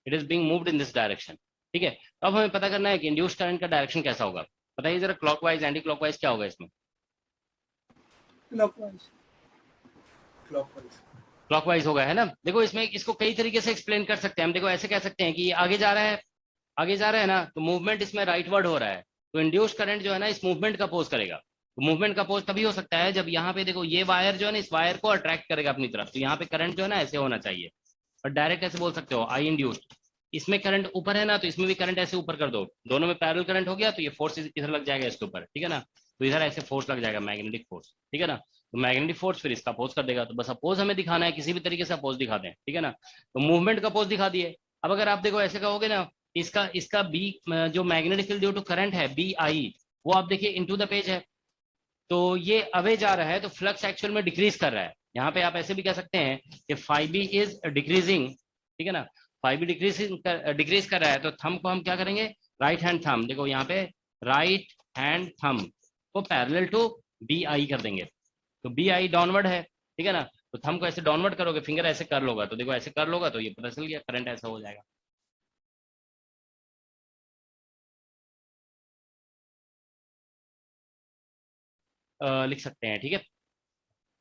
A: it is being moved in this direction, ठीक है। तो अब हमें पता करना है कि इंड्यूस करंट का डायरेक्शन कैसा होगा, बताइए जरा, क्लॉकवाइज एंटी क्लॉकवाइज क्या होगा इसमें?
F: क्लॉकवाइज।
E: क्लॉकवाइज।
A: क्लॉकवाइज होगा, है ना। देखो इसमें इसको कई तरीके से एक्सप्लेन कर सकते हैं हम, देखो ऐसे कह सकते हैं कि ये आगे जा रहा है, आगे जा रहा है ना, तो मूवमेंट इसमें राइटवर्ड हो रहा है, तो इंड्यूस करंट जो है ना इस मूवमेंट का अपोज करेगा। तो मूवमेंट का अपोज तभी हो सकता है जब यहाँ पे देखो ये वायर जो है ना इस वायर को अट्रैक्ट करेगा अपनी तरफ, तो यहाँ पे करंट जो है ना ऐसे होना चाहिए, और डायरेक्ट ऐसे बोल सकते हो आई इंड्यूस्ड। इसमें करंट ऊपर है ना, तो इसमें भी करंट ऐसे ऊपर कर दो, दोनों में पैरेलल करंट हो गया, तो ये फोर्स इधर लग जाएगा इसके ऊपर, ठीक है ना, तो इधर ऐसे फोर्स लग जाएगा, मैग्नेटिक फोर्स, ठीक है ना। तो मैग्नेटिक फोर्स फिर इसका अपोज कर देगा, तो बस अपोज हमें दिखाना है, किसी भी तरीके से अपोज दिखा दें, ठीक है ना। तो मूवमेंट का अपोज दिखा दिए। अब अगर आप देखो ऐसे कहोगे ना, इसका इसका बी जो magnetic field due to current है बी आई, वो आप देखिए इनटू द पेज है, तो ये अवे जा रहा है, तो फ्लक्स एक्चुअल में डिक्रीज कर रहा है। यहाँ पे आप ऐसे भी कह सकते हैं कि फाइव बी इज डिक्रीजिंग, ठीक है ना, फाइव बी डिक्रीज कर रहा है, तो थंब को हम क्या करेंगे, राइट हैंड थंब, देखो यहाँ पे राइट हैंड थंब को पैरेलल टू बी आई कर देंगे, तो बी आई डाउनवर्ड है, ठीक है ना, तो थंब को ऐसे डाउनवर्ड करोगे, फिंगर ऐसे कर लोगा, तो देखो ऐसे कर लोगा, तो ये पता चल गया करंट ऐसा हो जाएगा। लिख सकते हैं, ठीक है।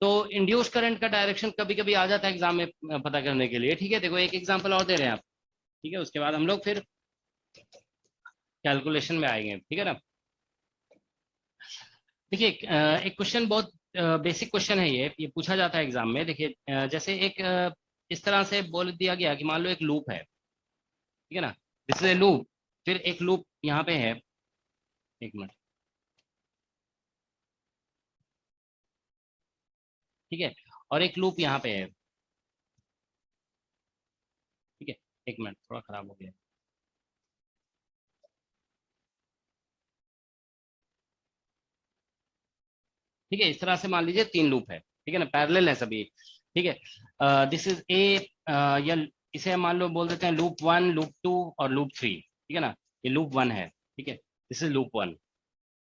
A: तो इंड्यूस करंट का डायरेक्शन कभी कभी आ जाता है एग्जाम में पता करने के लिए, ठीक है। देखो एक एग्जांपल और दे रहे हैं आप, ठीक है, उसके बाद हम लोग फिर कैलकुलेशन में आएंगे, ठीक है ना। देखिए एक क्वेश्चन बहुत बेसिक क्वेश्चन है, ये पूछा जाता है एग्जाम में। देखिए जैसे एक इस तरह से बोल दिया गया कि मान लो एक लूप है, ठीक है ना, दिस इज ए लूप, फिर एक लूप यहाँ पे है, एक मिनट, ठीक है, और एक लूप यहाँ पे है, ठीक है, एक मिनट थोड़ा खराब हो गया, ठीक है। इस तरह से मान लीजिए तीन लूप है, ठीक है ना, पैरेलल है सभी, ठीक है। दिस इज ए, या इसे हम मान लो बोल देते हैं लूप 1, लूप 2 और लूप 3, ठीक है ना, ये लूप 1 है, ठीक है, दिस इज लूप 1।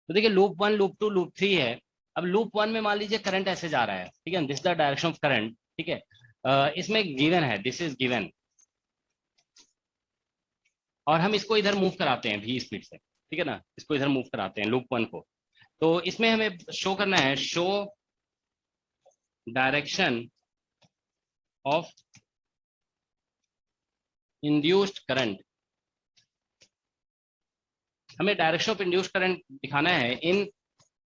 A: तो देखिए लूप 1, लूप 2, लूप 3 है। अब लूप 1 में मान लीजिए करंट ऐसे जा रहा है, ठीक है, this the direction of current, ठीक है। इसमें गिवन है, दिस इज गिवन, और हम इसको इधर मूव कराते हैं v स्पीड से, ठीक है ना, इसको इधर मूव कराते हैं लूप 1 को। तो इसमें हमें शो करना है, show direction of induced current, हमें डायरेक्शन ऑफ इंड्यूस्ड करंट दिखाना है इन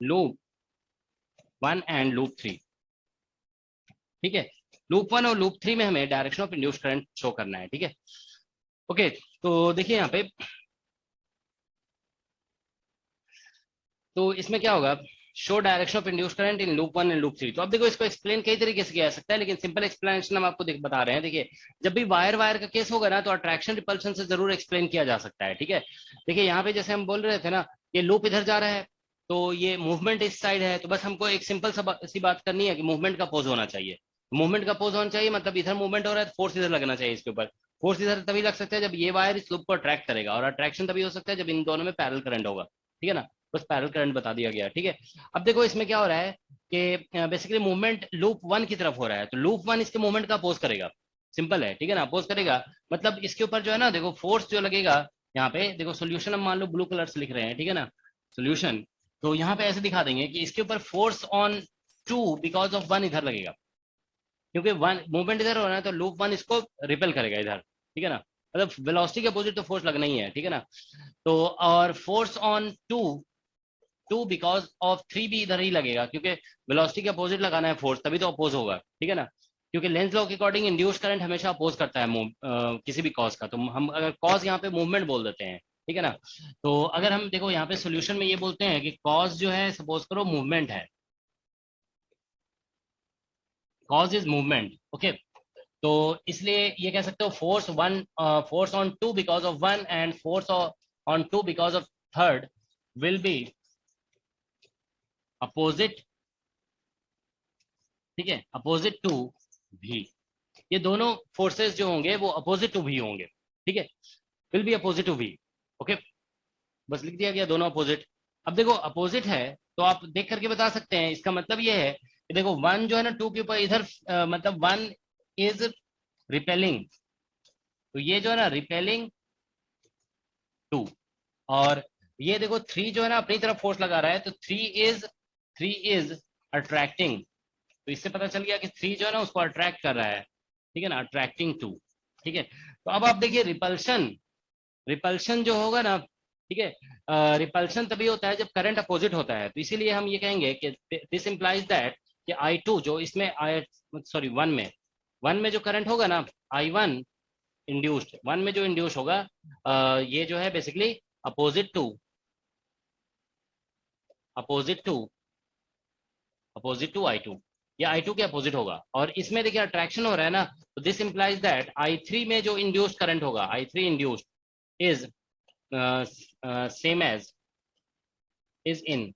A: लूप 1 एंड लूप 3, ठीक है। लूप 1 और लूप 3 में हमें direction of induced current show करना है, ठीक है। ओके, तो देखिए यहाँ पे, तो इसमें क्या होगा, show direction of induced current in loop 1 and loop 3। तो अब देखो इसको एक्सप्लेन कई तरीके से किया जा सकता है, लेकिन सिंपल एक्सप्लेनेशन हम आपको बता रहे हैं। देखिए जब भी वायर वायर का केस होगा ना, तो अट्रैक्शन रिपल्शन से जरूर एक्सप्लेन किया जा सकता है, ठीक है। देखिए यहाँ पे जैसे हम बोल रहे थे ना, ये लूप इधर जा रहा है, तो ये मूवमेंट इस साइड है, तो बस हमको एक सिंपल सी बात करनी है कि मूवमेंट का पोज होना चाहिए, मूवमेंट का पोज होना चाहिए, मतलब इधर मूवमेंट हो रहा है तो फोर्स इधर लगना चाहिए इसके ऊपर। फोर्स इधर तभी लग सकता है जब ये वायर इस लूप को अट्रैक्ट करेगा, और अट्रैक्शन तभी हो सकता है जब इन दोनों में पैरेलल करंट होगा, ठीक है ना। बस पैरेलल करंट बता दिया गया, ठीक है। अब देखो इसमें क्या हो रहा है कि बेसिकली मूवमेंट लूप 1 की तरफ हो रहा है, तो लूप 1 इसके मूवमेंट का अपोज करेगा, सिंपल है, ठीक है ना, अपोज करेगा। मतलब इसके ऊपर जो है ना देखो फोर्स जो लगेगा यहाँ पे, देखो सोल्यूशन हम मान लो ब्लू कलर से लिख रहे हैं, ठीक है ना, सोल्यूशन। तो यहाँ पे ऐसे दिखा देंगे कि इसके ऊपर फोर्स ऑन 2 बिकॉज ऑफ 1 इधर लगेगा, क्योंकि 1 मूवमेंट इधर हो रहा है तो लूप 1 इसको रिपेल करेगा इधर, ठीक है ना, मतलब वेलोसिटी के अपोजिट तो फोर्स लगना ही है, ठीक है ना। तो और फोर्स ऑन 2 बिकॉज ऑफ 3 भी इधर ही लगेगा, क्योंकि वेलोसिटी के अपोजिट लगाना है फोर्स, तभी तो अपोज होगा, ठीक है ना, क्योंकि लेंज लॉ के अकॉर्डिंग इंड्यूस करंट हमेशा अपोज करता है किसी भी कॉज का। तो हम अगर कॉज यहाँ पे मूवमेंट बोल देते हैं, ठीक है ना। तो अगर हम देखो यहाँ पे सोल्यूशन में ये बोलते हैं कि कॉज जो है सपोज करो मूवमेंट है, कॉज इज मूवमेंट, ओके। तो इसलिए ये कह सकते हो force on 2 because of 1 and force on 2 because of 3rd will be opposite, ठीक है, अपोजिट टू भी। ये दोनों फोर्सेस जो होंगे वो अपोजिट टू भी होंगे, ठीक है, विल बी अपोजिट टू भी, ओके, बस लिख दिया गया दोनों अपोजिट। अब देखो अपोजिट है तो आप देख करके बता सकते हैं, इसका मतलब ये है कि देखो 1 जो है ना 2 के ऊपर इधर मतलब 1 इज रिपेलिंग, तो ये जो है ना रिपेलिंग 2, और ये देखो 3 जो है ना अपनी तरफ फोर्स लगा रहा है, तो 3 इज अट्रैक्टिंग, तो इससे पता चल गया कि 3 जो है ना उसको अट्रैक्ट कर रहा है, ठीक है ना, अट्रैक्टिंग 2, ठीक है। तो अब आप देखिए रिपल्शन जो होगा ना, ठीक है, रिपल्शन तभी होता है जब करंट अपोजिट होता है, तो इसीलिए हम ये कहेंगे कि दिस इंप्लाइज दैट कि I2 जो इसमें वन में जो करंट होगा ना I1 इंड्यूस्ड, 1 में जो इंड्यूस होगा ये जो है बेसिकली अपोजिट टू I2, या I2 के अपोजिट होगा। और इसमें देखिए अट्रैक्शन हो रहा है ना, तो दिस इंप्लाइज दैट I3 में जो इंड्यूस्ड करंट होगा, I3 induced is same as, is in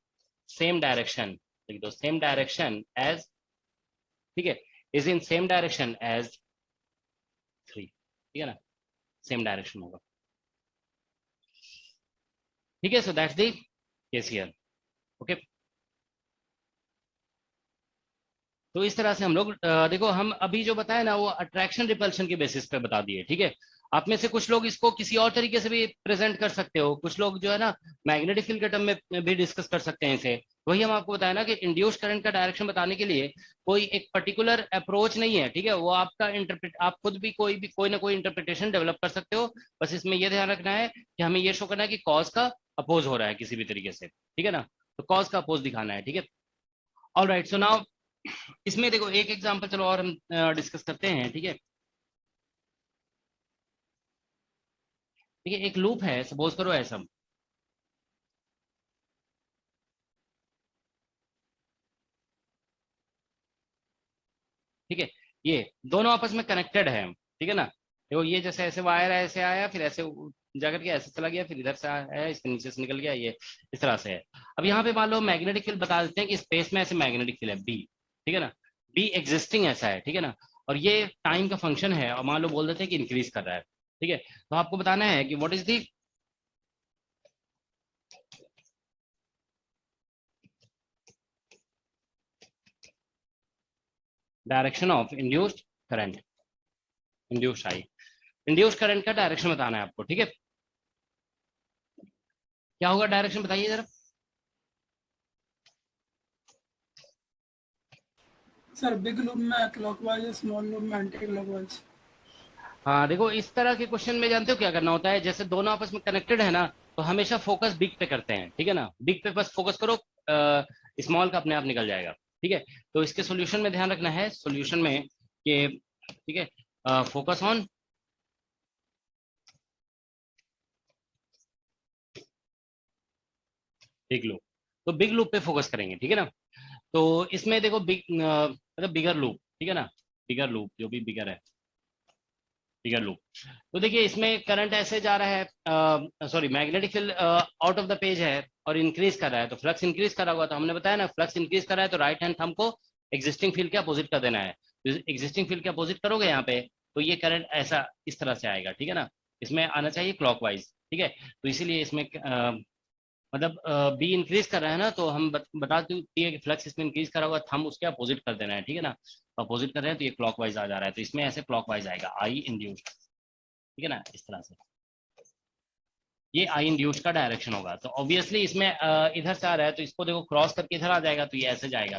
A: same direction, लिख दो सेम डायरेक्शन एज, ठीक है, is in same direction as 3, ठीक है ना, सेम डायरेक्शन होगा, ठीक है। So that's the case here, okay. तो इस तरह से हम लोग देखो हम अभी जो बताया ना वो अट्रैक्शन रिपल्शन के बेसिस पे बता दिए, ठीक है। आप में से कुछ लोग इसको किसी और तरीके से भी प्रेजेंट कर सकते हो, कुछ लोग जो है ना मैग्नेटिक फील्ड के टर्म में भी डिस्कस कर सकते हैं इसे। वही हम आपको बताया ना कि इंड्यूस करंट का डायरेक्शन बताने के लिए कोई एक पर्टिकुलर अप्रोच नहीं है, ठीक है, वो आपका आप खुद भी कोई ना कोई इंटरप्रिटेशन डेवलप कर सकते हो। बस इसमें ये ध्यान रखना है कि हमें ये शो करना है कि कॉज का अपोज हो रहा है किसी भी तरीके से, ठीक है ना, तो कॉज का अपोज दिखाना है, ठीक है। ऑलराइट, सो नाउ इसमें देखो एक एग्जांपल चलो और हम डिस्कस करते हैं, ठीक है। ठीक है, एक लूप है, सपोज करो ऐसा, ठीक है, ये दोनों आपस में कनेक्टेड है, ठीक है ना। देखो ये जैसे ऐसे वायर है, ऐसे आया, फिर ऐसे जाकर के ऐसे चला गया, फिर इधर से आया, इसके नीचे से निकल गया, ये इस तरह से है। अब यहाँ पे मान लो मैग्नेटिक फील्ड बता देते हैं कि स्पेस में ऐसे मैग्नेटिक फील्ड है बी, ठीक है ना, बी एग्जिस्टिंग ऐसा है, ठीक है ना, और ये टाइम का फंक्शन है, और मान लो बोल देते हैं कि इंक्रीज कर रहा है, ठीक है। तो आपको बताना है कि what is the direction of induced current, induced I, induced current का डायरेक्शन बताना है आपको, ठीक है। क्या होगा डायरेक्शन बताइए जरा।
F: सर बिग लूप में क्लॉकवाइज, स्मॉल लूप में एंटी क्लॉकवाइज।
A: हाँ देखो इस तरह के क्वेश्चन में जानते हो क्या करना होता है, जैसे दोनों आपस में कनेक्टेड है ना, तो हमेशा फोकस बिग पे करते हैं, ठीक है ना, बिग पे बस फोकस करो, स्मॉल का अपने आप निकल जाएगा, ठीक है। तो इसके सॉल्यूशन में ध्यान रखना है, सॉल्यूशन में कि ठीक है फोकस ऑन बिग लूप, तो बिग लूप पे फोकस करेंगे, ठीक है ना। तो इसमें देखो मतलब बिगर लूप, ठीक है ना, बिगर लूप जो भी बिगर है, बिगर लूप। तो देखिए इसमें करंट ऐसे जा रहा है, sorry magnetic field out of the page है और इंक्रीज कर रहा है, तो फ्लक्स इंक्रीज करा हुआ, तो हमने बताया ना फ्लक्स इंक्रीज कर रहा है तो राइट हैंड थंब को एग्जिस्टिंग फील्ड के अपोजिट कर देना है, तो एग्जिस्टिंग फील्ड के अपोजिट करोगे यहाँ पे तो ये करंट ऐसा इस तरह से आएगा, ठीक है ना, इसमें आना चाहिए क्लॉकवाइज, ठीक है। तो इसीलिए इसमें मतलब बी इंक्रीज कर रहा है ना, तो हम बता देती है कि फ्लक्स इसमें इंक्रीज करा हुआ, हम उसके अपोजिट कर देना है, ठीक है ना। अपोजिट कर रहे हैं तो ये क्लॉकवाइज आ जा रहा है, तो इसमें ऐसे क्लॉकवाइज आएगा आई इंड्यूस्ड, ठीक है ना, इस तरह से ये आई इंड्यूस्ड का डायरेक्शन होगा। तो ऑब्वियसली इसमें इधर से आ रहा है तो इसको देखो क्रॉस करके इधर आ जाएगा, तो ये ऐसे जाएगा,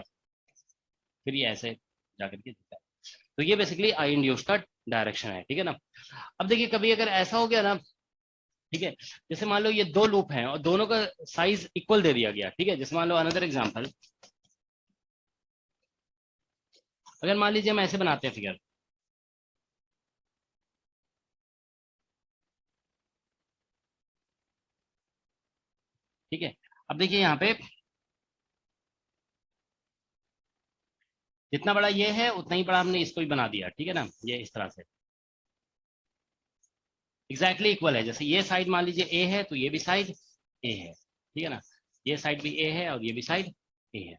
A: फिर ये ऐसे जाकर के दिखता है। तो ये बेसिकली आई इंड्यूस्ड का डायरेक्शन है, ठीक है ना। अब देखिए कभी अगर ऐसा हो गया ना, ठीक है, जैसे मान लो ये दो लूप हैं और दोनों का साइज इक्वल दे दिया गया, ठीक है। जैसे मान लो अनदर एग्जांपल, अगर मान लीजिए हम ऐसे बनाते हैं फिगर, ठीक है। अब देखिए यहाँ पे जितना बड़ा ये है उतना ही बड़ा हमने इसको भी बना दिया, ठीक है ना, ये इस तरह से एग्जैक्टली इक्वल है। जैसे ये साइड मान लीजिए ए है तो ये भी साइड ए है, ठीक है ना, ये साइड भी ए है और ये भी साइड ए है।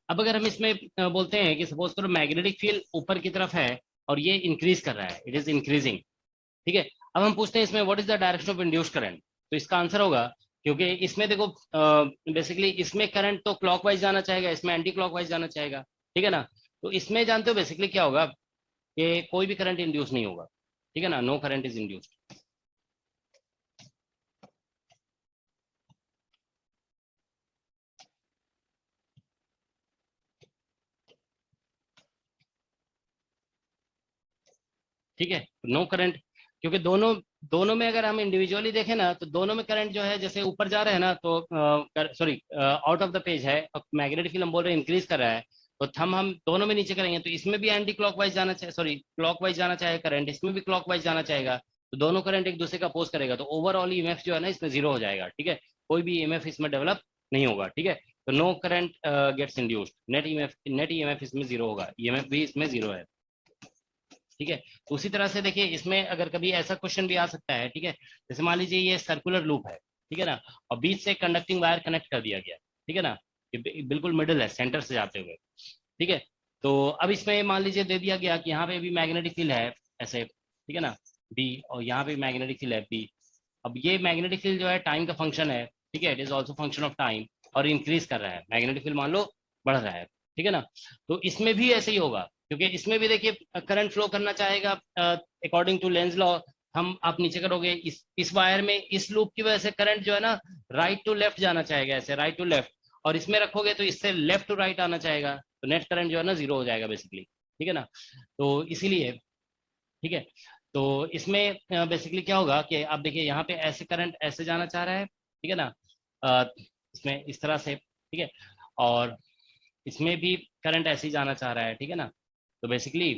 A: अब अगर हम इसमें बोलते हैं कि सपोज करो मैग्नेटिक फील्ड ऊपर की तरफ है और ये इंक्रीज कर रहा है, इट इज इंक्रीजिंग, ठीक है। अब हम पूछते हैं इसमें what is the direction of induced current, तो इसका आंसर होगा, क्योंकि इसमें देखो बेसिकली इसमें करंट तो क्लॉकवाइज जाना चाहेगा, इसमें एंटी क्लॉकवाइज जाना चाहेगा, ठीक है ना। तो इसमें जानते हो बेसिकली क्या होगा कि कोई भी करंट इंड्यूस नहीं होगा, ठीक है ना, नो करंट इज इंड्यूस्ड। ठीक है, नो करंट, क्योंकि दोनों दोनों में अगर हम इंडिविजुअली देखें ना तो दोनों में करंट जो है जैसे ऊपर जा रहे हैं ना, तो sorry out of the page है, मैग्नेटिक फील्ड हम बोल रहे हैं इंक्रीज कर रहा है, तो हम दोनों में नीचे करेंगे तो इसमें भी एंटी क्लॉकवाइज जाना चाहिए, सॉरी क्लॉकवाइज जाना चाहे करंट, इसमें भी क्लॉकवाइज जाना चाहेगा, तो दोनों करंट एक दूसरे का अपोज करेगा, तो ओवरऑल ईएमएफ जो है ना इसमें जीरो हो जाएगा, ठीक है, कोई भी ईएमएफ इसमें डेवलप नहीं होगा, ठीक है। तो no current gets induced, net EMF इसमें जीरो होगा, ईएमएफ भी इसमें जीरो है, ठीक है। तो उसी तरह से देखिए इसमें अगर कभी ऐसा क्वेश्चन भी आ सकता है, ठीक है, जैसे मान लीजिए ये सर्कुलर लूप है, ठीक है ना, और बीच से कंडक्टिंग वायर कनेक्ट कर दिया गया, ठीक है ना, ये बिल्कुल मिडिल है सेंटर से जाते हुए, ठीक है। तो अब इसमें मान लीजिए दे दिया गया कि यहाँ पे भी मैग्नेटिक फील्ड है ऐसे, ठीक है ना, बी, और यहाँ पे मैग्नेटिक फील्ड है बी। अब ये मैग्नेटिक फील्ड जो है टाइम का फंक्शन है, ठीक है, it is also function of time, और इंक्रीज कर रहा है, मैग्नेटिक फील्ड मान लो बढ़ रहा है, ठीक है ना। तो इसमें भी ऐसे ही होगा, क्योंकि इसमें भी देखिए करंट फ्लो करना चाहेगा अकॉर्डिंग टू लेंज लॉ, हम आप नीचे करोगे इस वायर में इस लूप की वजह से करंट जो है ना राइट टू लेफ्ट जाना चाहेगा, ऐसे राइट टू लेफ्ट, और इसमें रखोगे तो इससे लेफ्ट टू राइट आना चाहेगा, तो नेट करंट जो है ना जीरो हो जाएगा बेसिकली, ठीक है ना। तो इसीलिए, ठीक है, तो इसमें बेसिकली क्या होगा कि आप देखिए यहाँ पे ऐसे करंट ऐसे जाना चाह रहा है, ठीक है ना, इसमें इस तरह से, ठीक है, और इसमें भी करंट ऐसे ही जाना चाह रहा है, ठीक है ना। तो बेसिकली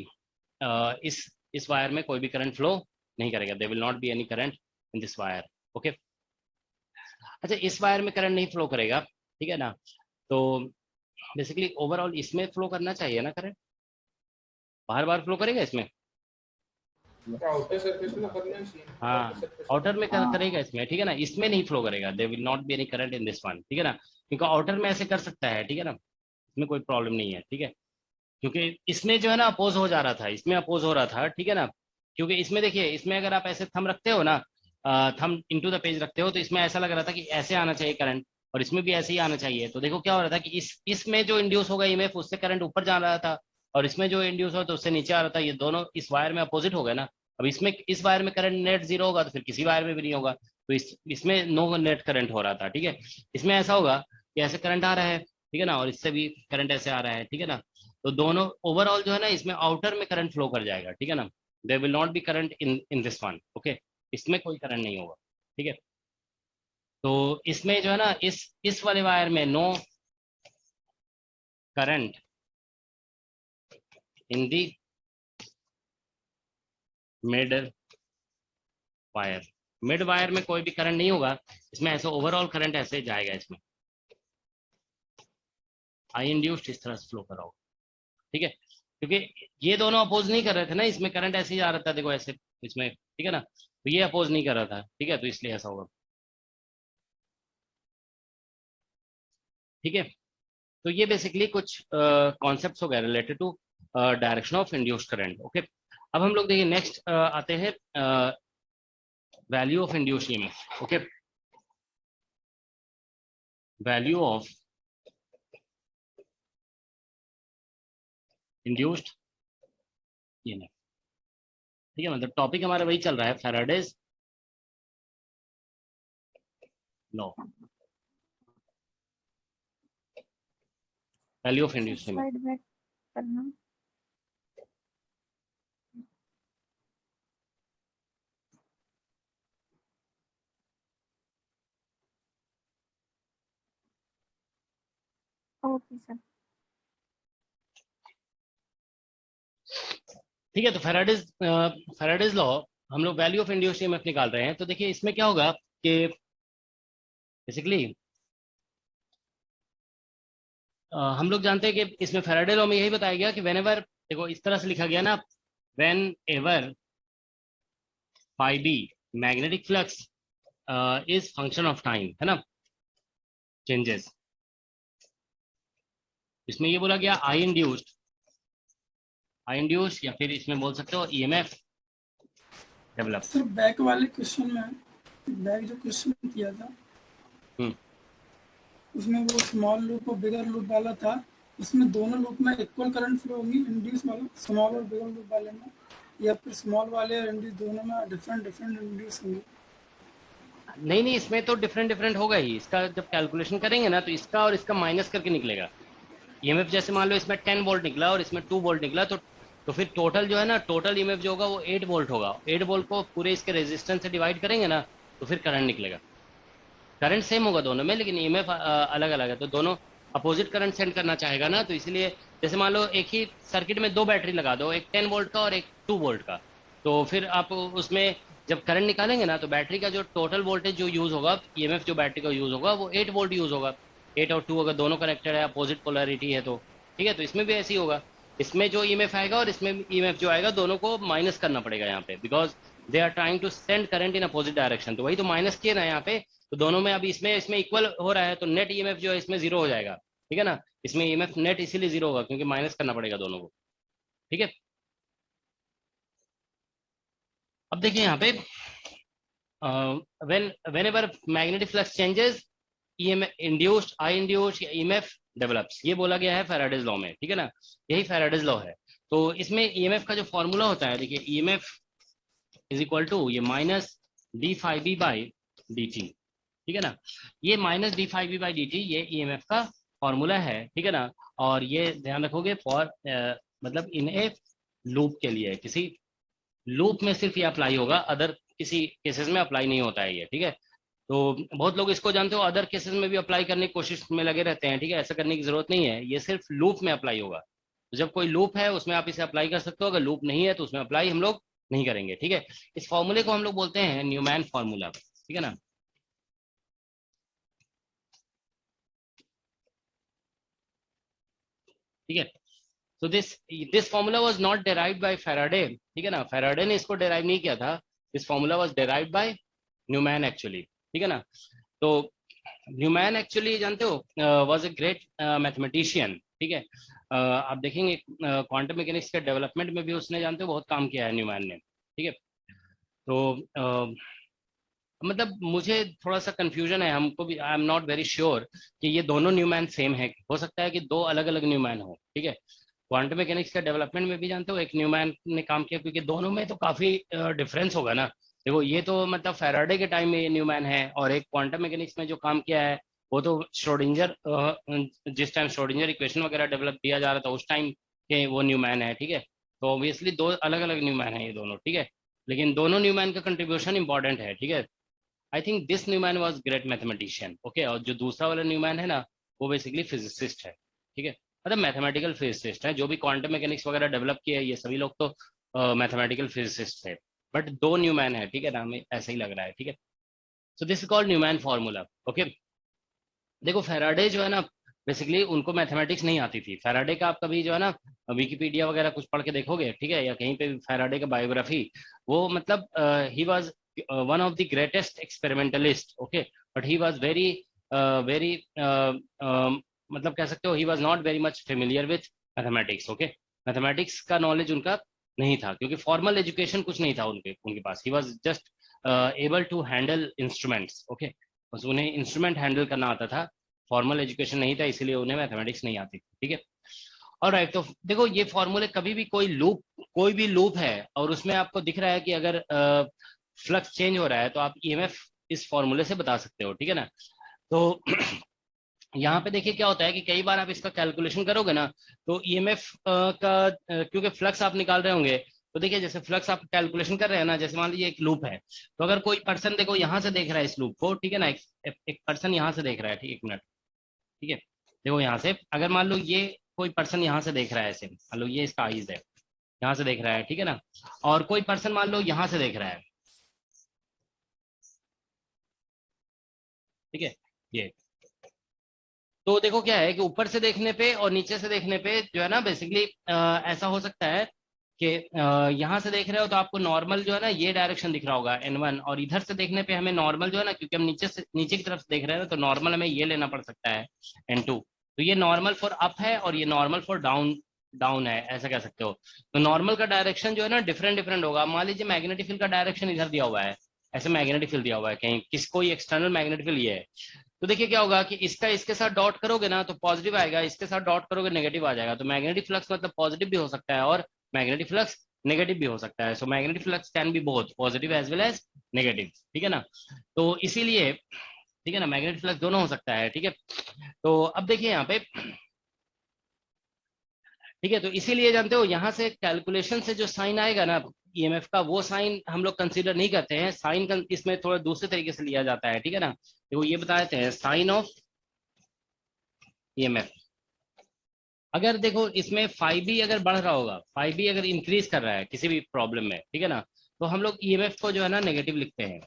A: इस वायर में कोई भी करंट फ्लो नहीं करेगा, there will not be any current in this wire, okay. अच्छा, इस वायर में करंट नहीं फ्लो करेगा, ठीक है ना, तो बेसिकली ओवरऑल इसमें फ्लो करना चाहिए ना करंट, बार बार फ्लो करेगा इसमें,
D: आउटर सरफेस में करना चाहिए,
A: हाँ आउटर में करेगा इसमें, ठीक है ना, इसमें नहीं फ्लो करेगा, there will not be any current in this one, ठीक है ना, क्योंकि आउटर में ऐसे कर सकता है, ठीक है ना, इसमें कोई प्रॉब्लम नहीं है, ठीक है, क्योंकि इसमें जो है ना अपोज हो जा रहा था, इसमें अपोज हो रहा था, ठीक है ना, क्योंकि इसमें देखिए इसमें अगर आप ऐसे थंब रखते हो ना, थंब इनटू द पेज रखते हो, तो इसमें ऐसा लग रहा था कि ऐसे आना चाहिए करंट, और इसमें भी ऐसे ही आना चाहिए, तो देखो क्या हो रहा था कि इसमें जो इंड्यूस होगा ईएमएफ उससे करंट ऊपर जा रहा था, और इसमें जो इंड्यूस हो तो उससे नीचे आ रहा था, ये दोनों इस वायर में अपोजिट हो गए ना। अब इसमें इस वायर में करंट नेट जीरो होगा तो फिर किसी वायर में भी नहीं होगा, तो इसमें नो नेट करंट हो रहा था, ठीक है। इसमें ऐसा होगा कि ऐसे करंट आ रहा है, ठीक है ना, और इससे भी करंट ऐसे आ रहा है, ठीक है ना, तो दोनों ओवरऑल जो है ना इसमें आउटर में करंट फ्लो कर जाएगा, ठीक है ना, there will not be current in this one, okay, इसमें कोई करंट नहीं होगा, ठीक है। तो इसमें जो है ना इस वाले वायर में no current in the mid wire, mid wire में कोई भी करंट नहीं होगा, इसमें ऐसे ओवरऑल करंट ऐसे जाएगा, इसमें आई इंड्यूस्ड इस तरह से फ्लो कर रहा होगा, ठीक है, क्योंकि ये दोनों अपोज नहीं कर रहे थे ना, इसमें करंट ऐसे ही आ रहा था, देखो ऐसे इसमें, ठीक है ना, तो ये अपोज नहीं कर रहा था, ठीक है, तो इसलिए ऐसा होगा, ठीक है। तो ये बेसिकली कुछ कॉन्सेप्ट्स हो गए related to direction of induced current, okay. अब हम लोग देखिए नेक्स्ट आते हैं value of induced EMF, okay. Value of induced EMF. ठीक है, मतलब टॉपिक हमारा वही चल रहा है, Faraday's law, value of induced EMF.
B: Slide back करना। Okay sir.
A: ठीक है, तो फैराडेज लॉ हम लोग वैल्यू ऑफ इंड्यूस्ड ईएमएफ निकाल रहे हैं। तो देखिए इसमें क्या होगा कि बेसिकली हम लोग जानते हैं कि इसमें फैराडे लॉ में यही बताया गया कि वेन एवर, देखो इस तरह से लिखा गया ना, whenever phi B magnetic flux is function of time, है ना, चेंजेस। इसमें ये बोला गया आई इंड्यूस्ड या फिर इसमें बोल सकते हो ईएमएफ डेवलप।
F: सर बैक वाले क्वेश्चन में, बैक जो क्वेश्चन किया था उसमें वो स्मॉल लूप और बिगर लूप वाला था, उसमें दोनों लूप में इक्वल करंट फ्लो होगी इंड्यूस वाला स्मॉल और बिगर लूप वाले में, या फिर स्मॉल वाले और इंड्यूस दोनों में डिफरेंट इंड्यूस होंगे?
A: नहीं, इसमें तो डिफरेंट होगा ही। इसका जब कैलकुलेशन करेंगे ना तो इसका और इसका माइनस करके निकलेगा। ईएमएफ जैसे मान लो इसमें 10 वोल्ट निकला और इसमें 2 वोल्ट निकला, तो फिर टोटल जो है ना, टोटल ईएमएफ जो होगा वो 8 वोल्ट होगा। 8 वोल्ट को पूरे इसके रेजिस्टेंस से डिवाइड करेंगे ना तो फिर करंट निकलेगा। करंट सेम होगा दोनों में, लेकिन ईएमएफ अलग अलग है, तो दोनों अपोजिट करंट सेंड करना चाहेगा ना। तो इसलिए जैसे मान लो एक ही सर्किट में 2 बैटरी लगा दो, एक 10 वोल्ट का और एक 2 वोल्ट का, तो फिर आप उसमें जब करंट निकालेंगे ना तो बैटरी का जो टोटल वोल्टेज जो यूज होगा, ईएमएफ जो बैटरी का यूज होगा वो 8 वोल्ट यूज होगा। 8 और 2 अगर दोनों कनेक्टेड है, अपोजिट पोलैरिटी है तो ठीक है। तो इसमें भी ऐसे ही होगा, इसमें जो ईएमएफ आएगा और इसमें ईएमएफ जो आएगा दोनों को माइनस करना पड़ेगा यहाँ पे, because they are trying to send current in opposite direction. तो वही तो माइनस किए ना यहाँ पे, तो दोनों में अभी इसमें इक्वल हो रहा है, तो नेट ईएमएफ जो है इसमें 0 हो जाएगा। ठीक है ना, इसमें ईएमएफ नेट इसीलिए 0 होगा क्योंकि माइनस करना पड़ेगा दोनों को। ठीक है, अब देखिए यहाँ पे whenever magnetic flux changes, EMF induced, I induced, EMF develops, ये बोला गया है फैराडेज लॉ में। ठीक है ना, यही फैराडेज लॉ है। तो इसमें EMF का जो फॉर्मूला होता है, देखिए EMF इज इक्वल टू ये minus d phi B by D t. ठीक है ना, ये minus d phi B by D t ये EMF का फॉर्मूला है। ठीक है ना, और ये ध्यान रखोगे फॉर मतलब इन ए लूप के लिए, किसी लूप में सिर्फ ये अप्लाई होगा, अदर किसी केसेस में अप्लाई नहीं होता है ये। ठीक है, तो बहुत लोग इसको जानते हो अदर केसेस में भी अप्लाई करने की कोशिश में लगे रहते हैं। ठीक है, ऐसा करने की जरूरत नहीं है, ये सिर्फ लूप में अप्लाई होगा। तो जब कोई लूप है उसमें आप इसे अप्लाई कर सकते हो, अगर लूप नहीं है तो उसमें अप्लाई हम लोग नहीं करेंगे। ठीक है, इस फॉर्मूले को हम लोग बोलते हैं न्यूमैन फॉर्मूला। ठीक है ना, ठीक है, तो this formula was not derived by Faraday. ठीक है ना, फैराडे ने इसको डेराइव नहीं किया था, this formula was derived by Neumann actually. ठीक है ना, तो न्यूमैन एक्चुअली जानते हो वाज अ ग्रेट मैथमेटिशियन। ठीक है, आप देखेंगे क्वांटम मैकेनिक्स के डेवलपमेंट में भी उसने जानते हो बहुत काम किया है न्यूमैन ने। ठीक है, तो मतलब मुझे थोड़ा सा कंफ्यूजन है, हमको भी, I am not very sure कि ये दोनों न्यूमैन सेम है, हो सकता है कि 2 अलग अलग न्यूमैन हो। ठीक है, क्वांटम मैकेनिक्स का डेवलपमेंट में भी जानते हो एक न्यूमैन ने काम किया, क्योंकि दोनों में तो काफी डिफरेंस होगा ना। देखो ये तो मतलब फैराडे के टाइम में ये न्यूमैन है, और एक क्वांटम मैकेनिक्स में जो काम किया है वो तो श्रोडिंजर, जिस टाइम श्रोडिंजर इक्वेशन वगैरह डेवलप किया जा रहा था उस टाइम के वो न्यूमैन है। ठीक है, तो ऑब्वियसली 2 अलग अलग न्यूमैन है ये दोनों। ठीक है, लेकिन दोनों न्यूमैन का कंट्रीब्यूशन इंपॉर्टेंट है। ठीक है, I think this Neumann was great mathematician. Okay, और जो दूसरा वाला न्यूमैन है ना वो बेसिकली फिजिसिस्ट है। ठीक है, मतलब मैथमेटिकल फिजिसिस्ट है, जो भी क्वांटम मैकेनिक्स वगैरह डेवलप किया है ये सभी लोग तो मैथमेटिकल फिजिसिस्ट है, बट 2 न्यूमैन है। ठीक है ना, हमें ऐसा ही लग रहा है। ठीक है, so this is called Neumann formula. Okay, देखो फैराडे जो है ना बेसिकली उनको मैथमेटिक्स नहीं आती थी। फैराडे का आप कभी जो है ना विकिपीडिया वगैरह कुछ पढ़ के देखोगे, ठीक है, या कहीं पे फैराडे का बायोग्राफी, वो मतलब he was one of the greatest experimentalist. Okay, but he was very मतलब कह सकते हो he was not very much familiar with mathematics. Okay, mathematics का नॉलेज उनका नहीं था क्योंकि फॉर्मल एजुकेशन कुछ नहीं था उनके पास। He was just able to handle instruments. Okay, बस उन्हें इंस्ट्रूमेंट हैंडल करना आता था, फॉर्मल एजुकेशन नहीं था, इसीलिए उन्हें मैथमेटिक्स नहीं आती थी, ठीक है। और राइट, तो देखो ये फॉर्मूले कभी भी कोई भी लूप है और उसमें आपको दिख रहा है कि अगर फ्लक्स चेंज हो रहा है तो आप ईएमएफ इस फॉर्मूले से बता सकते हो, ठीक है ना। तो यहाँ पे देखिए क्या होता है कि कई बार आप इसका कैलकुलेशन करोगे ना तो ईएमएफ क्योंकि फ्लक्स आप निकाल रहे होंगे, तो देखिए जैसे फ्लक्स आप कैलकुलेशन कर रहे हैं ना, जैसे मान लीजिए एक लूप है, तो अगर कोई पर्सन देखो यहाँ से देख रहा है इस लूप को, ठीक है ना, एक पर्सन यहाँ से देख रहा है, ठीक, एक मिनट, ठीक है, देखो यहाँ से अगर मान लो ये कोई पर्सन यहाँ से देख रहा है, ऐसे मान लो ये इसका आईज है, यहाँ से देख रहा है, ठीक है ना, और कोई पर्सन मान लो यहाँ से देख रहा है, ठीक है, ये तो देखो क्या है कि ऊपर से देखने पे और नीचे से देखने पे जो है ना बेसिकली ऐसा हो सकता है कि यहाँ से देख रहे हो तो आपको नॉर्मल जो है ना ये डायरेक्शन दिख रहा होगा n1, और इधर से देखने पे हमें नॉर्मल जो है ना, क्योंकि हम नीचे की तरफ से देख रहे हैं ना, तो नॉर्मल हमें ये लेना पड़ सकता है n2। तो ये नॉर्मल फॉर अप है और ये नॉर्मल फॉर डाउन डाउन है, ऐसा कह सकते हो। तो नॉर्मल का डायरेक्शन जो है ना डिफरेंट डिफरेंट होगा। मान लीजिए मैग्नेटिक फील्ड का डायरेक्शन इधर दिया हुआ है, ऐसे मैग्नेटिक फील्ड दिया हुआ है कहीं, कोई एक्सटर्नल मैग्नेटिक फील्ड ये है, तो देखिए क्या होगा कि इसका इसके साथ डॉट करोगे ना तो पॉजिटिव आएगा, इसके साथ डॉट करोगे नेगेटिव आ जाएगा। तो मैग्नेटिक फ्लक्स मतलब पॉजिटिव भी हो सकता है और मैग्नेटिक फ्लक्स नेगेटिव भी हो सकता है। So magnetic flux can be both positive as well as negative, ठीक है ना। तो इसीलिए ठीक है ना, मैग्नेटिक फ्लक्स दोनों हो सकता है, ठीक है। तो अब देखिए यहाँ पे, ठीक है, तो इसीलिए जानते हो यहाँ से कैलकुलेशन से जो साइन आएगा ना ईएमएफ का, वो साइन हम लोग कंसीडर नहीं करते हैं। साइन इसमें थोड़ा दूसरे तरीके से लिया जाता है, ठीक है ना। तो ये बता देते हैं साइन ऑफ ईएमएफ। अगर देखो इसमें फाई भी अगर बढ़ रहा होगा, फाई भी अगर इंक्रीज कर रहा है किसी भी प्रॉब्लम में, ठीक है ना, तो हम लोग ईएमएफ को जो है ना नेगेटिव लिखते हैं,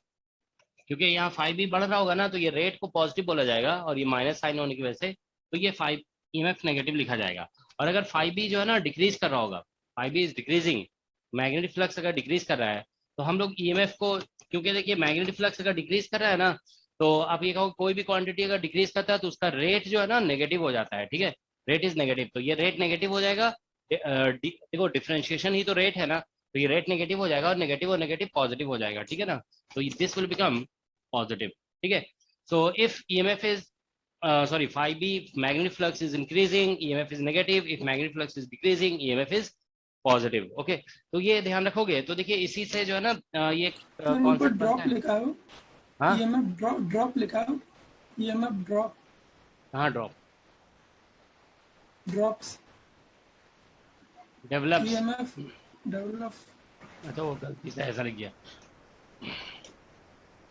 A: क्योंकि यहाँ फाई भी बढ़ रहा होगा ना तो ये रेट को पॉजिटिव बोला जाएगा, और ये माइनस साइन होने की वजह से तो ये फाइव ईएमएफ नेगेटिव लिखा जाएगा। और अगर फाइव भी जो है ना डिक्रीज कर रहा होगा, फाइव भी इज डिक्रीजिंग, मैग्नेटिक फ्लक्स अगर डिक्रीज कर रहा है तो हम लोग ईएमएफ को, क्योंकि देखिए मैग्नेटिक फ्लक्स अगर डिक्रीज कर रहा है ना, तो आप ये कहो कोई भी क्वांटिटी अगर डिक्रीज करता है तो उसका रेट जो है ना नेगेटिव हो जाता है, ठीक है, रेट इज नेगेटिव, तो ये रेट नेगेटिव हो जाएगा। देखो डिफरेंशिएशन ही तो रेट है ना, तो ये रेट नेगेटिव हो जाएगा और नेगेटिव पॉजिटिव हो जाएगा, ठीक है ना। तो दिस विल बिकम पॉजिटिव, ठीक है। So if EMF is sorry, phi b, magnetic flux is increasing, EMF is negative. If magnetic flux is decreasing, EMF is positive. Okay, तो ये ध्यान रखोगे। तो देखिए इसी से जो है ना ये
F: ऊपर ड्रॉप लिखा हो,
A: हाँ
F: EMF ड्रॉप लिखा हो, EMF ड्रॉप,
A: हाँ drop
F: drops,
A: develop,
F: EMF develop,
A: अच्छा वो गलती से ऐसा लिख गया,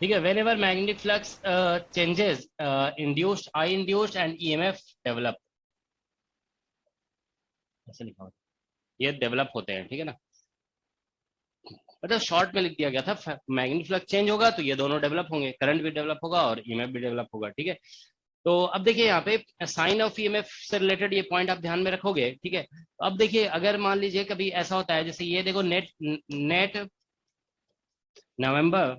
A: ठीक है। whenever magnetic flux changes, induced, I induced and EMF develop, ऐसा लिखा होता है, ये डेवलप होते हैं, ठीक है ना। मतलब शॉर्ट में लिख दिया गया था, मैग्नेटिक फ्लक्स चेंज होगा तो ये दोनों डेवलप होंगे, करंट भी डेवलप होगा और ईएमएफ भी डेवलप होगा, ठीक है। तो अब देखिए यहाँ पे साइन ऑफ ईएमएफ से रिलेटेड ये पॉइंट आप ध्यान में रखोगे, ठीक है। तो अब देखिए अगर मान लीजिए कभी ऐसा होता है, जैसे ये देखो नेट नवंबर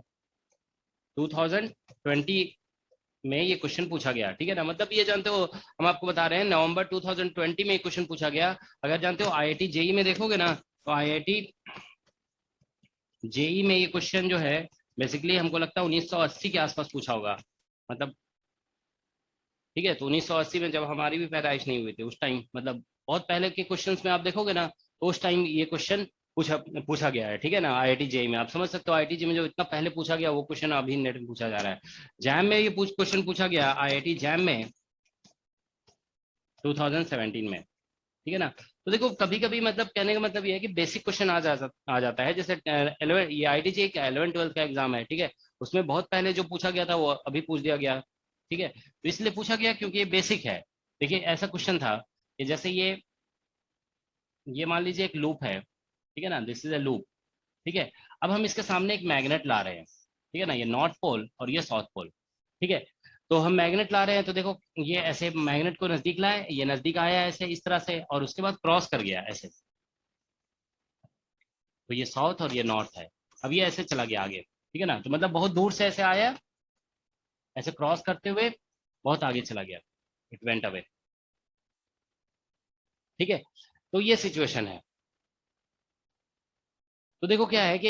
A: 2020 में ये क्वेश्चन पूछा गया, ठीक है ना। मतलब ये जानते हो हम आपको बता रहे हैं नवंबर 2020 में ये क्वेश्चन पूछा गया। अगर जानते हो आईआईटी जेई में देखोगे ना, तो आईआईटी जेई में ये क्वेश्चन जो है बेसिकली हमको लगता है 1980 के आसपास पूछा होगा, मतलब ठीक है। तो 1980 में जब हमारी भी पैदाइश नहीं हुई थी उस टाइम, मतलब बहुत पहले के क्वेश्चंस में आप देखोगे ना तो उस टाइम ये क्वेश्चन पूछा गया है, ठीक है ना। आईआईटी जेई में आप समझ सकते हो, आईआईटी जेई में जो इतना पहले पूछा गया वो क्वेश्चन अभी नेट में पूछा जा रहा है। जैम में ये क्वेश्चन पूछा गया, आईआईटी जैम में 2017 में, ठीक है ना। तो देखो कभी कभी मतलब कहने का मतलब ये है कि बेसिक क्वेश्चन आ जाता है। जैसे 11 ये आईआईटी जेई का 11-12 का एग्जाम है, ठीक है, उसमें बहुत पहले जो पूछा गया था वो अभी पूछ दिया गया, ठीक है। तो इसलिए पूछा गया क्योंकि ये बेसिक है। देखिए ऐसा क्वेश्चन था कि जैसे ये मान लीजिए एक लूप है, ठीक है ना, दिस इज अ लूप, ठीक है। अब हम इसके सामने एक मैग्नेट ला रहे हैं, ठीक है ना, ये नॉर्थ पोल और ये साउथ पोल, ठीक है। तो हम मैग्नेट ला रहे हैं, तो देखो ये ऐसे मैग्नेट को नजदीक लाए, ये नजदीक आया ऐसे इस तरह से, और उसके बाद क्रॉस कर गया ऐसे, तो ये साउथ और ये नॉर्थ है। अब ये ऐसे चला गया आगे, ठीक है ना। तो मतलब बहुत दूर से ऐसे आया, ऐसे क्रॉस करते हुए बहुत आगे चला गया, इट वेंट अवे, ठीक है। तो ये सिचुएशन है। तो देखो क्या है कि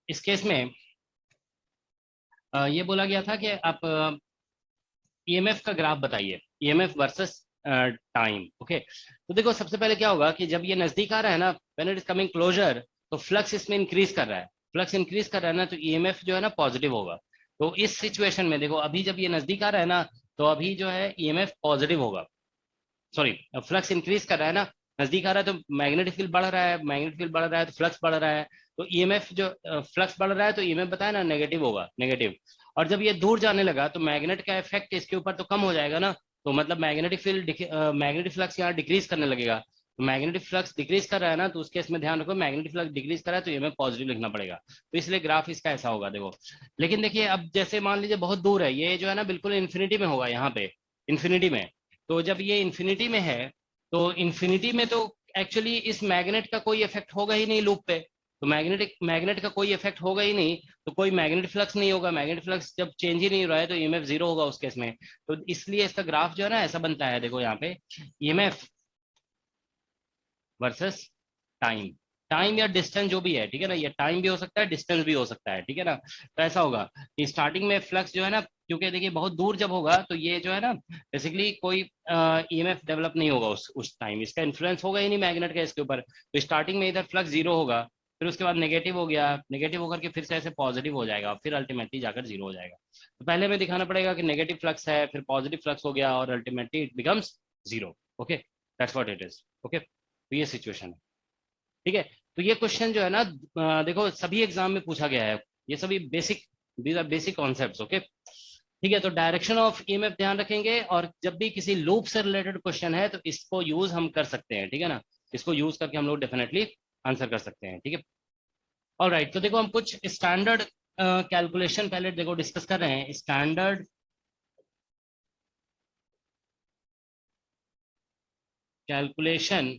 A: इस केस में ये बोला गया था कि आप ईएमएफ का ग्राफ बताइए, ईएमएफ वर्सेस टाइम। ओके, तो देखो सबसे पहले क्या होगा कि जब ये नजदीक आ रहा है ना, when it is coming closer, तो फ्लक्स इसमें इंक्रीज कर रहा है, फ्लक्स इंक्रीज कर रहा है ना, तो ईएमएफ जो है ना पॉजिटिव होगा। तो इस सिचुएशन में देखो अभी जब ये नजदीक आ रहा है ना, तो अभी जो है ईएमएफ पॉजिटिव होगा, सॉरी फ्लक्स इंक्रीज कर रहा है ना, नजदीक आ रहा है तो मैग्नेटिक फील्ड बढ़ रहा है, मैग्नेटिक फील्ड बढ़ रहा है तो फ्लक्स बढ़ रहा है, तो ईएमएफ जो फ्लक्स बढ़ रहा है तो ईएमएफ बताया ना नेगेटिव होगा, नेगेटिव। और जब ये दूर जाने लगा तो मैग्नेट का इफेक्ट इसके ऊपर तो कम हो जाएगा ना, तो मतलब मैग्नेटिक फील्ड मैग्नेटिक फ्लक्स यहाँ डिक्रीज करने लगेगा। तो मैग्नेटिक फ्लक्स डिक्रीज कर रहा है ना, तो उसके इसमें ध्यान रखो मैग्नेटिक फ्लक्स डिक्रीज कर रहा है तो ईएमएफ पॉजिटिव लिखना पड़ेगा, तो इसलिए ग्राफ इसका ऐसा होगा देखो। लेकिन देखिए अब जैसे मान लीजिए बहुत दूर है, ये जो है ना बिल्कुल इन्फिनिटी में होगा, यहाँ पे इन्फिनिटी में, तो जब ये इन्फिनिटी में है तो इन्फिनिटी में तो एक्चुअली इस मैग्नेट का कोई इफेक्ट होगा ही नहीं लूप पे, तो मैग्नेट का कोई इफेक्ट होगा ही नहीं, तो कोई मैग्नेटिक फ्लक्स नहीं होगा, मैग्नेटिक फ्लक्स जब चेंज ही नहीं हो रहा है तो ईएमएफ जीरो होगा उस केस में। तो इसलिए इसका ग्राफ जो है ना ऐसा बनता है, देखो यहाँ पे ईएमएफ वर्सेस टाइम, टाइम या डिस्टेंस जो भी है, ठीक है ना, ये टाइम भी हो सकता है डिस्टेंस भी हो सकता है, ठीक है ना। तो ऐसा होगा कि स्टार्टिंग में फ्लक्स जो है ना, क्योंकि देखिए बहुत दूर जब होगा तो ये जो है ना बेसिकली कोई ईएमएफ डेवलप नहीं होगा उस टाइम, इसका इन्फ्लुएंस होगा ही नहीं मैग्नेट का इसके ऊपर, तो स्टार्टिंग में इधर फ्लक्स जीरो होगा, फिर उसके बाद नेगेटिव हो गया, नेगेटिव होकर के फिर से ऐसे पॉजिटिव हो जाएगा, फिर अल्टीमेटली जाकर जीरो हो जाएगा। तो पहले में दिखाना पड़ेगा कि नेगेटिव फ्लक्स है, फिर पॉजिटिव फ्लक्स हो गया और ultimately it becomes zero. Okay, that's what it is. Okay, तो ये सिचुएशन है, ठीक है। तो ये क्वेश्चन जो है ना देखो सभी एग्जाम में पूछा गया है, ये सभी basic, these are basic concepts. Okay, ठीक है। तो डायरेक्शन ऑफ ईएमएफ ध्यान रखेंगे, और जब भी किसी लूप से रिलेटेड क्वेश्चन है तो इसको यूज हम कर सकते हैं, ठीक है ना, इसको यूज करके हम लोग डेफिनेटली आंसर कर सकते हैं, ठीक है। ऑलराइट, तो देखो हम कुछ स्टैंडर्ड कैलकुलेशन पहले देखो डिस्कस कर रहे हैं। Standard calculation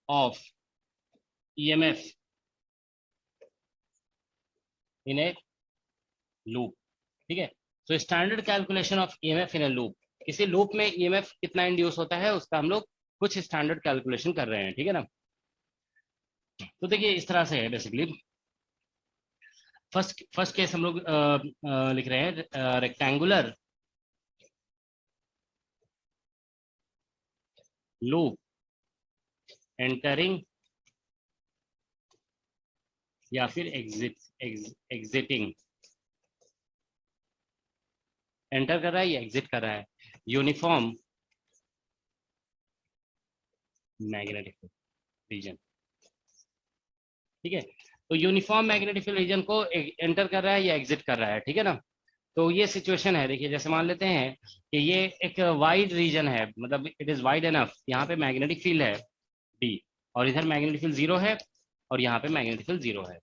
A: of EMF in a loop, ठीक है। तो standard calculation of EMF in a loop, किसी लूप में EMF कितना इंड्यूस होता है उसका हम लोग कुछ स्टैंडर्ड कैलकुलेशन कर रहे हैं, ठीक है ना। तो देखिए इस तरह से है बेसिकली। फर्स्ट केस हम लोग लिख रहे हैं रेक्टेंगुलर लूप एंटरिंग या फिर एग्जिटिंग, एंटर कर रहा है या एग्जिट कर रहा है, यूनिफॉर्म मैग्नेटिक रीजन, ठीक है। तो यूनिफॉर्म मैग्नेटिक रीजन को एंटर कर रहा है या एग्जिट कर रहा है, ठीक है ना। तो ये सिचुएशन है, देखिए जैसे मान लेते हैं कि ये एक वाइड रीजन है, मतलब इट इज वाइड एनफ, यहाँ पे मैग्नेटिक फील्ड है डी, और इधर मैग्नेटिक फील्ड जीरो है, और यहाँ पे मैग्नेटिक फील्ड जीरो है।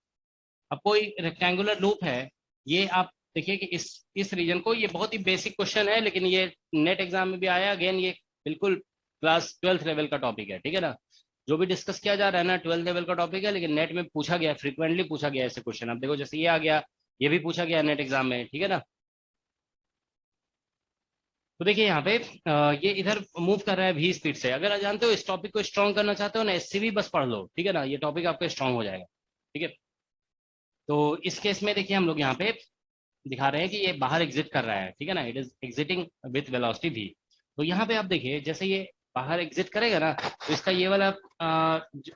A: अब कोई रेक्टेंगुलर लूप है, ये आप देखिए कि इस रीजन को, ये बहुत ही बेसिक क्वेश्चन है लेकिन ये नेट एग्जाम में भी आया, अगेन ये बिल्कुल क्लास 12th लेवल का टॉपिक है, ठीक है ना। जो भी डिस्कस किया जा रहा है ना 12th लेवल का टॉपिक है, लेकिन नेट में पूछा गया, फ्रिक्वेंटली पूछा गया ऐसे क्वेश्चन। अब देखो जैसे ये आ गया, ये भी पूछा गया नेट एग्जाम में, ठीक है ना। तो देखिए यहाँ पे ये इधर मूव कर रहा है v स्पीड से। अगर जानते हो इस टॉपिक को स्ट्रॉन्ग करना चाहते हो ना, SCV बस पढ़ लो, ठीक है ना, ये टॉपिक आपका स्ट्रॉन्ग हो जाएगा, ठीक है। तो इस केस में देखिए हम लोग यहाँ पे दिखा रहे हैं कि ये बाहर एग्जिट कर रहा है, ठीक है ना, it is exiting with velocity v। तो यहाँ पे आप देखिए जैसे ये बाहर एग्जिट करेगा ना, तो इसका ये वाला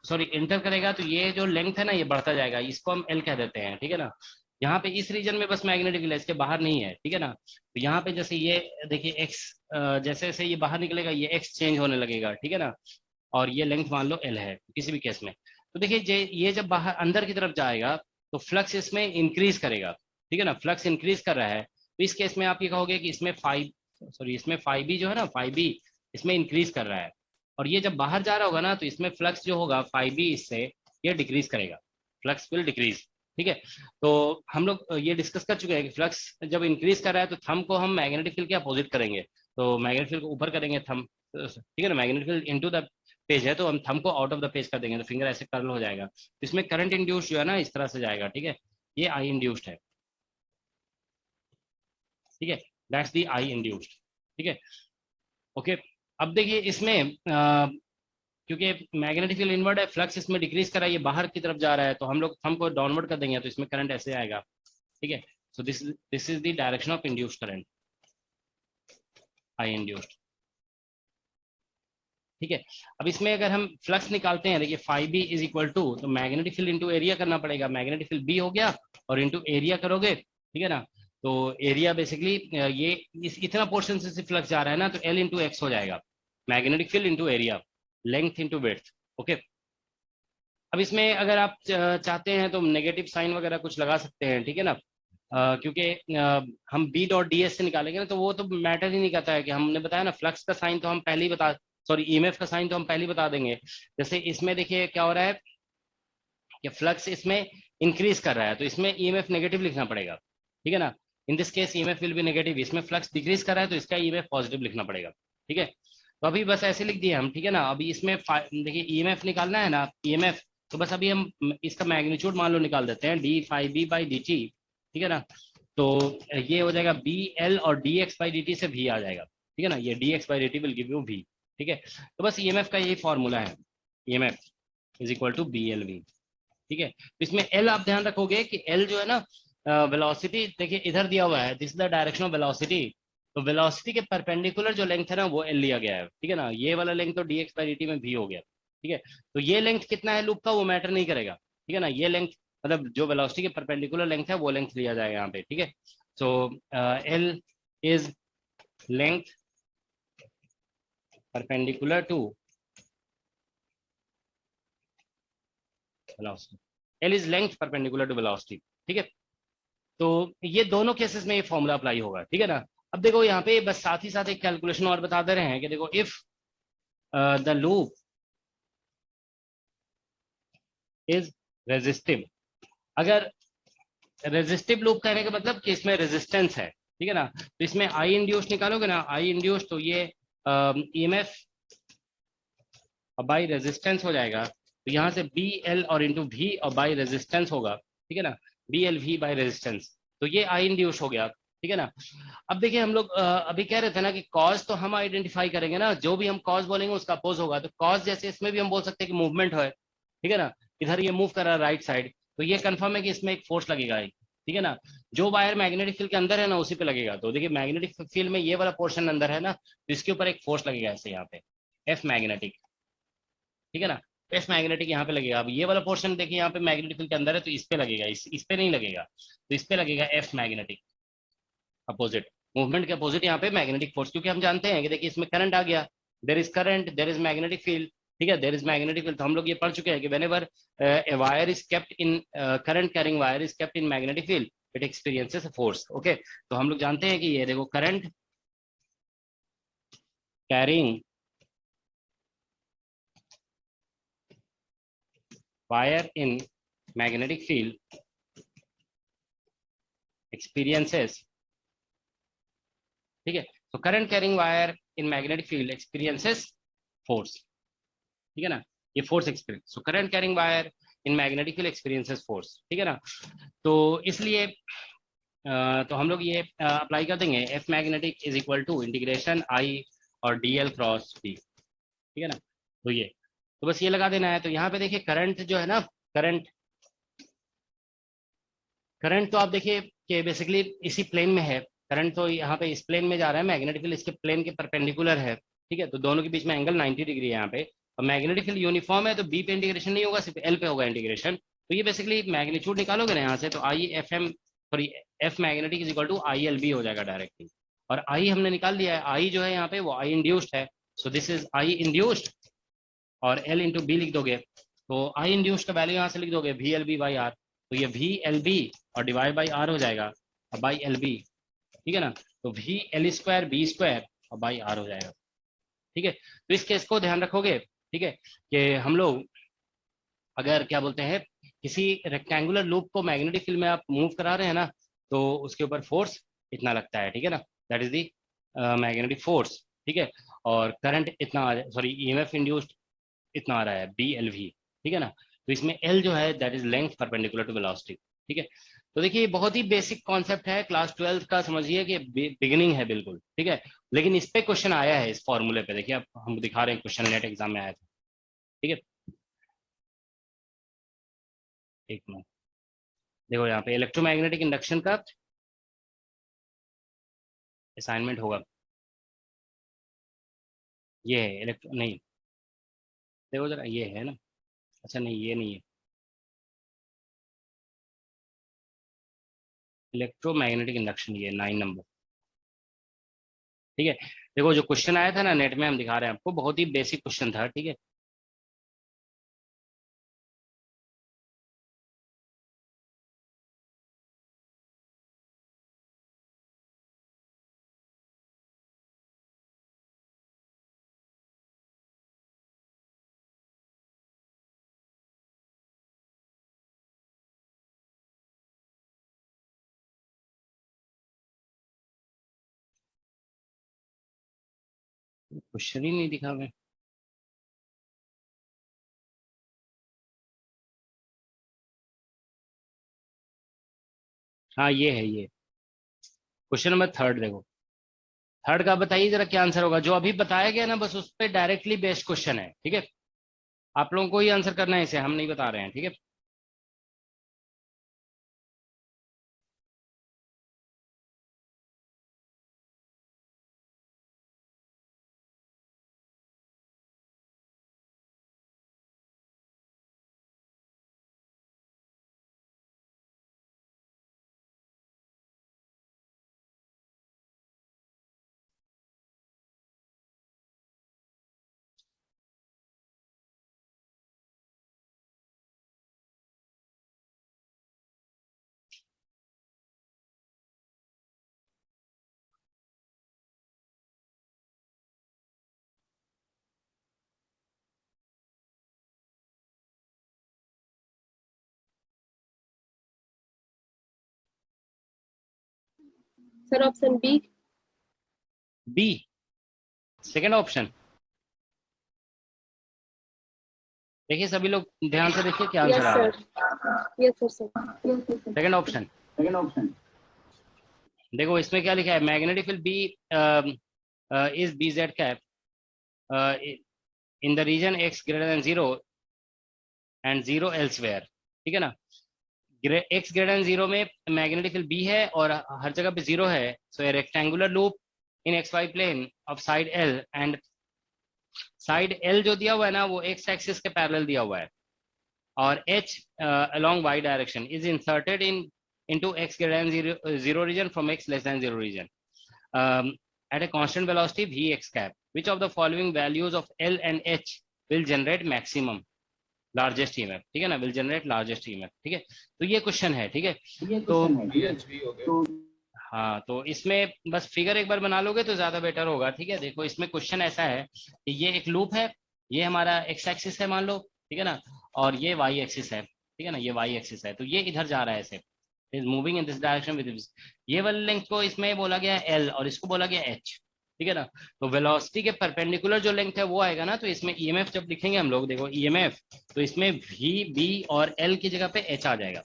A: सॉरी एंटर करेगा, तो ये जो लेंथ है ना ये बढ़ता जाएगा, इसको हम L कह देते हैं, ठीक है ना। यहाँ पे इस रीजन में बस मैग्नेटिक फील्ड है, इसके बाहर नहीं है, ठीक है ना। तो यहाँ पे जैसे ये देखिए x, जैसे जैसे ये बाहर निकलेगा ये x चेंज होने लगेगा, ठीक है ना, और ये लेंथ मान लो L है किसी भी केस में। तो देखिए ये जब बाहर अंदर की तरफ जाएगा तो फ्लक्स इसमें इंक्रीज करेगा, ठीक है ना, फ्लक्स इंक्रीज कर रहा है। तो इस केस में आप ये कहोगे कि इसमें इसमें फाइव बी जो है ना, फाइव बी इसमें इंक्रीज कर रहा है, और ये जब बाहर जा रहा होगा ना तो इसमें फ्लक्स जो होगा फाइव बी इससे ये डिक्रीज करेगा, फ्लक्स विल डिक्रीज, ठीक है। तो हम लोग ये डिस्कस कर चुके हैं कि फ्लक्स जब इंक्रीज कर रहा है तो थंब को हम मैग्नेटिक फील्ड के अपोजिट करेंगे, तो मैग्नेटिक फील्ड को ऊपर करेंगे थंब, ठीक है ना, magnetic field into the page है तो हम थंब को आउट ऑफ द पेज कर देंगे, तो फिंगर ऐसे कर्ल हो जाएगा। तो इसमें करंट इंड्यूस्ड जो है ना इस तरह से जाएगा, ठीक है, ये आई इंड्यूस्ड है, ठीक है, दैट्स द आई इंड्यूस्ड, ठीक है। ओके, अब देखिए इसमें क्योंकि मैग्नेटिक फील्ड इनवर्ड है, फ्लक्स इसमें डिक्रीज कर रहा है, ये बाहर की तरफ जा रहा है, तो हम लोग थंब को डाउनवर्ड कर देंगे तो इसमें करंट ऐसे आएगा, ठीक है। So this is the direction of induced current, I induced. ठीक है, अब इसमें अगर हम फ्लक्स निकालते हैं, देखिए phi B is equal to, तो मैग्नेटिक फील्ड इंटू एरिया करना पड़ेगा, मैग्नेटिक फील्ड बी हो गया और इंटू एरिया करोगे, ठीक है ना। तो एरिया बेसिकली ये इतना पोर्शन से फ्लक्स जा रहा है ना, तो एल इंटू एक्स हो जाएगा, magnetic field into area, length into width. Okay, अब इसमें अगर आप चाहते हैं तो नेगेटिव साइन वगैरह कुछ लगा सकते हैं, ठीक है ना। क्योंकि हम बी डॉट डी एस से निकालेंगे ना, तो वो तो मैटर ही नहीं करता है कि हमने बताया ना, फ्लक्स का साइन तो हम पहले ही बता, सॉरी ईएमएफ का साइन तो हम पहले ही बता देंगे। जैसे इसमें देखिए क्या हो रहा है कि फ्लक्स इसमें इंक्रीज कर रहा है, तो इसमें ईएमएफ नेगेटिव लिखना पड़ेगा, ठीक है ना। In this case EMF will be negative, इसमें फ्लक्स डिक्रीज कर रहा है तो इसका ईएमएफ पॉजिटिव लिखना पड़ेगा, ठीक है। तो अभी बस ऐसे लिख दिए हम, ठीक है ना। अभी इसमें देखिए ईएमएफ निकालना है ना, ईएमएफ, तो बस अभी हम इसका मैग्नीट्यूड मान लो निकाल देते हैं, d phi B by D t, ठीक है ना। तो ये हो जाएगा बी एल और d x by D t से भी आ जाएगा, ठीक है ना, ये d x by D t will give you भी, ठीक है। तो बस ईएमएफ का यही फॉर्मूला है, EMF is equal to B L V, ठीक है। तो इसमें एल आप ध्यान रखोगे कि एल जो है ना, वेलोसिटी देखिए इधर दिया हुआ है, this is the direction of velocity, तो वेलोसिटी के परपेंडिकुलर जो लेंथ है ना वो एल लिया गया है, ठीक है ना। ये वाला लेंथ तो D x by D T में भी हो गया, ठीक है। तो ये लेंथ कितना है लूप का वो मैटर नहीं करेगा, ठीक है ना। ये लेंथ मतलब जो वेलोसिटी के परपेंडिकुलर लेंथ है वो लेंथ लिया जाएगा यहाँ पे, ठीक है। So L is length perpendicular to velocity, L is length perpendicular to velocity, ठीक है। तो ये दोनों केसेस में ये फॉर्मूला अप्लाई होगा, ठीक है ना। अब देखो यहाँ पे बस साथ ही साथ एक कैलकुलेशन और बता दे रहे हैं कि देखो if the loop is resistive, अगर रेजिस्टिव लूप कहने का मतलब कि इसमें रेजिस्टेंस है, ठीक है ना। तो इसमें आई इंड्यूस निकालोगे ना, आई इंड्यूस, तो ये ईएमएफ बाई रेजिस्टेंस हो जाएगा, तो यहाँ से बी एल और इंटू भी और बाई रेजिस्टेंस होगा, ठीक है ना, B L V by resistance, तो ये आई इंड्यूस हो गया, ठीक है ना। अब देखिए हम लोग अभी कह रहे थे ना कि कॉज तो हम आइडेंटिफाई करेंगे ना, जो भी हम कॉज बोलेंगे उसका अपोज होगा, तो कॉज जैसे इसमें भी हम बोल सकते हैं कि मूवमेंट है, ठीक है ना, इधर ये मूव कर रहा है राइट साइड, तो ये कंफर्म है कि इसमें एक फोर्स लगेगा, ठीक है ना। जो वायर मैग्नेटिक फील्ड के अंदर है ना उसी पे लगेगा, तो देखिए मैग्नेटिक फील्ड में ये वाला पोर्शन अंदर है ना, तो इसके ऊपर एक फोर्स लगेगा ऐसे यहाँ पे, एफ मैग्नेटिक, ठीक है ना। एफ मैग्नेटिक यहाँ पे लगेगा। अब ये वाला पोर्शन देखिए यहाँ पे मैग्नेटिक फील्ड के अंदर है, तो इस पे लगेगा, इस पे नहीं लगेगा, तो इस पे लगेगा एफ मैग्नेटिक, अपोजिट, मूवमेंट के अपोजिट यहाँ पे मैग्नेटिक फोर्स, क्योंकि हम जानते हैं कि देखिए इसमें करंट आ गया, there is current, there is magnetic field, ठीक है, देयर इज मैग्नेटिक फील्ड। तो हम लोग ये पढ़ चुके हैं कि whenever a wire is kept in current carrying wire is kept in magnetic field it experiences a force. Okay, तो हम लोग जानते हैं कि ये देखो current carrying wire in magnetic field experiences, ठीक है। तो current carrying wire in magnetic field experiences force, ठीक है ना, ये force experience, so current carrying wire in magnetic field experiences force, ठीक है ना। तो इसलिए तो हम लोग ये अप्लाई कर देंगे, F magnetic is equal to integration I और डी एल क्रॉस डी, ठीक है ना। तो ये तो बस ये लगा देना है। तो यहाँ पे देखिए करंट जो है ना, करंट तो आप देखिए कि बेसिकली इसी प्लेन में है, करंट तो यहाँ पे इस प्लेन में जा रहा है, मैग्नेटिक फील्ड इसके प्लेन के परपेंडिकुलर है, ठीक है। तो दोनों के बीच में एंगल 90 डिग्री है यहाँ पे, और मैग्नेटिक फील्ड यूनिफॉर्म है, तो बी पे इंटीग्रेशन नहीं होगा, सिर्फ एल पे होगा इंटीग्रेशन। तो ये बेसिकली मैग्नीट्यूड निकालोगे ना यहाँ से, तो I F M sorry F magnetic is equal to I L B हो जाएगा डायरेक्टली, और आई हमने निकाल दिया है, आई जो है यहाँ पे वो आई इंड्यूस्ड है, so this is I induced, और एल इंटू बी लिख दोगे, तो आई इंड्यूस्ड का वैल्यू यहाँ से लिख दोगे V L B by R, तो ये वी एल बी और डिवाइड बाई आर हो जाएगा, और बाई एल बी, ठीक है ना। तो V L square B square और बाई आर हो जाएगा, ठीक है। तो इस केस को ध्यान रखोगे, ठीक है, कि हम लोग अगर क्या बोलते हैं किसी रेक्टेंगुलर लूप को मैग्नेटिक फील्ड में आप मूव करा रहे हैं ना, तो उसके ऊपर फोर्स इतना लगता है, ठीक है ना, that is the magnetic force, ठीक है। और करंट इतना आ रहा है, सॉरी ईएमएफ इंड्यूस्ड इतना आ रहा है बी एल वी, ठीक है ना। तो इसमें एल जो है that is length perpendicular to velocity, ठीक है। तो देखिए बहुत ही बेसिक कॉन्सेप्ट है, क्लास 12 का समझिए कि बिगिनिंग है बिल्कुल, ठीक है। लेकिन इस पे क्वेश्चन आया है, इस फॉर्मूले पे देखिए, अब हम दिखा रहे हैं क्वेश्चन नेट एग्जाम में आया था, ठीक है। एक मिनट देखो यहाँ पे इलेक्ट्रोमैग्नेटिक इंडक्शन का असाइनमेंट होगा, ये है इलेक्ट्रो, नहीं देखो जरा, ये है ना, अच्छा नहीं ये नहीं है, इलेक्ट्रोमैग्नेटिक इंडक्शन, ये 9 नंबर। ठीक है, देखो जो क्वेश्चन आया था ना नेट में, हम दिखा रहे हैं आपको, बहुत ही बेसिक क्वेश्चन था। ठीक है, क्वेश्चन ही नहीं दिखा हुआ है। हाँ ये है, ये क्वेश्चन नंबर 3 देखो, 3 का बताइए जरा क्या आंसर होगा। जो अभी बताया गया ना, बस उस पर डायरेक्टली बेस्ड क्वेश्चन है। ठीक है, आप लोगों को ही आंसर करना है इसे, हम नहीं बता रहे हैं। ठीक है,
H: sir option B.
A: B second option. देखिए सभी लोग ध्यान से देखिए क्या
H: यस
A: आंसर आ रहा
H: सर,
A: है।
H: Yes sir.
A: सेकेंड ऑप्शन, देखो इसमें क्या लिखा है, magnetic field B is B Z cap in the region X greater than 0 and 0 elsewhere. ठीक है ना, एक्स ग्रेटर देन 0 में मैग्नेटिक फील्ड बी है और हर जगह पे 0 है। So a rectangular loop in x Y plane of side L, and side L जो दिया हुआ है ना वो एक्स एक्सिस के पैरेलल दिया हुआ है, और H along y direction is inserted into x greater than 0 region from x less than 0 region at a constant velocity vx cap. Which of the following values of L and H will generate maximum largest EMF? ठीक है ना, will generate largest EMF। ठीक है, तो ये question है। ठीक है, तो
D: BHV हो गया।
A: हाँ, तो इसमें बस फिगर एक बार बना लोगे तो ज्यादा बेटर होगा। ठीक है, देखो इसमें क्वेश्चन ऐसा है कि ये एक लूप है, ये हमारा एक्स एक्सिस है मान लो, ठीक है ना, और ये वाई एक्सिस है। ठीक है ना, ये वाई एक्सिस है, तो ये इधर जा रहा है ऐसे, is moving in this direction with, ये वाले लेंथ को इसमें बोला गया है एल और इसको बोला गया एच। ठीक है ना, तो वेलोसिटी के परपेंडिकुलर जो लेंथ है वो आएगा ना, तो इसमें ईएमएफ जब लिखेंगे हम लोग, देखो ईएमएफ, तो इसमें वी बी और एल की जगह पे एच आ जाएगा।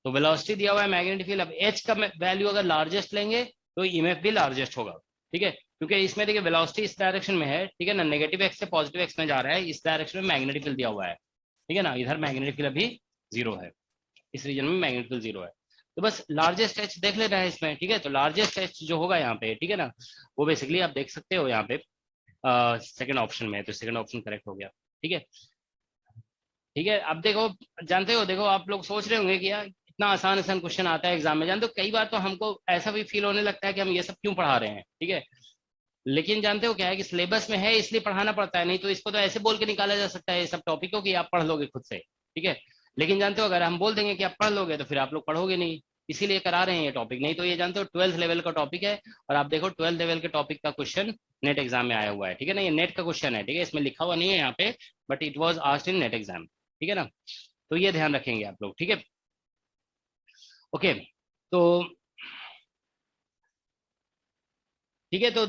A: तो वेलोसिटी दिया हुआ है, मैग्नेटिक फील्ड, अब एच का वैल्यू अगर लार्जेस्ट लेंगे तो ईएमएफ भी लार्जेस्ट होगा। ठीक है, क्योंकि इसमें देखिए वेलोसिटी इस डायरेक्शन में है, ठीक है ना, नेगेटिव एक्स से पॉजिटिव एक्स में जा रहा है, इस डायरेक्शन में मैग्नेटिक फील्ड दिया हुआ है। ठीक है ना, इधर मैग्नेटिक फील्ड अभी 0 है, इस रीजन में मैग्नेटिक फील्ड 0 है, तो बस लार्जेस्ट एच देख लेना है इसमें। ठीक है, तो लार्जेस्ट एच जो होगा यहाँ पे, ठीक है ना, वो बेसिकली आप देख सकते हो यहाँ पे सेकंड ऑप्शन में, तो सेकंड ऑप्शन करेक्ट हो गया। ठीक है, ठीक है, अब देखो, जानते हो, देखो आप लोग सोच रहे होंगे कि यार इतना आसान आसान क्वेश्चन आता है एग्जाम में, जानते हो कई बार तो हमको ऐसा भी फील होने लगता है कि हम ये सब क्यों पढ़ा रहे हैं। ठीक है, लेकिन जानते हो क्या है कि सिलेबस में है इसलिए पढ़ाना पड़ता है, नहीं तो इसको तो ऐसे बोल के निकाला जा सकता है सब टॉपिक को कि आप पढ़ लोगे खुद से। ठीक है, लेकिन जानते हो अगर हम बोल देंगे कि आप पढ़ लोगे तो फिर आप लोग पढ़ोगे नहीं, इसीलिए करा रहे हैं ये टॉपिक। नहीं तो ये जानते हो 12th लेवल का टॉपिक है, और आप देखो 12th लेवल के टॉपिक का क्वेश्चन नेट एग्जाम में आया हुआ है। ठीक है ना, ये नेट का क्वेश्चन है, ठीक है, इसमें लिखा हुआ नहीं है यहाँ पे, but it was asked in net exam. ठीक है ना, तो ये ध्यान रखेंगे आप लोग। ठीक है, ओके, तो ठीक है, तो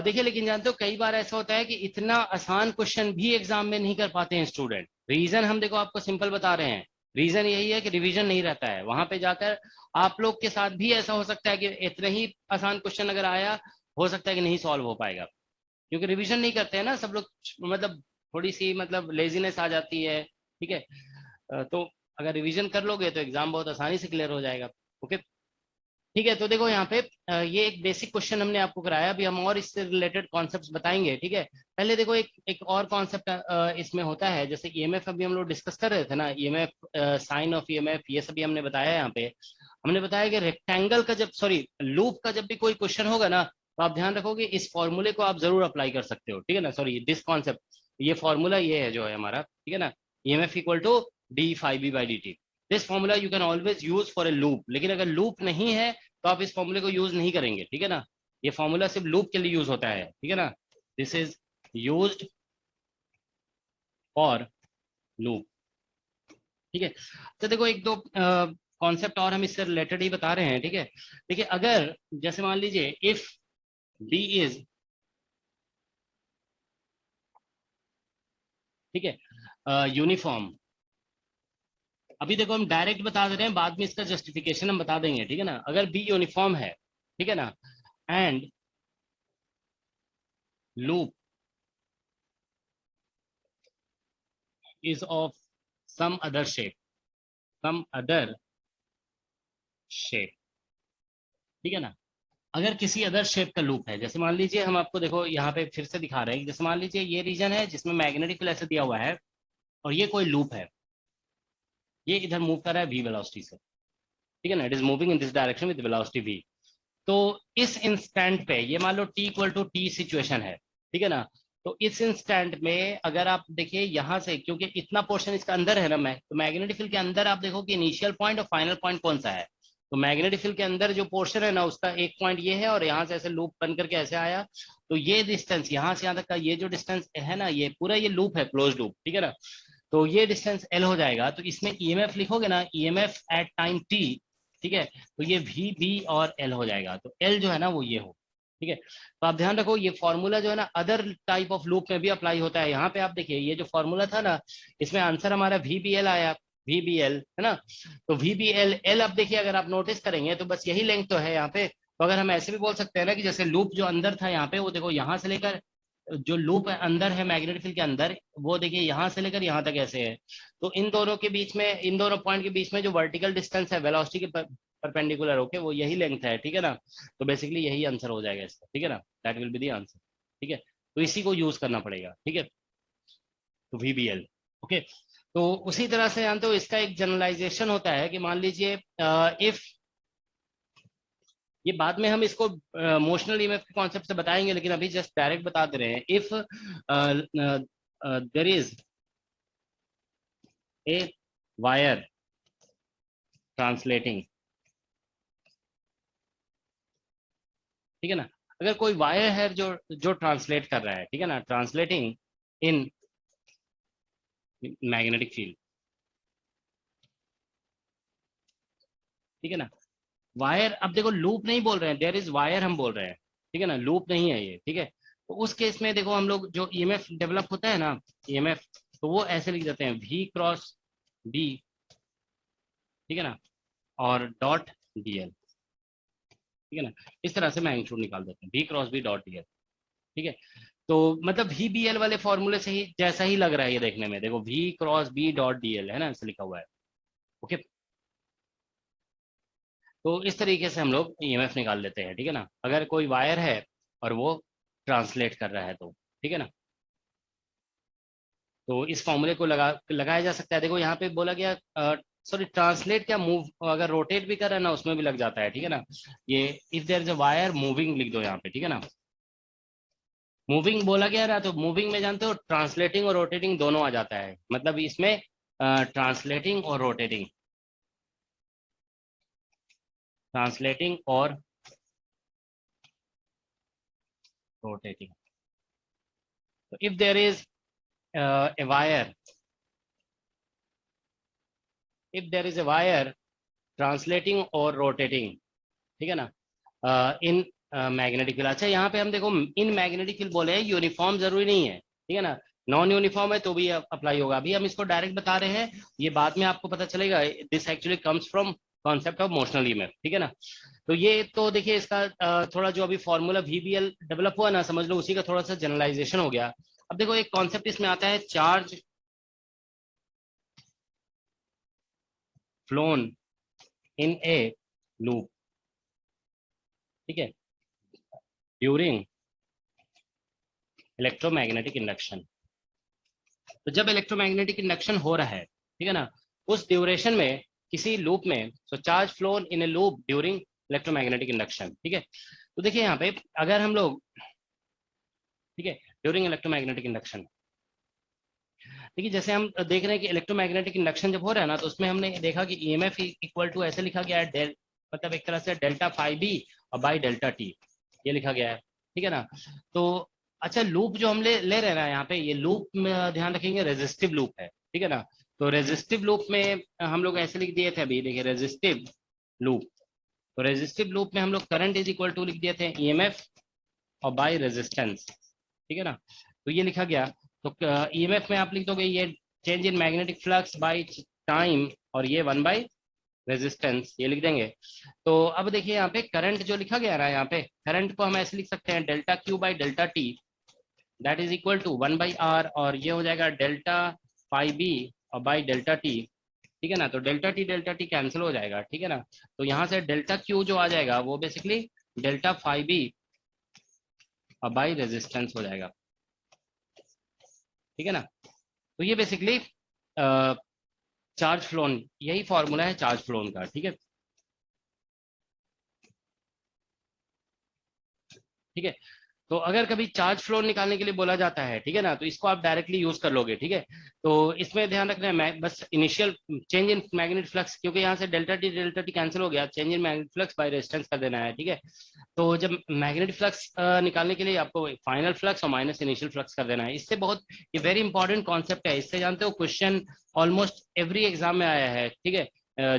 A: देखिए, लेकिन जानते हो कई बार ऐसा होता है कि इतना आसान क्वेश्चन भी एग्जाम में नहीं कर पाते हैं स्टूडेंट। रीजन हम देखो आपको सिंपल बता रहे हैं, रीजन यही है कि रिवीजन नहीं रहता है। वहां पे जाकर आप लोग के साथ भी ऐसा हो सकता है कि इतने ही आसान क्वेश्चन अगर आया, हो सकता है कि नहीं सॉल्व हो पाएगा, क्योंकि रिवीजन नहीं करते हैं ना सब लोग, मतलब थोड़ी सी मतलब लेजीनेस आ जाती है। ठीक है, तो अगर रिवीजन कर लोगे तो एग्जाम बहुत आसानी से क्लियर हो जाएगा। ओके, ठीक है। तो देखो यहाँ पे ये एक बेसिक क्वेश्चन हमने आपको कराया, अभी हम और इससे रिलेटेड कॉन्सेप्ट्स बताएंगे। ठीक है, पहले देखो एक और कॉन्सेप्ट इसमें होता है, जैसे ईएमएफ अभी हम लोग डिस्कस कर रहे थे ना, ईएमएफ, साइन ऑफ ईएमएफ, ये सभी हमने बताया। यहाँ पे हमने बताया कि रेक्टेंगल का जब, सॉरी, लूप का जब भी कोई क्वेश्चन होगा ना, तो आप ध्यान रखोगे इस फॉर्मूले को आप जरूर अप्लाई कर सकते हो। ठीक है ना, सॉरी, दिस कॉन्सेप्ट, ये फॉर्मूला ये है जो है हमारा। ठीक है ना, EMF equal to D phi B by D T. This formula you can always use for a loop, लेकिन अगर लूप नहीं है तो आप इस फॉर्मूले को यूज नहीं करेंगे। ठीक है ना, ये फॉर्मूला सिर्फ लूप के लिए यूज होता है। ठीक है ना, this is used for loop. ठीक है, तो देखो एक दो कॉन्सेप्ट और हम इससे रिलेटेड ही बता रहे हैं। ठीक है, देखिए अगर जैसे मान लीजिए इफ बी इज, ठीक है, यूनिफॉर्म, अभी देखो हम डायरेक्ट बता दे रहे हैं, बाद में इसका जस्टिफिकेशन हम बता देंगे। ठीक है ना, अगर बी यूनिफॉर्म है, ठीक है ना, and loop is of some other shape, some other shape, ठीक है ना, अगर किसी अदर शेप का लूप है, जैसे मान लीजिए हम आपको देखो यहाँ पे फिर से दिखा रहे हैं, जैसे मान लीजिए ये रीजन है जिसमें मैग्नेटिक फील्ड ऐसे दिया हुआ है, और ये कोई लूप है, ये इधर मूव कर रहा है v वेलोसिटी से। ठीक है ना, it is moving in this direction with velocity v। तो इस इंस्टेंट पे ये मान लो t equal to T situation है। ठीक है ना, तो इस इंस्टेंट में अगर आप देखिए यहाँ से, क्योंकि इतना पोर्शन इसका अंदर है ना, तो मैग्नेटिक फील्ड के अंदर आप देखो कि इनिशियल पॉइंट और फाइनल पॉइंट कौन सा है। तो मैग्नेटिक फील्ड के अंदर जो पोर्शन है ना, उसका एक पॉइंट ये है, और यहाँ से ऐसे लूप बन करके ऐसे आया, तो ये डिस्टेंस यहाँ से यहाँ तक का ये जो डिस्टेंस है ना, ये पूरा ये लूप है, क्लोज लूप। ठीक है ना, तो ये डिस्टेंस एल हो जाएगा। तो इसमें ईएमएफ लिखोगे ना, ईएमएफ एट टाइम टी, ठीक है, तो ये वी बी और एल हो जाएगा। तो एल जो है ना वो ये हो। ठीक है, तो आप ध्यान रखो ये फॉर्मूला जो है ना अदर टाइप ऑफ लूप में भी अप्लाई होता है। यहाँ पे आप देखिए ये जो फॉर्मूला था ना, इसमें आंसर हमारा वी बी एल आया, वी बी एल है ना। तो वी बी एल एल, अब देखिए अगर आप नोटिस करेंगे तो बस यही लेंथ तो है यहाँ पे। तो अगर हम ऐसे भी बोल सकते हैं ना कि जैसे लूप जो अंदर था यहाँ पे, वो देखो यहाँ से लेकर जो लूप है अंदर है मैग्नेटिक फील्ड के अंदर, वो देखिए यहाँ से लेकर यहाँ तक ऐसे है। तो इन दोनों के बीच में, इन दोनों पॉइंट के बीच में जो वर्टिकल डिस्टेंस है वेलोसिटी के परपेंडिकुलर होके, वो यही लेंथ है। ठीक है ना, तो बेसिकली यही आंसर हो जाएगा इसका। ठीक है ना, that will be the answer. ठीक है, तो इसी को यूज करना पड़ेगा। ठीक है, तो VBL। ओके, तो उसी तरह से जानते हो इसका एक जनरलाइजेशन होता है कि मान लीजिए इफ, ये बाद में हम इसको मोशनल ईएमएफ के कॉन्सेप्ट से बताएंगे, लेकिन अभी जस्ट डायरेक्ट बता दे रहे हैं। If there is a wire translating, ठीक है ना, अगर कोई वायर है जो जो ट्रांसलेट कर रहा है, ठीक है ना, ट्रांसलेटिंग इन मैग्नेटिक फील्ड, ठीक है ना, वायर, अब देखो लूप नहीं बोल रहे हैं, देयर इज वायर हम बोल रहे हैं। ठीक है ना, लूप नहीं है ये। ठीक है, तो उस केस में देखो हम लोग जो ईएमएफ डेवलप होता है ना, ईएमएफ, तो वो ऐसे लिख देते हैं V क्रॉस D, ठीक है ना, और डॉट DL। ठीक है ना, इस तरह से मैग्नीट्यूड निकाल देते हैं, V cross B dot DL। ठीक है, तो मतलब VBL वाले फॉर्मूले से ही जैसा ही लग रहा है ये देखने में, देखो V cross B dot DL है ना, ऐसे लिखा हुआ है। ओके, तो इस तरीके से हम लोग ईएमएफ निकाल लेते हैं। ठीक है ना, अगर कोई वायर है और वो ट्रांसलेट कर रहा है तो। ठीक है ना, तो इस फॉर्मूले को लगाया जा सकता है। देखो यहाँ पे बोला गया, सॉरी, ट्रांसलेट क्या, मूव, अगर रोटेट भी कर रहा है ना उसमें भी लग जाता है। ठीक है ना, ये if there is a wire moving लिख दो यहाँ पे। ठीक है ना, मूविंग बोला गया ना, तो मूविंग में जानते हो ट्रांसलेटिंग और रोटेटिंग दोनों आ जाता है, मतलब इसमें ट्रांसलेटिंग और रोटेटिंग, ट्रांसलेटिंग और रोटेटिंग। तो if there is a wire, if there is a wire translating or rotating, ठीक है ना, इन मैग्नेटिक फील्ड। अच्छा, यहाँ पे हम देखो इन मैग्नेटिक फील्ड बोले हैं, यूनिफॉर्म जरूरी नहीं है। ठीक है ना, नॉन यूनिफॉर्म है तो भी अप्लाई होगा। अभी हम इसको डायरेक्ट बता रहे हैं, ये बाद में आपको पता चलेगा। This actually comes from concept of motional EMF. ठीक है ना, तो ये तो देखिए इसका थोड़ा जो अभी फॉर्मूला VBL डेवलप हुआ ना, समझ लो उसी का थोड़ा सा जनरलाइजेशन हो गया। अब देखो एक कॉन्सेप्ट इसमें आता है, charge flown in a loop. ठीक है, ड्यूरिंग इलेक्ट्रोमैग्नेटिक इंडक्शन। तो जब इलेक्ट्रोमैग्नेटिक इंडक्शन हो रहा है, ठीक है ना, उस ड्यूरेशन में किसी लूप में, so charge flow in a loop during electromagnetic induction. ठीक है, तो देखिए यहाँ पे अगर हम लोग, ठीक है, ड्यूरिंग इलेक्ट्रोमैग्नेटिक इंडक्शन, देखिए जैसे हम देख रहे हैं कि इलेक्ट्रोमैग्नेटिक इंडक्शन जब हो रहा है ना, तो उसमें हमने देखा कि ईएमएफ इक्वल टू ऐसे लिखा गया है मतलब एक तरह से डेल्टा फाई बी और बाई डेल्टा टी, ये लिखा गया है। ठीक है ना, तो अच्छा लूप जो हम ले रहे हैं ना यहाँ पे, ये लूप में ध्यान रखेंगे रेजिस्टिव लूप है। ठीक है ना, तो रेजिस्टिव लूप में हम लोग ऐसे लिख दिए थे अभी, देखिए रेजिस्टिव लूप, तो रेजिस्टिव लूप में हम लोग करंट इज इक्वल टू लिख दिए थे ईएमएफ और बाई रेजिस्टेंस। ठीक है ना, तो ये लिखा गया। तो ईएमएफ में आप लिख दोगे ये change in magnetic flux by time, और ये 1 बाय रेजिस्टेंस, ये लिख देंगे। तो अब देखिए यहाँ पे करंट जो लिखा गया है ना, यहाँ पे करंट को हम ऐसे लिख सकते हैं delta Q by delta T, that is equal to 1 by R, और ये हो जाएगा डेल्टा फाई बी और बाई डेल्टा टी। ठीक है ना, तो डेल्टा टी कैंसिल हो जाएगा। ठीक है ना, तो यहाँ से डेल्टा क्यू जो आ जाएगा वो बेसिकली डेल्टा फाई बी और बाई रेजिस्टेंस हो जाएगा। ठीक है ना, तो ये बेसिकली चार्ज फ्लोन, यही फॉर्मूला है चार्ज फ्लोन का। ठीक है, ठीक है, तो अगर कभी चार्ज फ्लो निकालने के लिए बोला जाता है, ठीक है ना, तो इसको आप डायरेक्टली यूज कर लोगे। ठीक है, तो इसमें ध्यान रखना है बस initial change in magnetic flux, क्योंकि यहाँ से डेल्टा टी कैंसिल हो गया, change in magnetic flux by resistance कर देना है। ठीक है, तो जब मैग्नेटिक फ्लक्स निकालने के लिए आपको फाइनल फ्लक्स और माइनस इनिशियल फ्लक्स कर देना है। इससे बहुत ये वेरी इंपॉर्टेंट कॉन्सेप्ट है, इससे जानते हो क्वेश्चन ऑलमोस्ट एवरी एग्जाम में आया है। ठीक है,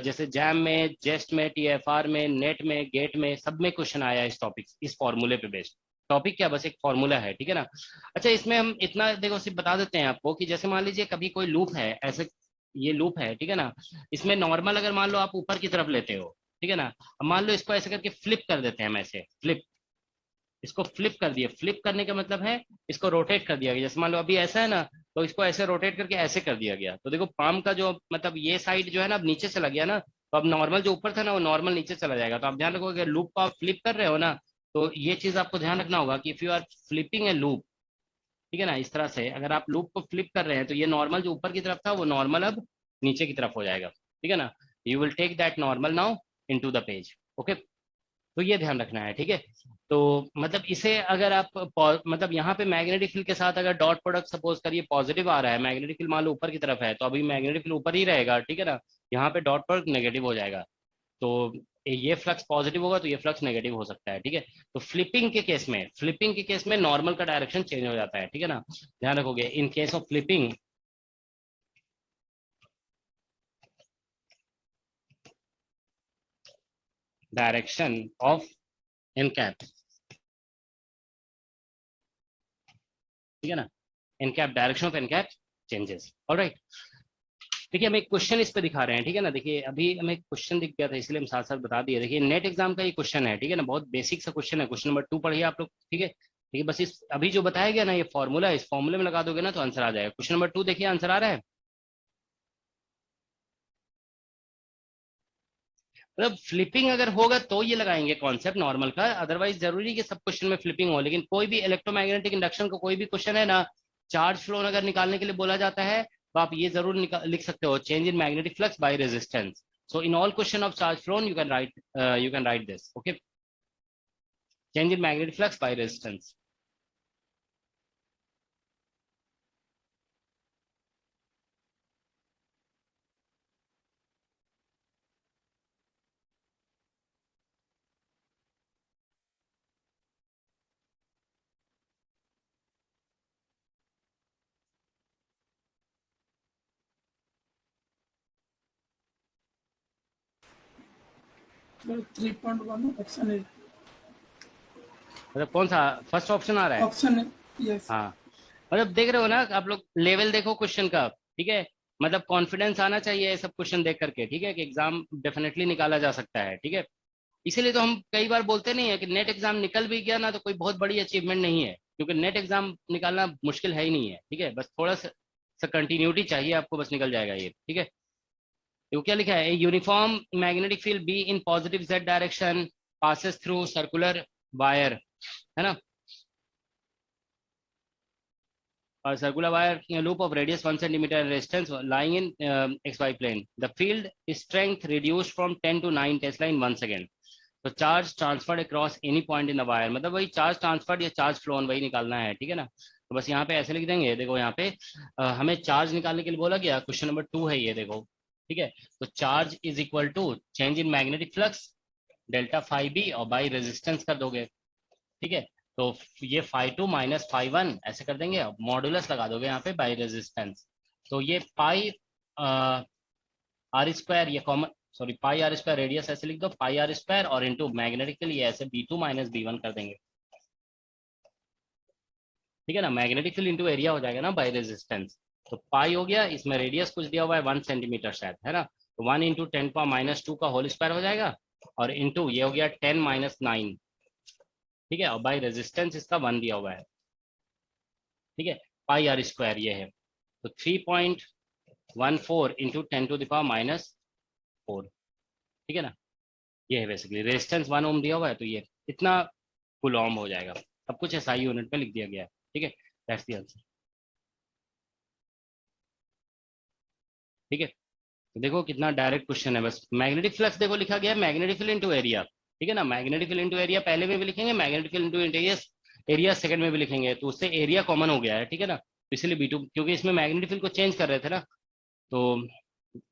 A: जैसे जैम में, जेस्ट में, टीएफआर में, नेट में, गेट में, सब में क्वेश्चन आया है इस टॉपिक, इस फॉर्मूले पे बेस्ड। टॉपिक क्या, बस एक फॉर्मूला है। ठीक है ना, अच्छा इसमें हम इतना देखो सिर्फ बता देते हैं आपको कि जैसे मान लीजिए कभी कोई लूप है, ऐसे ये लूप है, ठीक है ना, इसमें नॉर्मल अगर मान लो आप ऊपर की तरफ लेते हो, ठीक है ना, अब मान लो इसको ऐसे करके फ्लिप कर देते हैं हम, ऐसे फ्लिप, इसको फ्लिप कर दिया, फ्लिप करने का मतलब है इसको रोटेट कर दिया गया। जैसे मान लो अभी ऐसा है ना, तो इसको ऐसे रोटेट करके ऐसे कर दिया गया, तो देखो पाम का जो मतलब ये साइड जो है ना अब नीचे चला गया ना, तो अब नॉर्मल जो ऊपर था ना वो नॉर्मल नीचे चला जाएगा। तो आप ध्यान रखो अगर लूप को आप फ्लिप कर रहे हो ना, तो ये चीज आपको ध्यान रखना होगा कि if you are flipping a loop, ठीक है ना, इस तरह से अगर आप लूप को फ्लिप कर रहे हैं तो ये नॉर्मल जो ऊपर की तरफ था वो नॉर्मल अब नीचे की तरफ हो जाएगा। ठीक है ना, you will take that normal now into the page. Okay, तो ये ध्यान रखना है। ठीक है, तो मतलब इसे अगर आप मतलब यहाँ पे मैग्नेटिक फील्ड के साथ अगर डॉट प्रोडक्ट सपोज करिए पॉजिटिव आ रहा है, मैग्नेटिक फील्ड मान लो ऊपर की तरफ है, तो अभी मैग्नेटिक फील्ड ऊपर ही रहेगा। ठीक है ना, यहाँ पे डॉट प्रोडक्ट नेगेटिव हो जाएगा, तो ये फ्लक्स पॉजिटिव होगा तो ये फ्लक्स नेगेटिव हो सकता है। ठीक है, तो फ्लिपिंग के केस में नॉर्मल का डायरेक्शन चेंज हो जाता है। ठीक है ना, ध्यान रखोगे in case of flipping direction of N cap, ठीक है ना, N cap, direction of N cap changes. Alright, देखिए हम एक क्वेश्चन इस पे दिखा रहे हैं। ठीक है ना, देखिए अभी हमें क्वेश्चन दिख गया था इसलिए हम साथ साथ बता दिए। देखिए नेट एग्जाम का ये क्वेश्चन है। ठीक है ना, बहुत बेसिक सा क्वेश्चन है, क्वेश्चन नंबर 2 पढ़िए आप लोग। ठीक है, ठीक है, बस इस अभी जो बताया गया ना ये फॉर्मूला, इस फॉर्मूले में लगा दोगे ना तो आंसर आ जाएगा। क्वेश्चन नंबर 2 देखिए, आंसर आ रहा है, मतलब फ्लिपिंग अगर होगा तो ये लगाएंगे कॉन्सेप्ट नॉर्मल का, अदरवाइज जरूरी कि सब क्वेश्चन में फ्लिपिंग हो। लेकिन कोई भी इलेक्ट्रोमैग्नेटिक इंडक्शन का कोई भी क्वेश्चन है ना, चार्ज फ्लो अगर निकालने के लिए बोला जाता है तो आप ये जरूर लिख सकते हो, change in magnetic flux by resistance. So in all question of charge flow you can write this. Okay, change in magnetic flux by resistance.
F: तो 3.1 ऑप्शन है,
A: मतलब कौन सा फर्स्ट ऑप्शन आ रहा है?
F: ऑप्शन है, यस।
A: हाँ, मतलब देख रहे हो ना आप लोग, लेवल देखो क्वेश्चन का। ठीक है, मतलब कॉन्फिडेंस आना चाहिए ये सब क्वेश्चन देख करके। ठीक है, कि एग्जाम डेफिनेटली निकाला जा सकता है। ठीक है, इसीलिए तो हम कई बार बोलते नहीं है कि नेट एग्जाम निकल भी गया ना तो कोई बहुत बड़ी अचीवमेंट नहीं है, क्योंकि नेट एग्जाम निकालना मुश्किल है ही नहीं है। ठीक है, बस थोड़ा सा कंटिन्यूटी चाहिए आपको, बस निकल जाएगा ये। ठीक है, तो क्या लिखा है, uniform magnetic field be in positive Z direction passes through circular wire, है ना, a circular wire in a loop of radius 1 centimeter and resistance lying in xy plane. The field strength reduced from 10 to 9 Tesla in 1 second. तो charge transferred across any point in the wire, मतलब वही charge transferred या charge phloem वही निकालना है, ठीक है ना। तो बस यहाँ पे ऐसे लिख देंगे, देखो यहाँ पे हमें चार्ज निकालने के लिए बोला गया, क्वेश्चन नंबर 2 है ये, देखो ठीक है। तो charge is equal to change in magnetic flux delta phi B और बाई रेजिस्टेंस कर दोगे, ठीक है। तो ये फाई 2 माइनस फाई 1 ऐसे कर देंगे, मॉडुलस लगा दोगे यहाँ पे बाई रेजिस्टेंस। तो ये पाई आर स्क्वायर, ये common, sorry pi R square radius ऐसे लिख दो, पाई आर स्क्वायर और इनटू मैग्नेटिक के लिए ऐसे B2 माइनस B1 कर देंगे, ठीक है ना। मैग्नेटिक फील्ड इनटू एरिया हो जाएगा ना बाय रेजिस्टेंस। तो पाई हो गया, इसमें रेडियस कुछ दिया हुआ है 1 सेंटीमीटर शायद, है ना। तो 1 इंटू 10⁻⁻² का होल स्क्वायर हो जाएगा और इनटू ये हो गया 10⁻⁹, ठीक है। और बाय रेजिस्टेंस इसका 1 दिया हुआ है, ठीक है। पाई आर स्क्वायर ये है, तो 3.14 इंटू 10⁻⁻⁴, ठीक है ना। ये है बेसिकली रेजिस्टेंस 1 ओम दिया हुआ है, तो ये इतना कूलॉम हो जाएगा। सब कुछ SI यूनिट में लिख दिया गया है, ठीक है। दैट्स द आंसर, ठीक है। तो देखो कितना डायरेक्ट क्वेश्चन है, बस मैग्नेटिक फ्लक्स देखो लिखा गया है मैग्नेटिक फील्ड इनटू एरिया, ठीक है ना। मैग्नेटिक फील्ड इनटू एरिया पहले में भी लिखेंगे, magnetic field into area second में भी लिखेंगे, तो उससे एरिया कॉमन हो गया है, ठीक है ना। तो इसलिए B2, क्योंकि इसमें मैग्नेटिक फील्ड को चेंज कर रहे थे ना, तो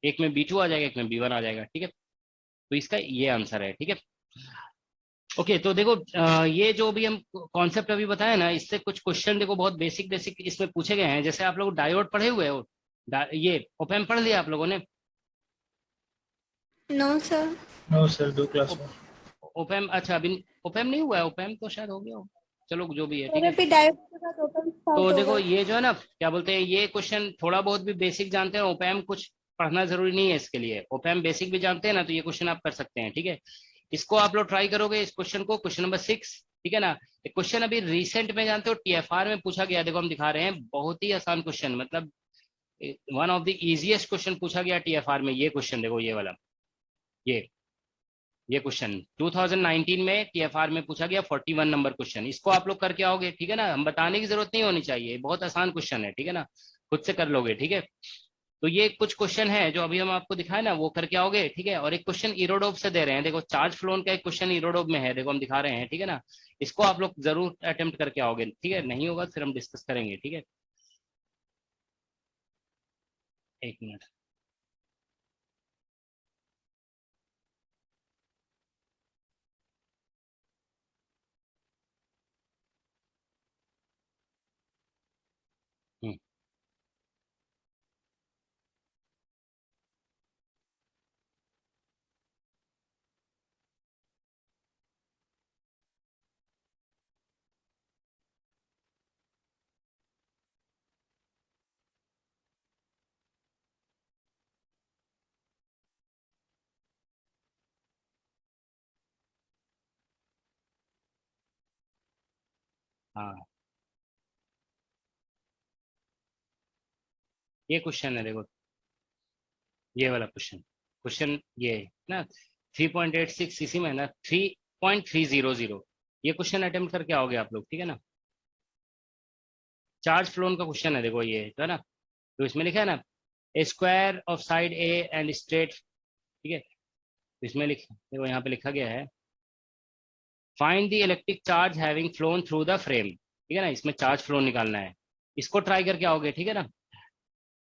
A: एक में B2 आ जाएगा, एक में B1 आ जाएगा, ठीक है। तो इसका ये आंसर है, ठीक है। ओके तो देखो ये जो भी हम कॉन्सेप्ट अभी बताया ना, इससे कुछ क्वेश्चन देखो बहुत बेसिक बेसिक इसमें पूछे गए हैं। जैसे आप लोग डायोड पढ़े हुए हो, ये ओपैम्प पढ़ लिया आप लोगों ने?
B: No sir.
G: No sir, 2 class में
A: ओपैम्प, अच्छा अभी ओपैम्प नहीं हुआ है, ओपैम्प तो शायद हो गया हो, चलो जो भी है, ठीक
B: मेरे
A: है।
B: भी डायोड के साथ ओपन स्टार्ट
A: तो
B: होगा।
A: देखो ये जो है ना, क्या बोलते हैं, ये क्वेश्चन थोड़ा बहुत भी बेसिक जानते हैं, ओपैम्प कुछ पढ़ना जरूरी नहीं है इसके लिए, ओपैम्प बेसिक भी जानते हैं ना, तो ये क्वेश्चन आप कर सकते हैं, ठीक है। इसको आप लोग ट्राई करोगे इस क्वेश्चन को, क्वेश्चन नंबर 6, ठीक है ना। एक क्वेश्चन अभी रिसेंट में जानते हो TFR में पूछा गया, देखो हम दिखा रहे हैं, बहुत ही आसान क्वेश्चन, मतलब one of the easiest question पूछा गया TFR में। ये क्वेश्चन देखो, ये वाला, ये क्वेश्चन 2019 में TFR में पूछा गया, 41 नंबर क्वेश्चन। इसको आप लोग करके आओगे, ठीक है ना, हम बताने की जरूरत नहीं होनी चाहिए, बहुत आसान क्वेश्चन है, ठीक है ना, खुद से कर लोगे, ठीक है। तो ये कुछ क्वेश्चन है जो अभी हम आपको दिखाए ना, वो करके आओगे, ठीक है। और एक क्वेश्चन इरोडोब से दे रहे हैं, देखो चार्ज फ्लोन का एक क्वेश्चन इरोडोब में है, देखो हम दिखा रहे हैं, ठीक है ना। इसको आप लोग जरूर अटेम्प्ट करके आओगे, ठीक है। नहीं होगा फिर हम डिस्कस करेंगे, ठीक है। एक मिनट, हाँ ये क्वेश्चन है, देखो ये वाला क्वेश्चन, क्वेश्चन ये है ना 3.86 इसी में ना 3.300, ये क्वेश्चन अटेम्प्ट करके आओगे आप लोग, ठीक है ना। चार्ज फ्लोन का क्वेश्चन है, देखो ये तो है ना। तो इसमें लिखा है ना, a square of side a and straight, ठीक है। तो इसमें देखो यहाँ पे लिखा गया है, find the electric charge having phloem through the frame, ठीक है ना। इसमें चार्ज फ्लो निकालना है, इसको ट्राई करके आओगे, ठीक है ना।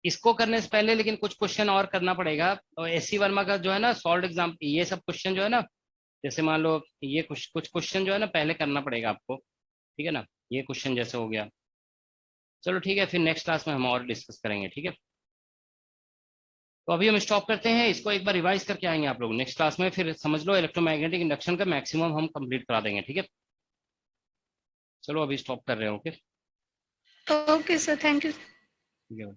A: इसको करने से पहले लेकिन कुछ क्वेश्चन और करना पड़ेगा, और SC वर्मा का जो है ना सॉल्व एग्जाम, ये सब क्वेश्चन जो है ना, जैसे मान लो ये कुछ क्वेश्चन जो है ना पहले करना पड़ेगा आपको, ठीक है ना। ये क्वेश्चन जैसे हो गया, चलो ठीक है, फिर नेक्स्ट क्लास में हम और डिस्कस करेंगे, ठीक है। तो अभी हम स्टॉप करते हैं, इसको एक बार रिवाइज करके आएंगे आप लोग नेक्स्ट क्लास में, फिर समझ लो इलेक्ट्रोमैग्नेटिक इंडक्शन का मैक्सिमम हम कंप्लीट करा देंगे, ठीक है। चलो अभी स्टॉप कर रहे हो, okay
B: okay sir, thank you.
A: ठीक है।